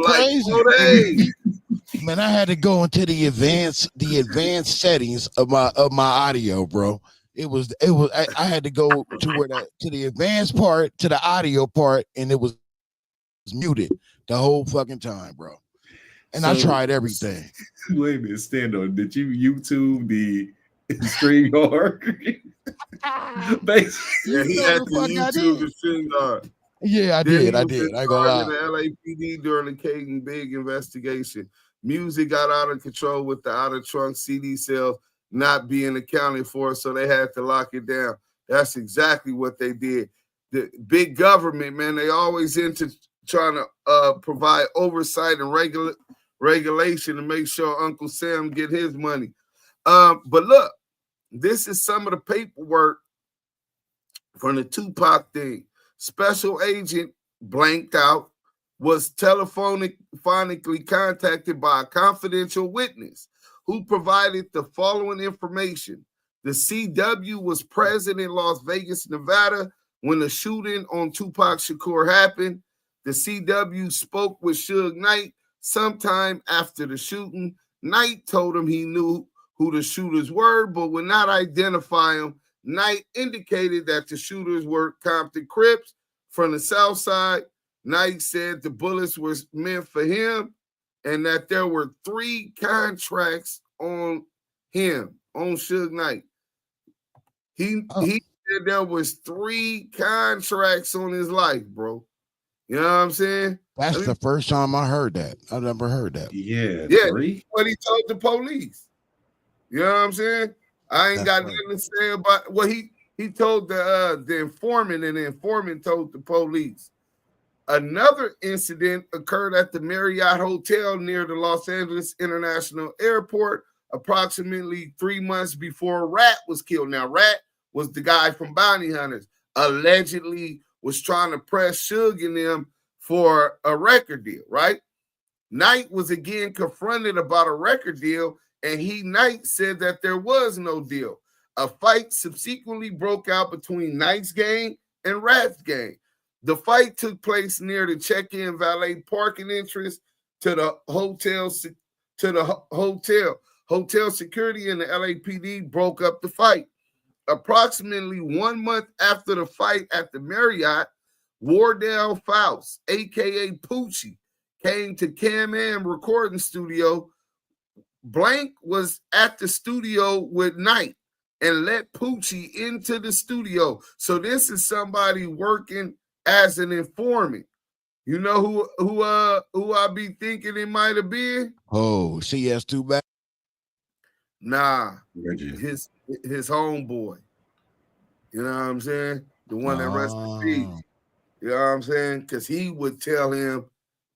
crazy. Man, I had to go into the advanced settings of my audio, bro. I had to go to the advanced part, to the audio part, and it was muted the whole fucking time, bro. And I tried everything. Wait a minute, stand on. Did you YouTube the StreamYard? Yeah, he had to YouTube the StreamYard. Yeah, I did. I ain't gonna lie. The LAPD during the Kading big investigation. Music got out of control with the out of trunk CD sales not being accounted for, so they had to lock it down. That's exactly what they did. The big government, man, they always into trying to provide oversight and regulation to make sure Uncle Sam get his money. But look, this is some of the paperwork from the Tupac thing. Special agent blanked out, was telephonically contacted by a confidential witness who provided the following information. The CW was present in Las Vegas, Nevada when the shooting on Tupac Shakur happened. The CW spoke with Suge Knight sometime after the shooting. Knight told him he knew who the shooters were, but would not identify them. Knight indicated that the shooters were Compton Crips from the South Side. Knight said the bullets were meant for him and that there were 3 contracts on him, on Suge Knight. He said there was 3 contracts on his life, bro. You know what I'm saying? That's the first time I heard that. I never heard that. Yeah, 3? What he told the police. You know what I'm saying? I ain't got nothing to say about what he told the informant, and the informant told the police. Another incident occurred at the Marriott Hotel near the Los Angeles International Airport approximately 3 months before Rat was killed. Now, Rat was the guy from Bounty Hunters, allegedly was trying to press Suge and them for a record deal, right? Knight was again confronted about a record deal, and Knight said that there was no deal. A fight subsequently broke out between Knight's gang and Rat's gang. The fight took place near the check-in valet parking entrance to the hotel. Hotel security and the LAPD broke up the fight. Approximately 1 month after the fight at the Marriott, Wardell Faust, a.k.a. Poochie, came to Cam recording studio. Blank was at the studio with Knight and let Poochie into the studio. So this is somebody working as an informant. You know who I be thinking it might have been? Oh, CS2 back? Nah, Reggie. his homeboy. You know what I'm saying? The one that rests in peace. You know what I'm saying? Because he would tell him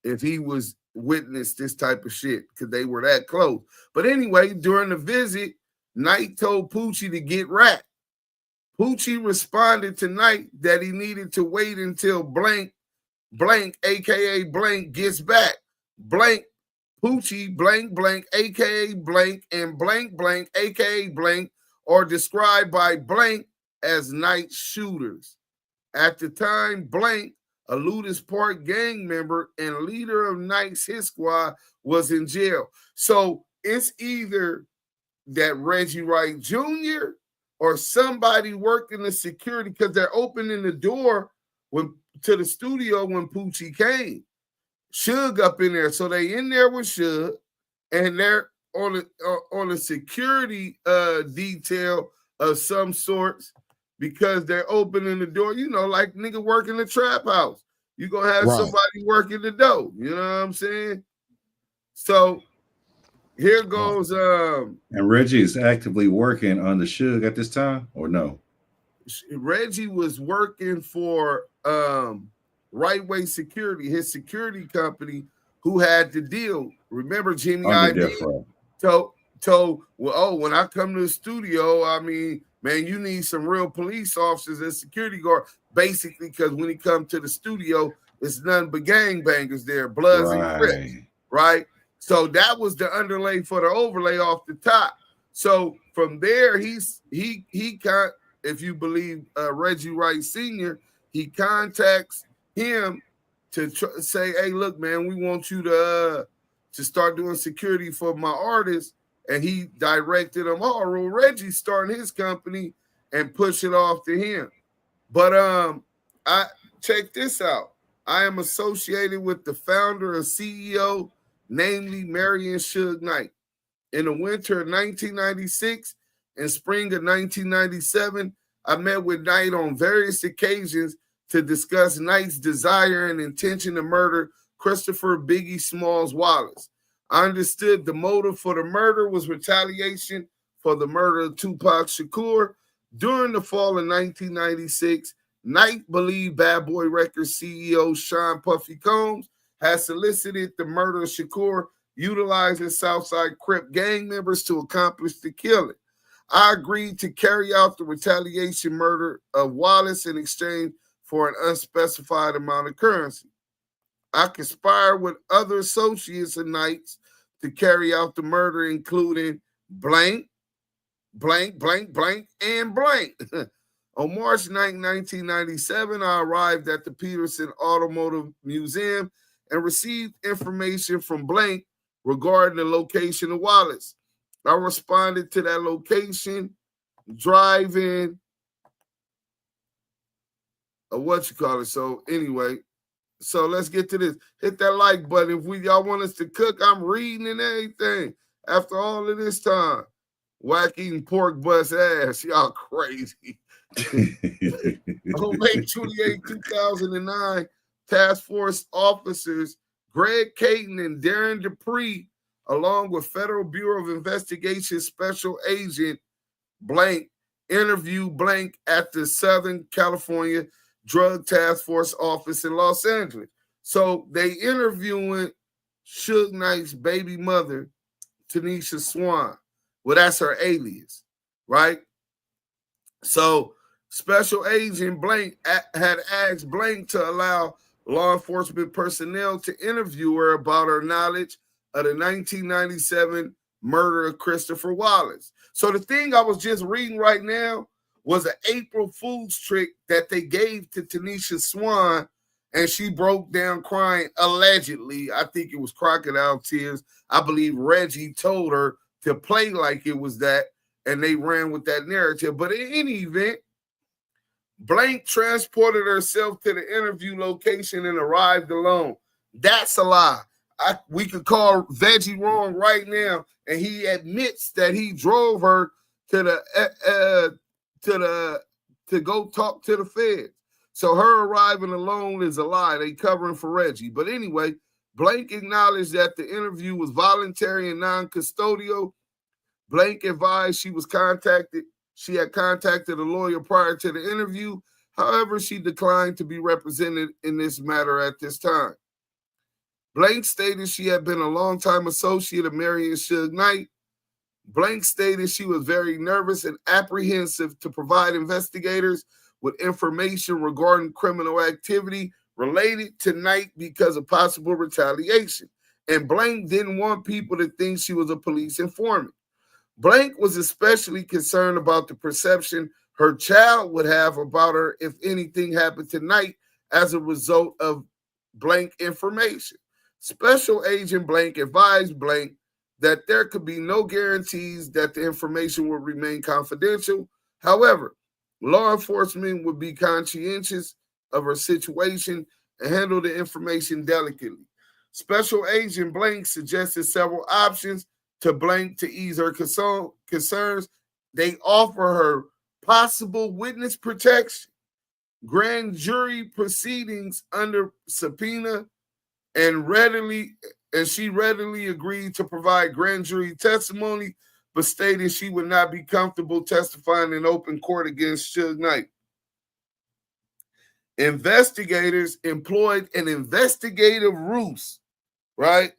if he was witnessed this type of shit, because they were that close. But anyway, during the visit, Knight told Poochie to get wrapped. Poochie responded to Knight that he needed to wait until blank, aka blank, gets back. Blank, Poochie, blank, aka blank, and blank, aka blank, are described by blank as Knight shooters. At the time, blank, a Ludus Park gang member and leader of Knight's hit squad, was in jail. So it's either that Reggie Wright Jr. or somebody working the security, because they're opening the door to the studio when Poochie came. Suge up in there. So they in there with Suge, and they're on a security detail of some sorts, because they're opening the door, you know, like nigga working the trap house. You gonna have somebody working the door. You know what I'm saying? So here goes And Reggie is actively working on the Suge at this time, or no? Reggie was working for Right Way Security, his security company, who had the deal. Remember, Jimmy Iovine told, well, oh, when I come to the studio, I mean, man, you need some real police officers and security guard, basically, because when he come to the studio, it's nothing but gangbangers there, Bloods and Crips, right? So that was the underlay for the overlay off the top. So from there, he if you believe Reggie Wright Sr., he contacts him to say, hey, look, man, we want you to start doing security for my artists. And he directed him, oh, well, Reggie's starting his company, and push it off to him. But I check this out. I am associated with the founder and CEO, namely Marion Suge Knight. In the winter of 1996 and spring of 1997, I met with Knight on various occasions to discuss Knight's desire and intention to murder Christopher Biggie Smalls Wallace. I understood the motive for the murder was retaliation for the murder of Tupac Shakur. During the fall of 1996, Knight believed Bad Boy Records CEO Sean Puffy Combs had solicited the murder of Shakur, utilizing Southside Crip gang members to accomplish the killing. I agreed to carry out the retaliation murder of Wallace in exchange for an unspecified amount of currency. I conspired with other associates of Knight's to carry out the murder, including blank, and blank. On March 9, 1997, I arrived at the Peterson Automotive Museum and received information from blank regarding the location of Wallace. I responded to that location, driving So anyway, so let's get to this. Hit that like button if y'all want us to cook. I'm reading and everything after all of this time. Whack eating pork bust ass. Y'all crazy. On May 28, 2009, task force officers Greg Caton and Darren Dupree, along with Federal Bureau of Investigation Special Agent blank, interview blank at the Southern California Drug Task Force office in Los Angeles. So they interviewing Suge Knight's baby mother, Tanisha Swan. Well, that's her alias, right? So Special Agent Blank had asked Blank to allow law enforcement personnel to interview her about her knowledge of the 1997 murder of Christopher Wallace. So the thing I was just reading right now was an April Fool's trick that they gave to Tanisha Swan, and she broke down crying, allegedly. I think it was crocodile tears. I believe Reggie told her to play like it was that, and they ran with that narrative. But in any event, Blank transported herself to the interview location and arrived alone. That's a lie. we could call Veggie wrong right now, and he admits that he drove her to go talk to the feds. So her arriving alone is a lie. They covering for Reggie. But anyway, Blank acknowledged that the interview was voluntary and non-custodial. Blank advised she had contacted a lawyer prior to the interview. However, she declined to be represented in this matter at this time. Blank stated she had been a longtime associate of Mary and Suge Knight. Blank stated she was very nervous and apprehensive to provide investigators with information regarding criminal activity related to Knight because of possible retaliation. And Blank didn't want people to think she was a police informant. Blank was especially concerned about the perception her child would have about her if anything happened to Knight as a result of Blank information. Special Agent Blank advised Blank that there could be no guarantees that the information would remain confidential. However, law enforcement would be conscientious of her situation and handle the information delicately. Special Agent Blank suggested several options to Blank to ease her concerns. They offer her possible witness protection, grand jury proceedings under subpoena, and she readily agreed to provide grand jury testimony, but stated she would not be comfortable testifying in open court against Suge Knight. Investigators employed an investigative ruse, right?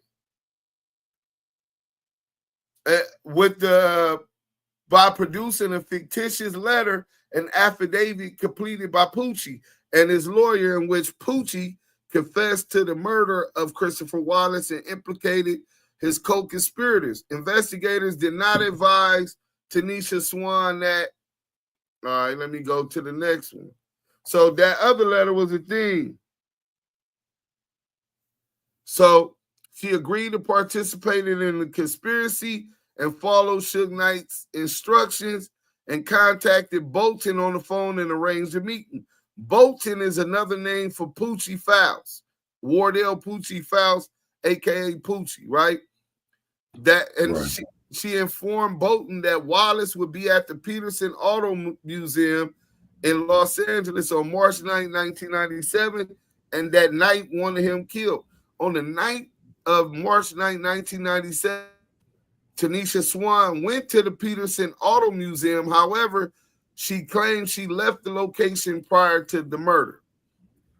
By producing a fictitious letter, an affidavit completed by Poochie and his lawyer, in which Poochie confessed to the murder of Christopher Wallace and implicated his co-conspirators. Investigators did not advise Tanisha Swan that. All right, let me go to the next one. So that other letter was a thing. So she agreed to participate in the conspiracy and followed Suge Knight's instructions and contacted Bolton on the phone and arranged a meeting. Bolton is another name for Poochie Fowles, Wardell Poochie Fowles, aka Poochie, right? She informed Bolton that Wallace would be at the Peterson Auto Museum in Los Angeles on March 9, 1997, and that Knight wanted him killed. On the night of March 9, 1997, Tanisha Swan went to the Peterson Auto Museum. However, she claimed she left the location prior to the murder.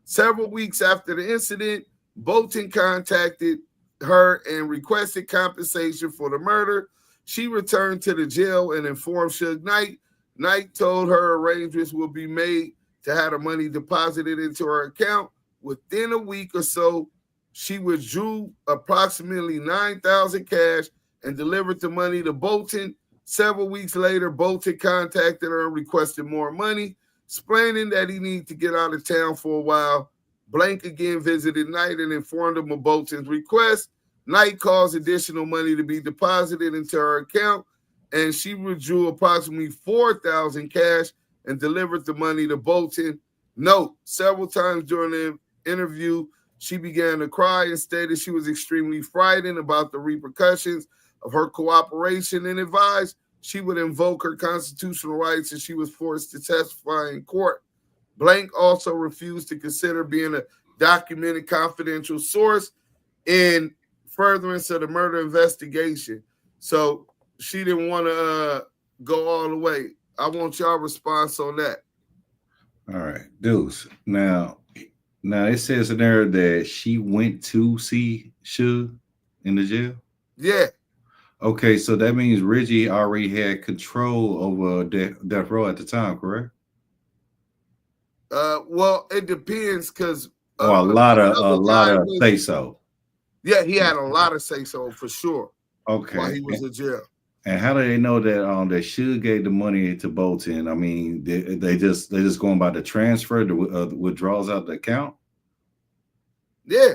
Several weeks after the incident, Bolton contacted her and requested compensation for the murder. She returned to the jail and informed Suge Knight. Knight told her arrangements will be made to have the money deposited into her account. Within a week or so, she withdrew approximately $9,000 cash and delivered the money to Bolton. Several weeks later, Bolton contacted her and requested more money, explaining that he needed to get out of town for a while. Blank again visited Knight and informed him of Bolton's request. Knight caused additional money to be deposited into her account, and she withdrew approximately $4,000 cash and delivered the money to Bolton. Note, several times during the interview, she began to cry and stated she was extremely frightened about the repercussions of her cooperation and advised she would invoke her constitutional rights if she was forced to testify in court. Blank also refused to consider being a documented confidential source in furtherance of the murder investigation. So she didn't want to go all the way. I want y'all response on that. All right, Deuce. Now it says in there that she went to see Suge in the jail. Yeah. Okay, so that means Reggie already had control over death row at the time, correct? Well, it depends because a lot of say so. Yeah, he had a lot of say so for sure. Okay, while he was in jail. And how do they know that that Suge gave the money to Bolton? I mean, they just going by the transfer, the withdrawals out the account. Yeah.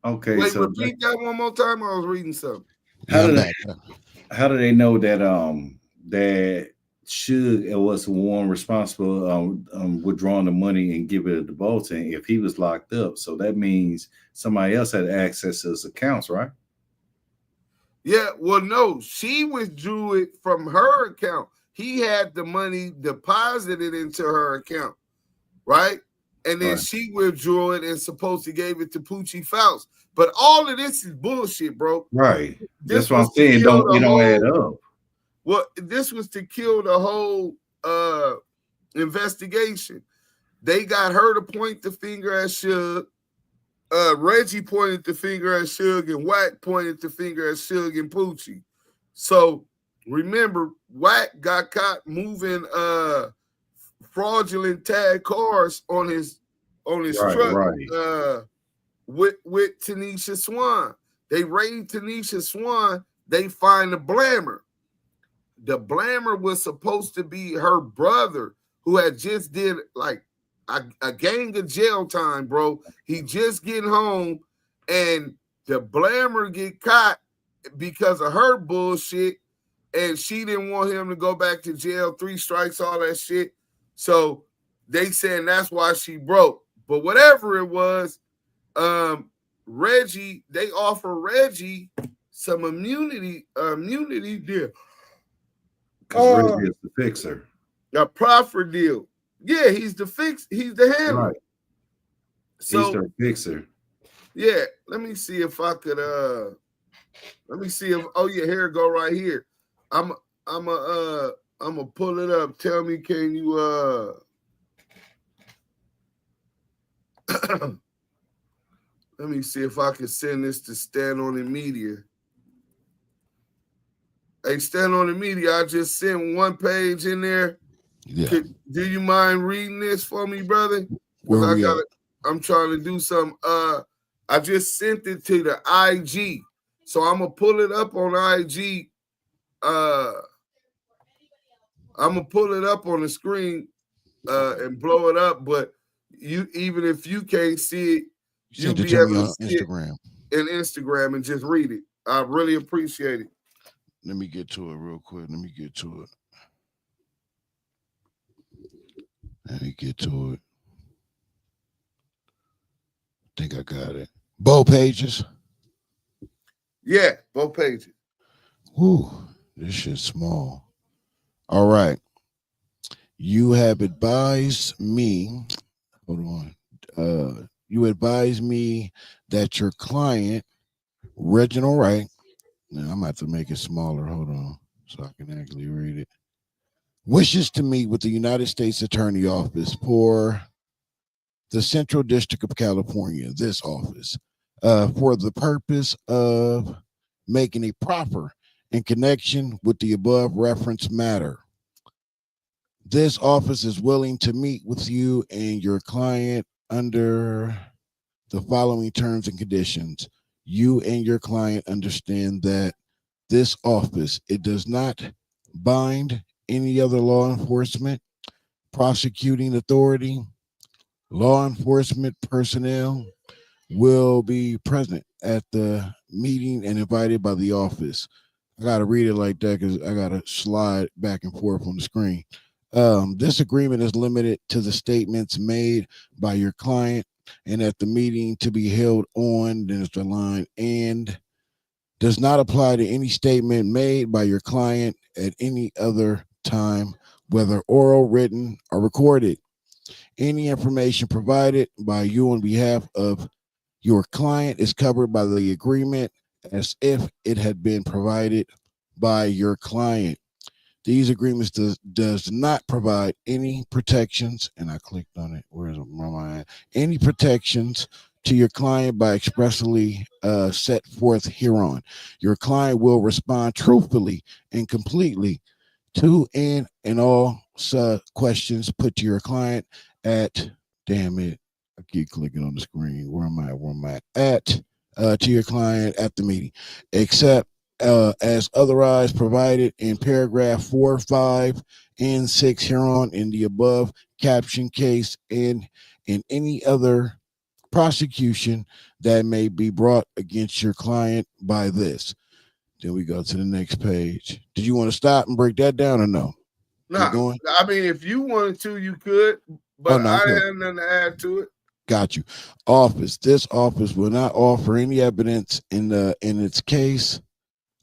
Okay. Wait, so repeat that one more time. I was reading something. How do they know that that Suge was the one responsible withdrawing the money and give it to Bolton if he was locked up. So that means somebody else had access to his accounts, right? Yeah, well, no, she withdrew it from her account. He had the money deposited into her account, right? And then she withdrew it and supposed to gave it to Poochie Faust. But all of this is bullshit, bro. Right. That's what I'm saying. It don't add up. Well, this was to kill the whole investigation. They got her to point the finger at Suge. Reggie pointed the finger at Suge, and Wack pointed the finger at Suge and Poochie. So remember, Wack got caught moving fraudulent tag cars on his truck with Tanisha Swan. They raid Tanisha Swan. They find the Blammer. The Blammer was supposed to be her brother who had just did like a gang of jail time, bro. He just getting home, and the Blammer get caught because of her bullshit, and she didn't want him to go back to jail, 3 strikes, all that shit. So they saying that's why she broke. But whatever it was, Reggie, they offer Reggie some immunity deal. Reggie is the fixer. A proffer deal. Yeah, he's the handler. Right. So he's the fixer. Yeah, let me see if I could let me see if here it go right here. I'm gonna pull it up. Tell me, can you let me see if I can send this to Stand On The Media. Hey, Stand On The Media, I just sent one page in there. Yeah. Do you mind reading this for me, brother? I'm trying to do some. I just sent it to the IG, so I'm gonna pull it up on IG. I'm gonna pull it up on the screen and blow it up. But you, even if you can't see it, you'll be able to see Instagram. it in Instagram and just read it. I really appreciate it. Let me get to it real quick. Let me get to it. I think I got it. Both pages? Yeah, both pages. Whew, this shit's small. All right. You have advised me. Hold on. You advised me that your client, Reginald Wright. Now I'm gonna have to make it smaller. Hold on, so I can actually read it. Wishes to meet with the United States Attorney Office for the Central District of California, this office, for the purpose of making a proffer in connection with the above referenced matter. This office is willing to meet with you and your client under the following terms and conditions. You and your client understand that this office, it does not bind any other law enforcement, prosecuting authority, law enforcement personnel will be present at the meeting and invited by the office. I got to read it like that because I got to slide back and forth on the screen. This agreement is limited to the statements made by your client and at the meeting to be held on, there's the line, and does not apply to any statement made by your client at any other time, whether oral, written, or recorded. Any information provided by you on behalf of your client is covered by the agreement as if it had been provided by your client. These agreements does not provide any protections, and I clicked on it. Where's my mind? Any protections to your client by expressly set forth hereon. Your client will respond truthfully and completely to and all questions put to your client at, damn it, I keep clicking on the screen. Where am I? At to your client at the meeting, except as otherwise provided in paragraph 4, 5, and 6 hereon in the above caption case and in any other prosecution that may be brought against your client by this. Then we go to the next page. Did you want to stop and break that down or no? Nah, going? I mean, if you wanted to, you could, but no, I okay. didn't have nothing to add to it. Got you. Office. This office will not offer any evidence in its case,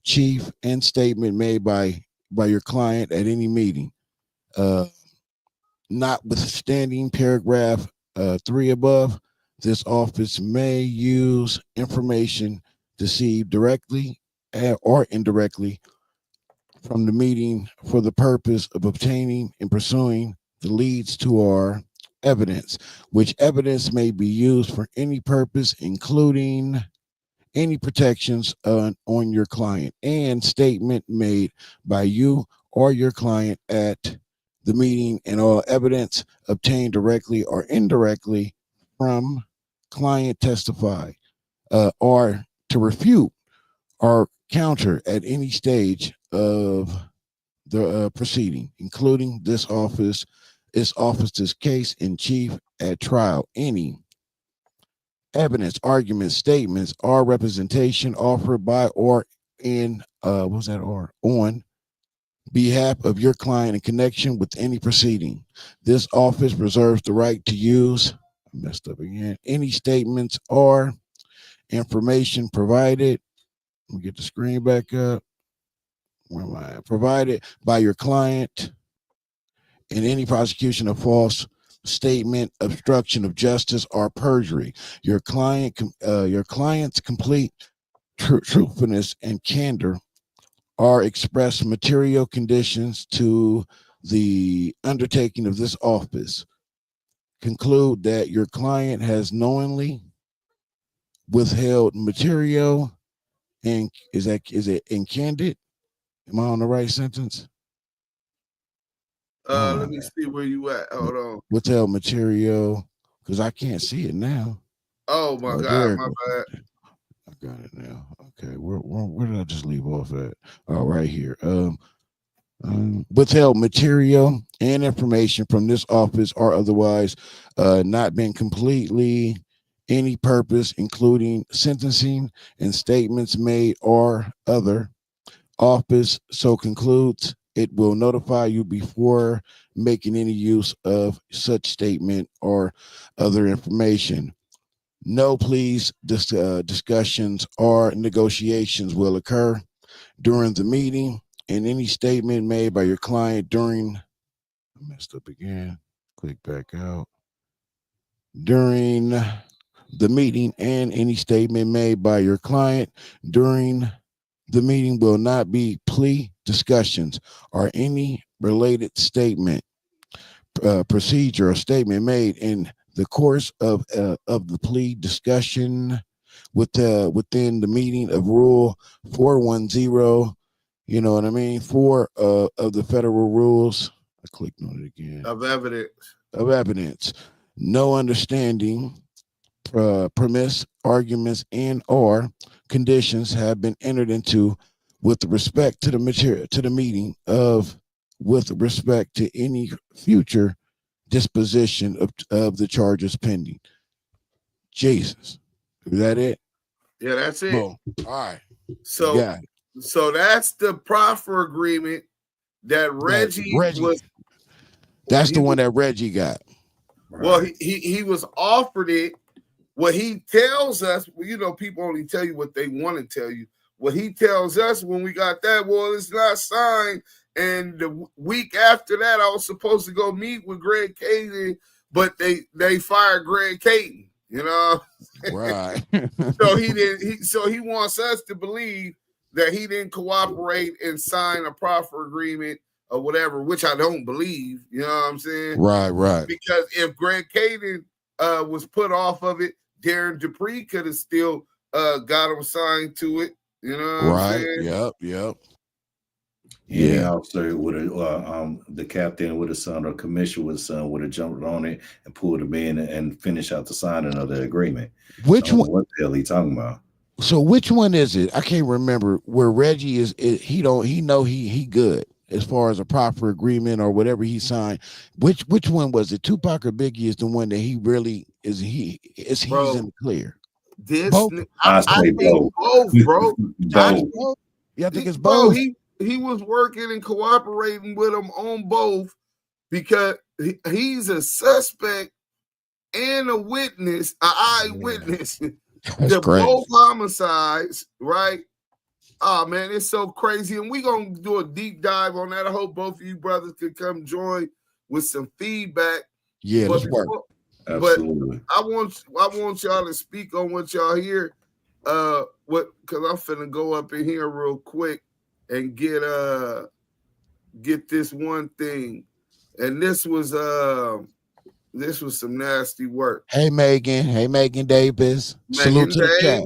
chief, and statement made by your client at any meeting. Notwithstanding paragraph 3 above, this office may use information received directly or indirectly from the meeting for the purpose of obtaining and pursuing the leads to our evidence, which evidence may be used for any purpose, including any protections on your client, and statement made by you or your client at the meeting, and all evidence obtained directly or indirectly from client testify or to refute or counter at any stage of the proceeding, including this office's case in chief at trial. Any evidence, arguments, statements, or representation offered by or in on behalf of your client in connection with any proceeding. This office reserves the right to use, I messed up again, any statements or information provided. Let me get the screen back up. Where am I? Provided by your client in any prosecution of false statement, obstruction of justice, or perjury. Your client's complete truthfulness and candor are expressed material conditions to the undertaking of this office. Conclude that your client has knowingly withheld material, and is it in candid? Am I on the right sentence? Let me see where you at. Hold on. Withheld material, because I can't see it now. Oh my God, my bad. I got it now. Okay, where did I just leave off at? Oh, right here. Withheld material and information from this office or otherwise not been completely any purpose, including sentencing and statements made or other office so concludes it will notify you before making any use of such statement or other information. No pleas, discussions, or negotiations will occur during the meeting, and any statement made by your client during, I messed up again, click back out, during the meeting, and any statement made by your client during the meeting will not be plea discussions or any related statement, procedure, or statement made in the course of the plea discussion within the meeting of Rule 410. You know what I mean? 4 of the federal rules. I clicked on it again. Of evidence. Of evidence. No understanding, premise, arguments, and or conditions have been entered into with respect to the material to the meeting of with respect to any future disposition of the charges pending. Jesus. Is that it? Yeah, that's it. Boom. All right. So that's the proffer agreement that Reggie was. That's the one that Reggie got. Well, he was offered it. What he tells us, you know, people only tell you what they want to tell you. What he tells us when we got that, well, it's not signed. And the week after that, I was supposed to go meet with Greg Caden, but they fired Greg Caden, you know? Right. So he wants us to believe that he didn't cooperate and sign a proffer agreement or whatever, which I don't believe, you know what I'm saying? Right. Because if Greg Caden was put off of it, Darren Dupree could have still got him signed to it. You know what I'm saying? Yep. Any officer would have, the captain with his son or commissioner with his son would have jumped on it and pulled him in and finished out the signing of the agreement. Which one? What the hell he talking about? So which one is it? I can't remember where Reggie is. He good as far as a proper agreement or whatever he signed. Which one was it? Tupac or Biggie is the one that he really is. He's in the clear. I think both, bro. Yeah, I think it's both. working and cooperating with them on both because he's a suspect and a witness, an eyewitness to both homicides, right? Oh man, it's so crazy. And we're gonna do a deep dive on that. I hope both of you brothers could come join with some feedback. Yeah, but let's work. Absolutely. I want y'all to speak on what y'all hear. Because I'm finna go up in here real quick and get this one thing. And this was some nasty work. Hey Megan Davis. Salute to the chat.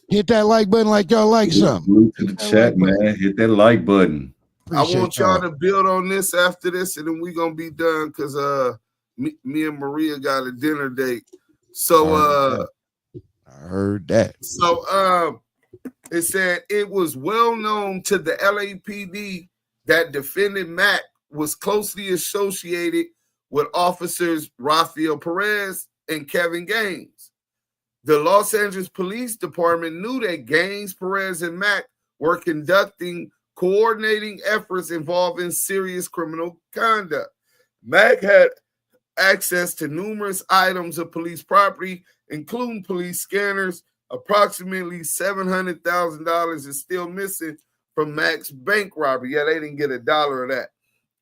Hit that like button like y'all like something. Salute to the chat, man. Hit that like button. I want y'all to build on this after this, and then we're gonna be done because me and Maria got a dinner date. So I heard that. So it said it was well known to the LAPD that defendant Mac was closely associated with officers Rafael Perez and Kevin Gaines. The Los Angeles Police Department knew that Gaines, Perez, and Mac were conducting coordinating efforts involving serious criminal conduct. Mac had access to numerous items of police property, including police scanners. Approximately $700,000 is still missing from Mac's bank robbery. Yeah, they didn't get $1 of that.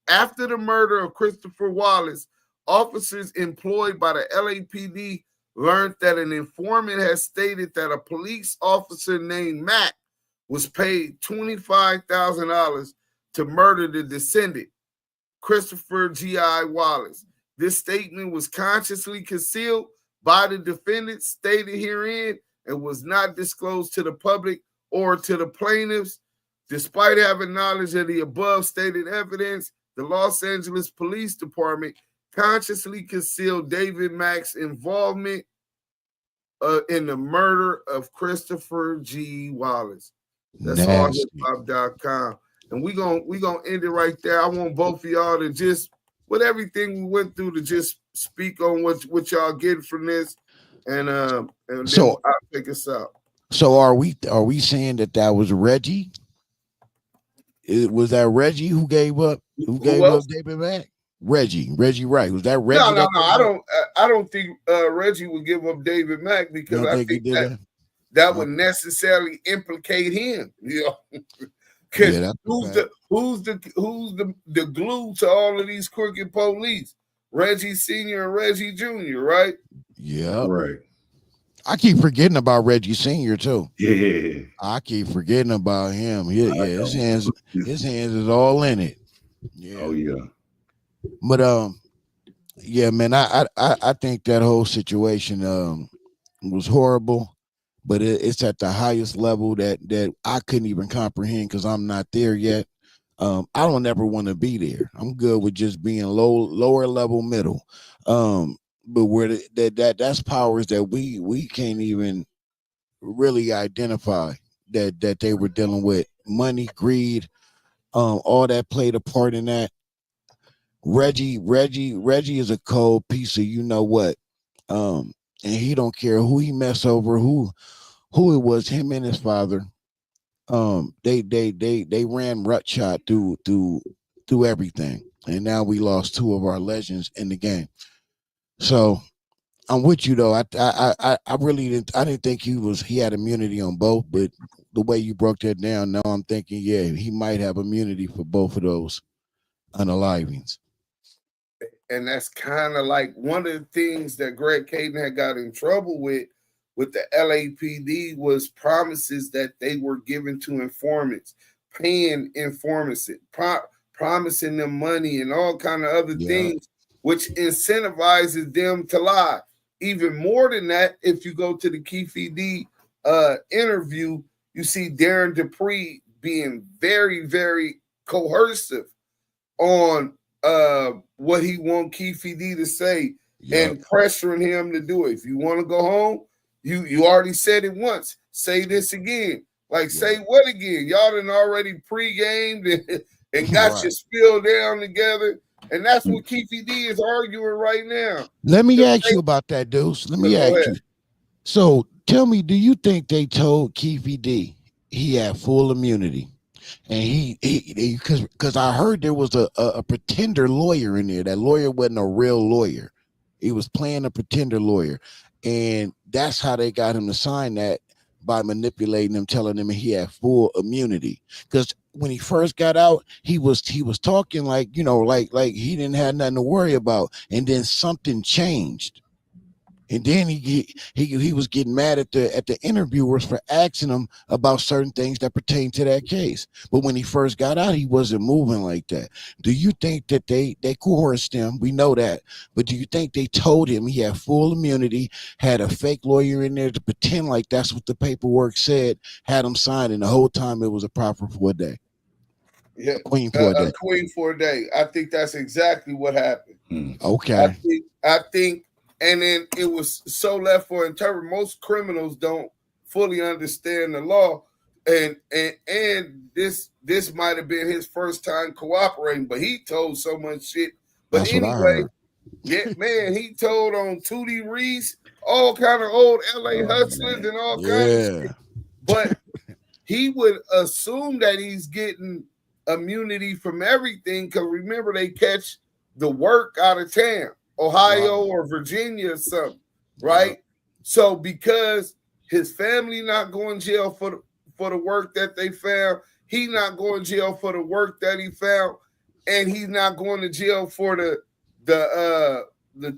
After the murder of Christopher Wallace, officers employed by the LAPD learned that an informant had stated that a police officer named Mac was paid $25,000 to murder the descendant, Christopher G.I. Wallace. This statement was consciously concealed by the defendant stated herein and was not disclosed to the public or to the plaintiffs. Despite having knowledge of the above stated evidence, the Los Angeles Police Department consciously concealed David Mack's involvement in the murder of Christopher G. Wallace. That's all hiphop.com. And we're gonna end it right there. I want both of y'all to just, with everything we went through, to just speak on what y'all get from this, and then so I'll take us out. So are we saying that was Reggie? Was that Reggie who gave up David Mack? Reggie Wright. Was that Reggie? No. I don't think Reggie would give up David Mack because I think that would necessarily implicate him. You know, because who's the glue to all of these crooked police? Reggie Sr. and Reggie Jr. Right? Yeah. Right. I keep forgetting about Reggie Sr. too. Yeah. I keep forgetting about him. Yeah. His hands is all in it. Yeah. Oh yeah. But yeah, man, I think that whole situation was horrible, but it's at the highest level that I couldn't even comprehend because I'm not there yet. I don't ever want to be there. I'm good with just being lower level middle. But where that's powers that we can't even really identify that they were dealing with. Money, greed, all that played a part in that. Reggie is a cold piece of you know what, and he don't care who he mess over, who it was, him and his father. They ran rutshot through everything, and now we lost two of our legends in the game. So I'm with you though. I really didn't think he had immunity on both, but the way you broke that down, now I'm thinking, yeah, he might have immunity for both of those unalivings. And that's kind of like one of the things that Greg Caden had got in trouble with the LAPD was promises that they were given to informants, paying informants, promising them money and all kind of other things, which incentivizes them to lie. Even more than that, if you go to the Keefe D interview, you see Darren Dupree being very, very coercive on what he want Keefe D to say and pressuring him to do it. If you want to go home, you already said it once. Say this again. Like, say what again? Y'all done already pre-gamed and got your spill down together. And that's what Keefe D is arguing right now. Let me ask you about that, Deuce. Let me ask you. So tell me, do you think they told Keefe D he had full immunity? And he because I heard there was a pretender lawyer in there. That lawyer wasn't a real lawyer. He was playing a pretender lawyer, and that's how they got him to sign that, by manipulating him, telling him he had full immunity. Because when he first got out, he was talking like, you know, like he didn't have nothing to worry about, and then something changed. And then he was getting mad at the interviewers for asking him about certain things that pertain to that case. But when he first got out, he wasn't moving like that. Do you think that they coerced him? We know that. But do you think they told him he had full immunity, had a fake lawyer in there to pretend like that's what the paperwork said, had him sign, and the whole time it was a proper for a day? Yeah, Queen for a day. Queen for a day. I think that's exactly what happened. Okay. I think, and then it was so left for interpret. Most criminals don't fully understand the law, and this might have been his first time cooperating, but he told so much shit. But that's anyway, what I heard. Yeah, man, he told on Tootie Reese, all kind of old LA hustlers and all kinds of shit. But he would assume that he's getting immunity from everything, because remember, they catch the work out of town, Ohio or Virginia or something, right? So because his family not going to jail for the work that they found, he not going to jail for the work that he found, and he's not going to jail for the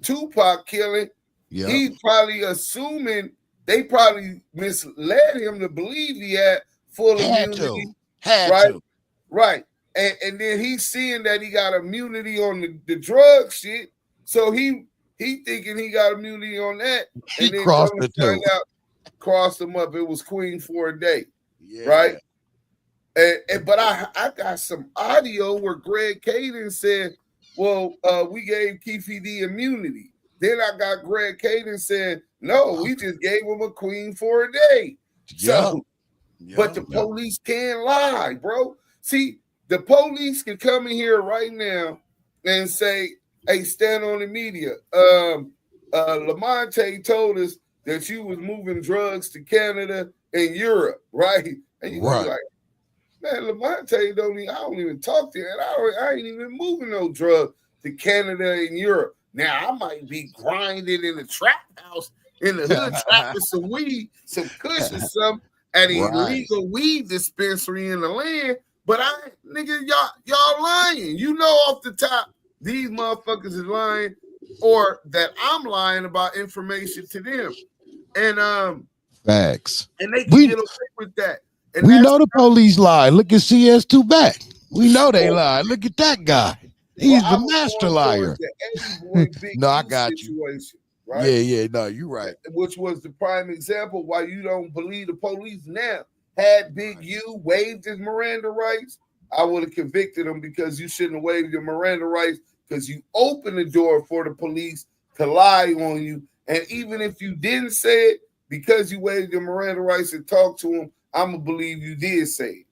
Tupac killing. He's probably assuming they probably misled him to believe he had full immunity. Right. And then he's seeing that he got immunity on the drug shit. So he thinking he got immunity on that. He crossed the two. Crossed him up. It was Queen for a day. Right. But I got some audio where Greg Caden said, well, we gave Keefe D immunity. Then I got Greg Caden saying, no, we just gave him a queen for a day. But the police can't lie, bro. See, the police can come in here right now and say, hey, stand on the media. Lamonte told us that you was moving drugs to Canada and Europe, right? And you be like, man, Lamonte I don't even talk to him. I ain't even moving no drugs to Canada and Europe. Now, I might be grinding in the trap house in the hood, trapping some weed, some kush or something at an illegal weed dispensary in the land. But y'all lying. You know off the top, these motherfuckers is lying, or that I'm lying about information to them. And facts. And they can get away with that. And we know the police lie. Look at CS2 back. We know they lie. Look at that guy. He's the master liar. No, I got you. Right? Yeah. No, you're right. Which was the prime example why you don't believe the police now. Had Big U waived his Miranda rights, I would have convicted him, because you shouldn't have waived your Miranda rights, because you opened the door for the police to lie on you. And even if you didn't say it, because you waived your Miranda rights and talked to him, I'm going to believe you did say it.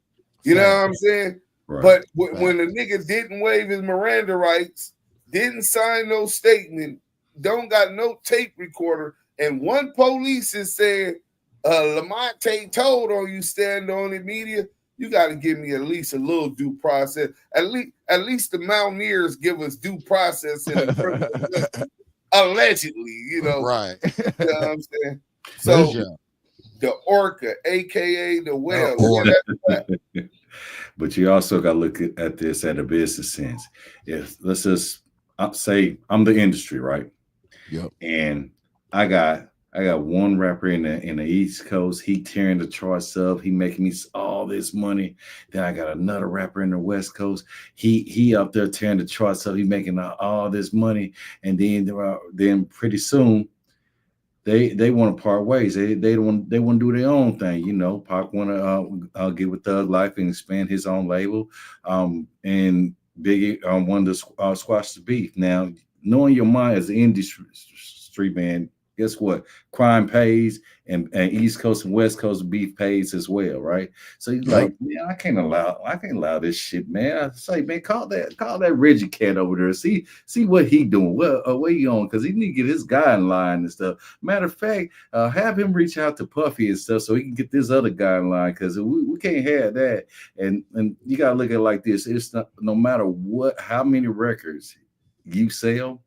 You know what I'm saying? Right. But when the nigga didn't waive his Miranda rights, didn't sign no statement, don't got no tape recorder, and one police is saying, Lamonte told on you, stand on the media, you got to give me at least a little due process. At least the Mountaineers give us due process in the criminal justice, allegedly, you know. Right. You know what I'm saying? So the Orca, aka the whale. But you also got to look at this at a business sense. If let's just say I'm the industry, right? Yep. And I got one rapper in the East Coast. He tearing the charts up. He making me all this money. Then I got another rapper in the West Coast. He up there tearing the charts up. He making all this money. And then pretty soon they want to part ways. They want to do their own thing. You know, Pac want to get with Thug Life and expand his own label. And Biggie wanted to squash the beef. Now, knowing your mind as an industry man, guess what? Crime pays, and East Coast and West Coast beef pays as well, right? So he's like, man, I can't allow this shit, man. I say, man, call that Reggie cat over there. See what he doing. What he on? Because he need to get his guy in line and stuff. Matter of fact, have him reach out to Puffy and stuff so he can get this other guy in line, because we can't have that. And you gotta look at it like this. It's not, no matter how many records you sell,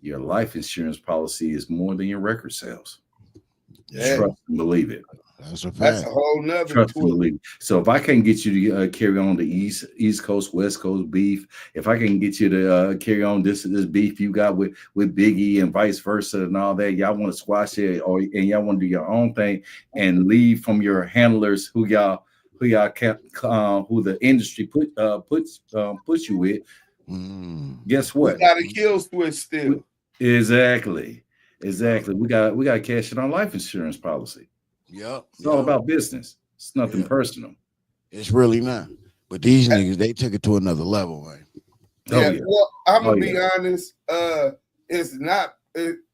your life insurance policy is more than your record sales. Yeah. Trust and believe it. That's a fact. That's a whole nother Trust and twist. believe it. So if I can get you to carry on the East Coast, West Coast beef, if I can get you to carry on this beef you got with Biggie and vice versa and all that, y'all want to squash it, and y'all want to do your own thing and leave from your handlers who the industry puts you with. Guess what? We got a kill switch still. Exactly. We got to cash in our life insurance policy. Yep. It's all about business. It's nothing personal. It's really not. But these niggas, they took it to another level, man. Yeah. Well, I'm gonna be honest. It's not.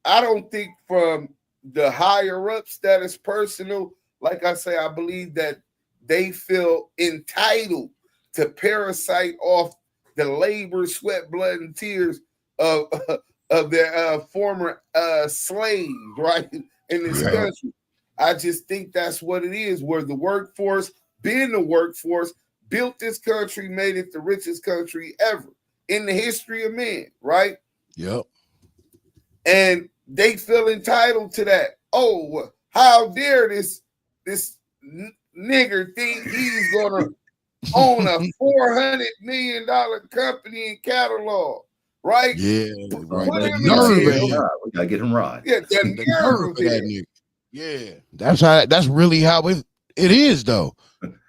I don't think from the higher ups that it's personal. Like I say, I believe that they feel entitled to parasite off the labor, sweat, blood, and tears of their former slaves, right, in this country. I just think that's what it is, where the workforce, being the workforce, built this country, made it the richest country ever in the history of man, right? Yep. And they feel entitled to that. Oh, how dare this nigger think he's gonna own a $400 million company in catalog, right? Yeah, right. Put That him nerve in of jail. him. We gotta get him right. Yeah, the nerve of that him. nigga. Yeah, that's really how it is, though.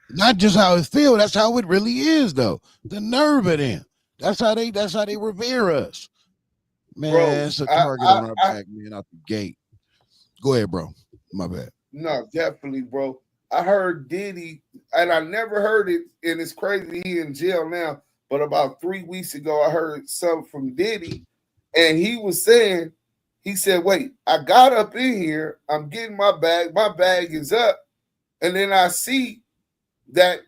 Not just how it feels, that's how it really is, though. The nerve of them. That's how they revere us. Man, Bro, it's a target on our back, man, out the gate. Go ahead, bro. My bad. No, definitely, bro. I heard Diddy, and I never heard it, and it's crazy he in jail now, but about 3 weeks ago, I heard something from Diddy, and he was saying, he said, wait, I got up in here, I'm getting my bag is up, and then I see that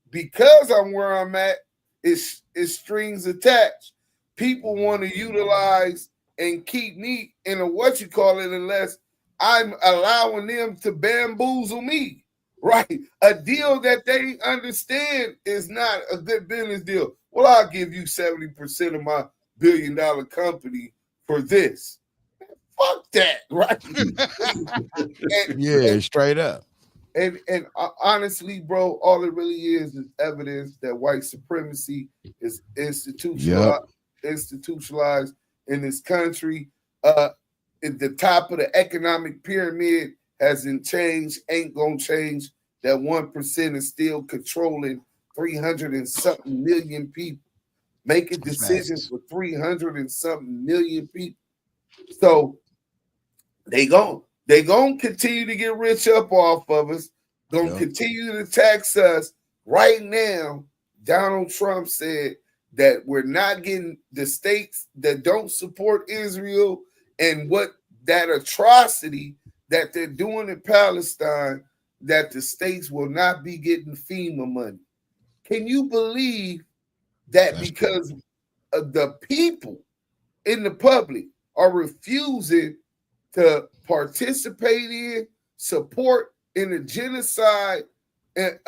because I'm where I'm at, it's strings attached. People want to utilize and keep me in a unless I'm allowing them to bamboozle me. Right, a deal that they understand is not a good business deal. Well, I'll give you 70% of my $1 billion company for this. Fuck that, right? Straight up. And honestly, bro, all it really is evidence that white supremacy is institutionalized in this country. At the top of the economic pyramid hasn't changed, ain't gonna change. That 1% is still controlling 300 and something million people, making decisions for 300 and something million people. So they gonna continue to get rich up off of us, gonna continue to tax us. Right now, Donald Trump said that we're not getting the states that don't support Israel and what that atrocity that they're doing in Palestine, that the states will not be getting FEMA money. Can you believe that because of the people in the public are refusing to participate in, support in the genocide and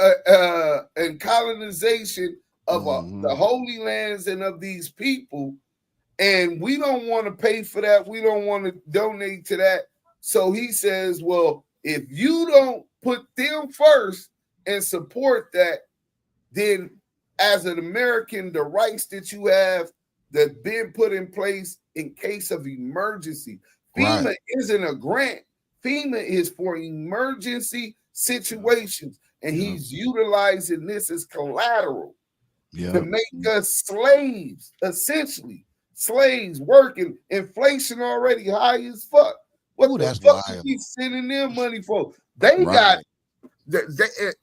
colonization of the Holy Lands and of these people, and we don't want to pay for that, we don't want to donate to that. So he says, well, if you don't put them first and support that, then as an American, the rights that you have that been put in place in case of emergency. FEMA isn't a grant. FEMA is for emergency situations, and he's utilizing this as collateral to make us slaves, essentially. Slaves working, inflation already high as fuck. What the fuck is he sending them money for? They got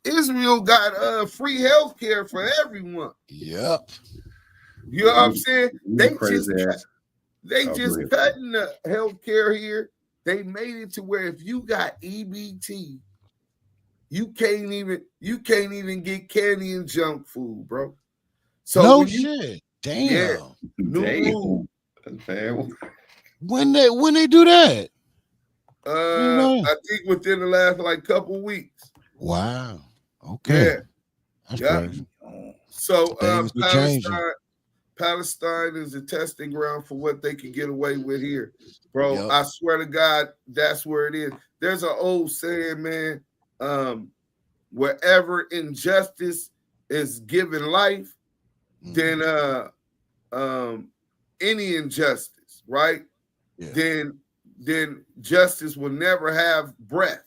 Israel got free health care for everyone. Yep. You know what I'm saying? They Crazy just cutting the health care here They made it to where if you got EBT, you can't even get candy and junk food, bro. So no shit. Damn. Yeah, new rule. When they do that? I think within the last like couple weeks. Wow. Okay. Yeah. That's crazy. So Palestine is a testing ground for what they can get away with here. Bro, Yep. I swear to God, that's where it is. There's an old saying, man, wherever injustice is given life, then any injustice, right? Yeah. Then justice will never have breath.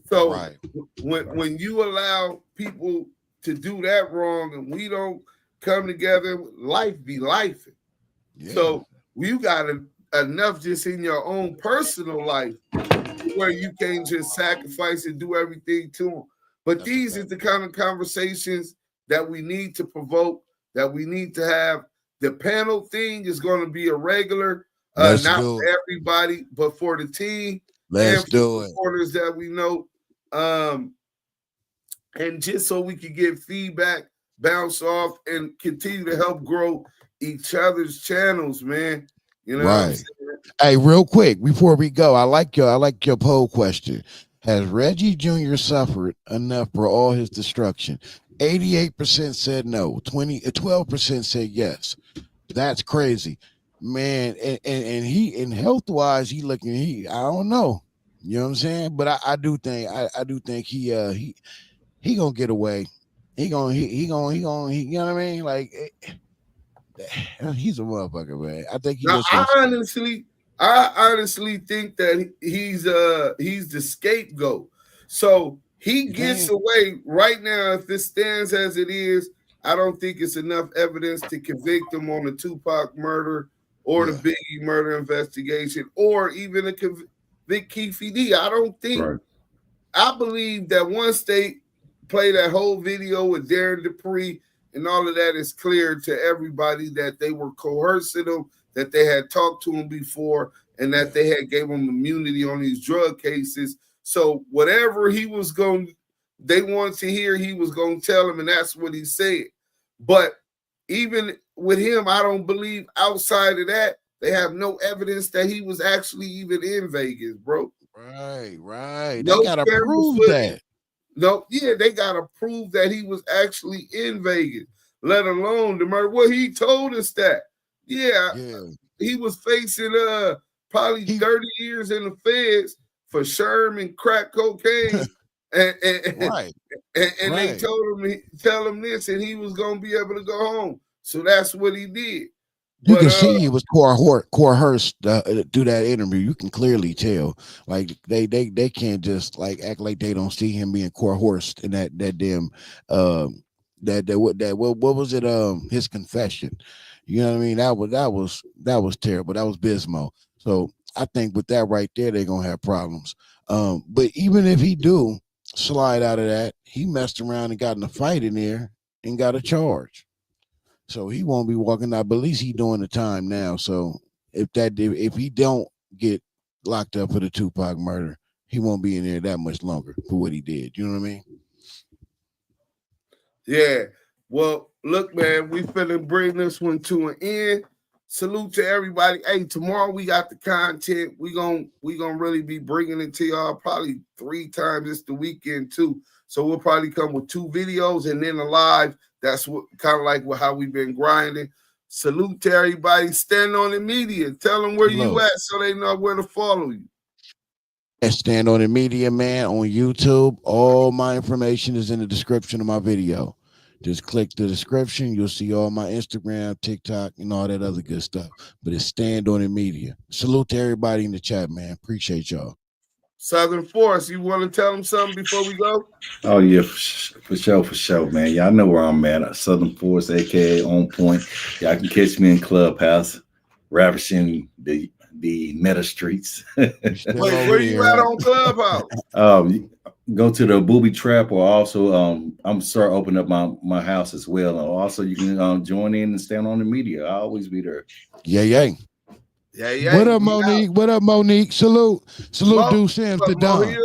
So when you allow people to do that wrong and we don't come together, life be life. Yeah. So you got enough just in your own personal life where you can't just sacrifice and do everything to them. But these is the kind of conversations that we need to provoke, that we need to have. The panel thing is going to be a regular, not for everybody, but for the team. Let's and do it. Supporters that we know. And just so we can get feedback, bounce off, and continue to help grow each other's channels, man. You know what I'm saying? Hey, real quick before we go, I like your poll question. Has Reggie Jr. suffered enough for all his destruction? 88% said no. 12% said yes. That's crazy, man. And he, in health wise, I don't know. You know what I'm saying? But I do think he gonna get away. He gonna you know what I mean? Like he's a motherfucker, man. I think I honestly think that he's the scapegoat. So he gets away right now. If this stands as it is, I don't think it's enough evidence to convict him on the Tupac murder or the Biggie murder investigation, or even to convict Keefe D. I don't think. Right. I believe that once they play that whole video with Darren Dupree and all of that, is clear to everybody that they were coercing him, that they had talked to him before, and that they had gave him immunity on these drug cases. So whatever they wanted to hear, he was going to tell them, and that's what he said. But even with him, I don't believe outside of that, they have no evidence that he was actually even in Vegas, bro. Right. No, they gotta prove that. No, yeah, they gotta prove that he was actually in Vegas, let alone the murder. Well, he told us that. Yeah. He was facing probably 30 years in the feds for Sherman crack cocaine. and they tell him this, and he was gonna be able to go home. So that's what he did. You can see he was coerced through that interview. You can clearly tell. Like they can't just like act like they don't see him being coerced in that damn what was it his confession. You know what I mean? That was terrible. That was Bismo. So I think with that right there, they're gonna have problems. But even if he do slide out of that, he messed around and got in a fight in there and got a charge. So he won't be walking out, but at least he's doing the time now. So if he don't get locked up for the Tupac murder, he won't be in there that much longer for what he did. You know what I mean? Yeah. Well, look, man, we finna bring this one to an end. Salute to everybody. Hey, tomorrow we got the content. We gonna really be bringing it to y'all probably 3 times this the weekend too. So we'll probably come with 2 videos and then a live. That's what kind of like how we've been grinding. Salute to everybody. Stand on the media. Tell them where you at so they know where to follow you. And Stand on the Media, man, on YouTube. All my information is in the description of my video. Just click the description. You'll see all my Instagram, TikTok, and all that other good stuff. But it's Stand on the Media. Salute to everybody in the chat, man. Appreciate y'all. Southern Force, you want to tell them something before we go? Oh, yeah, for sure, man. Y'all know where I'm at. Southern Force, a.k.a. On Point. Y'all can catch me in Clubhouse, ravishing the meta streets. Wait, where you at on Clubhouse? Go to the Booby Trap, or also I'm start opening up my house as well. Also, you can join in and Stand on the Media. I'll always be there. Yeah. Yeah. What up, Monique? What up, Monique? Salute Deuce Sims to Don.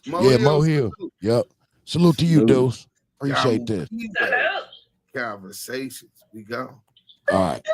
Mo Hill. Yep. Salute to you, Deuce. Appreciate this. Conversations. We go. All right.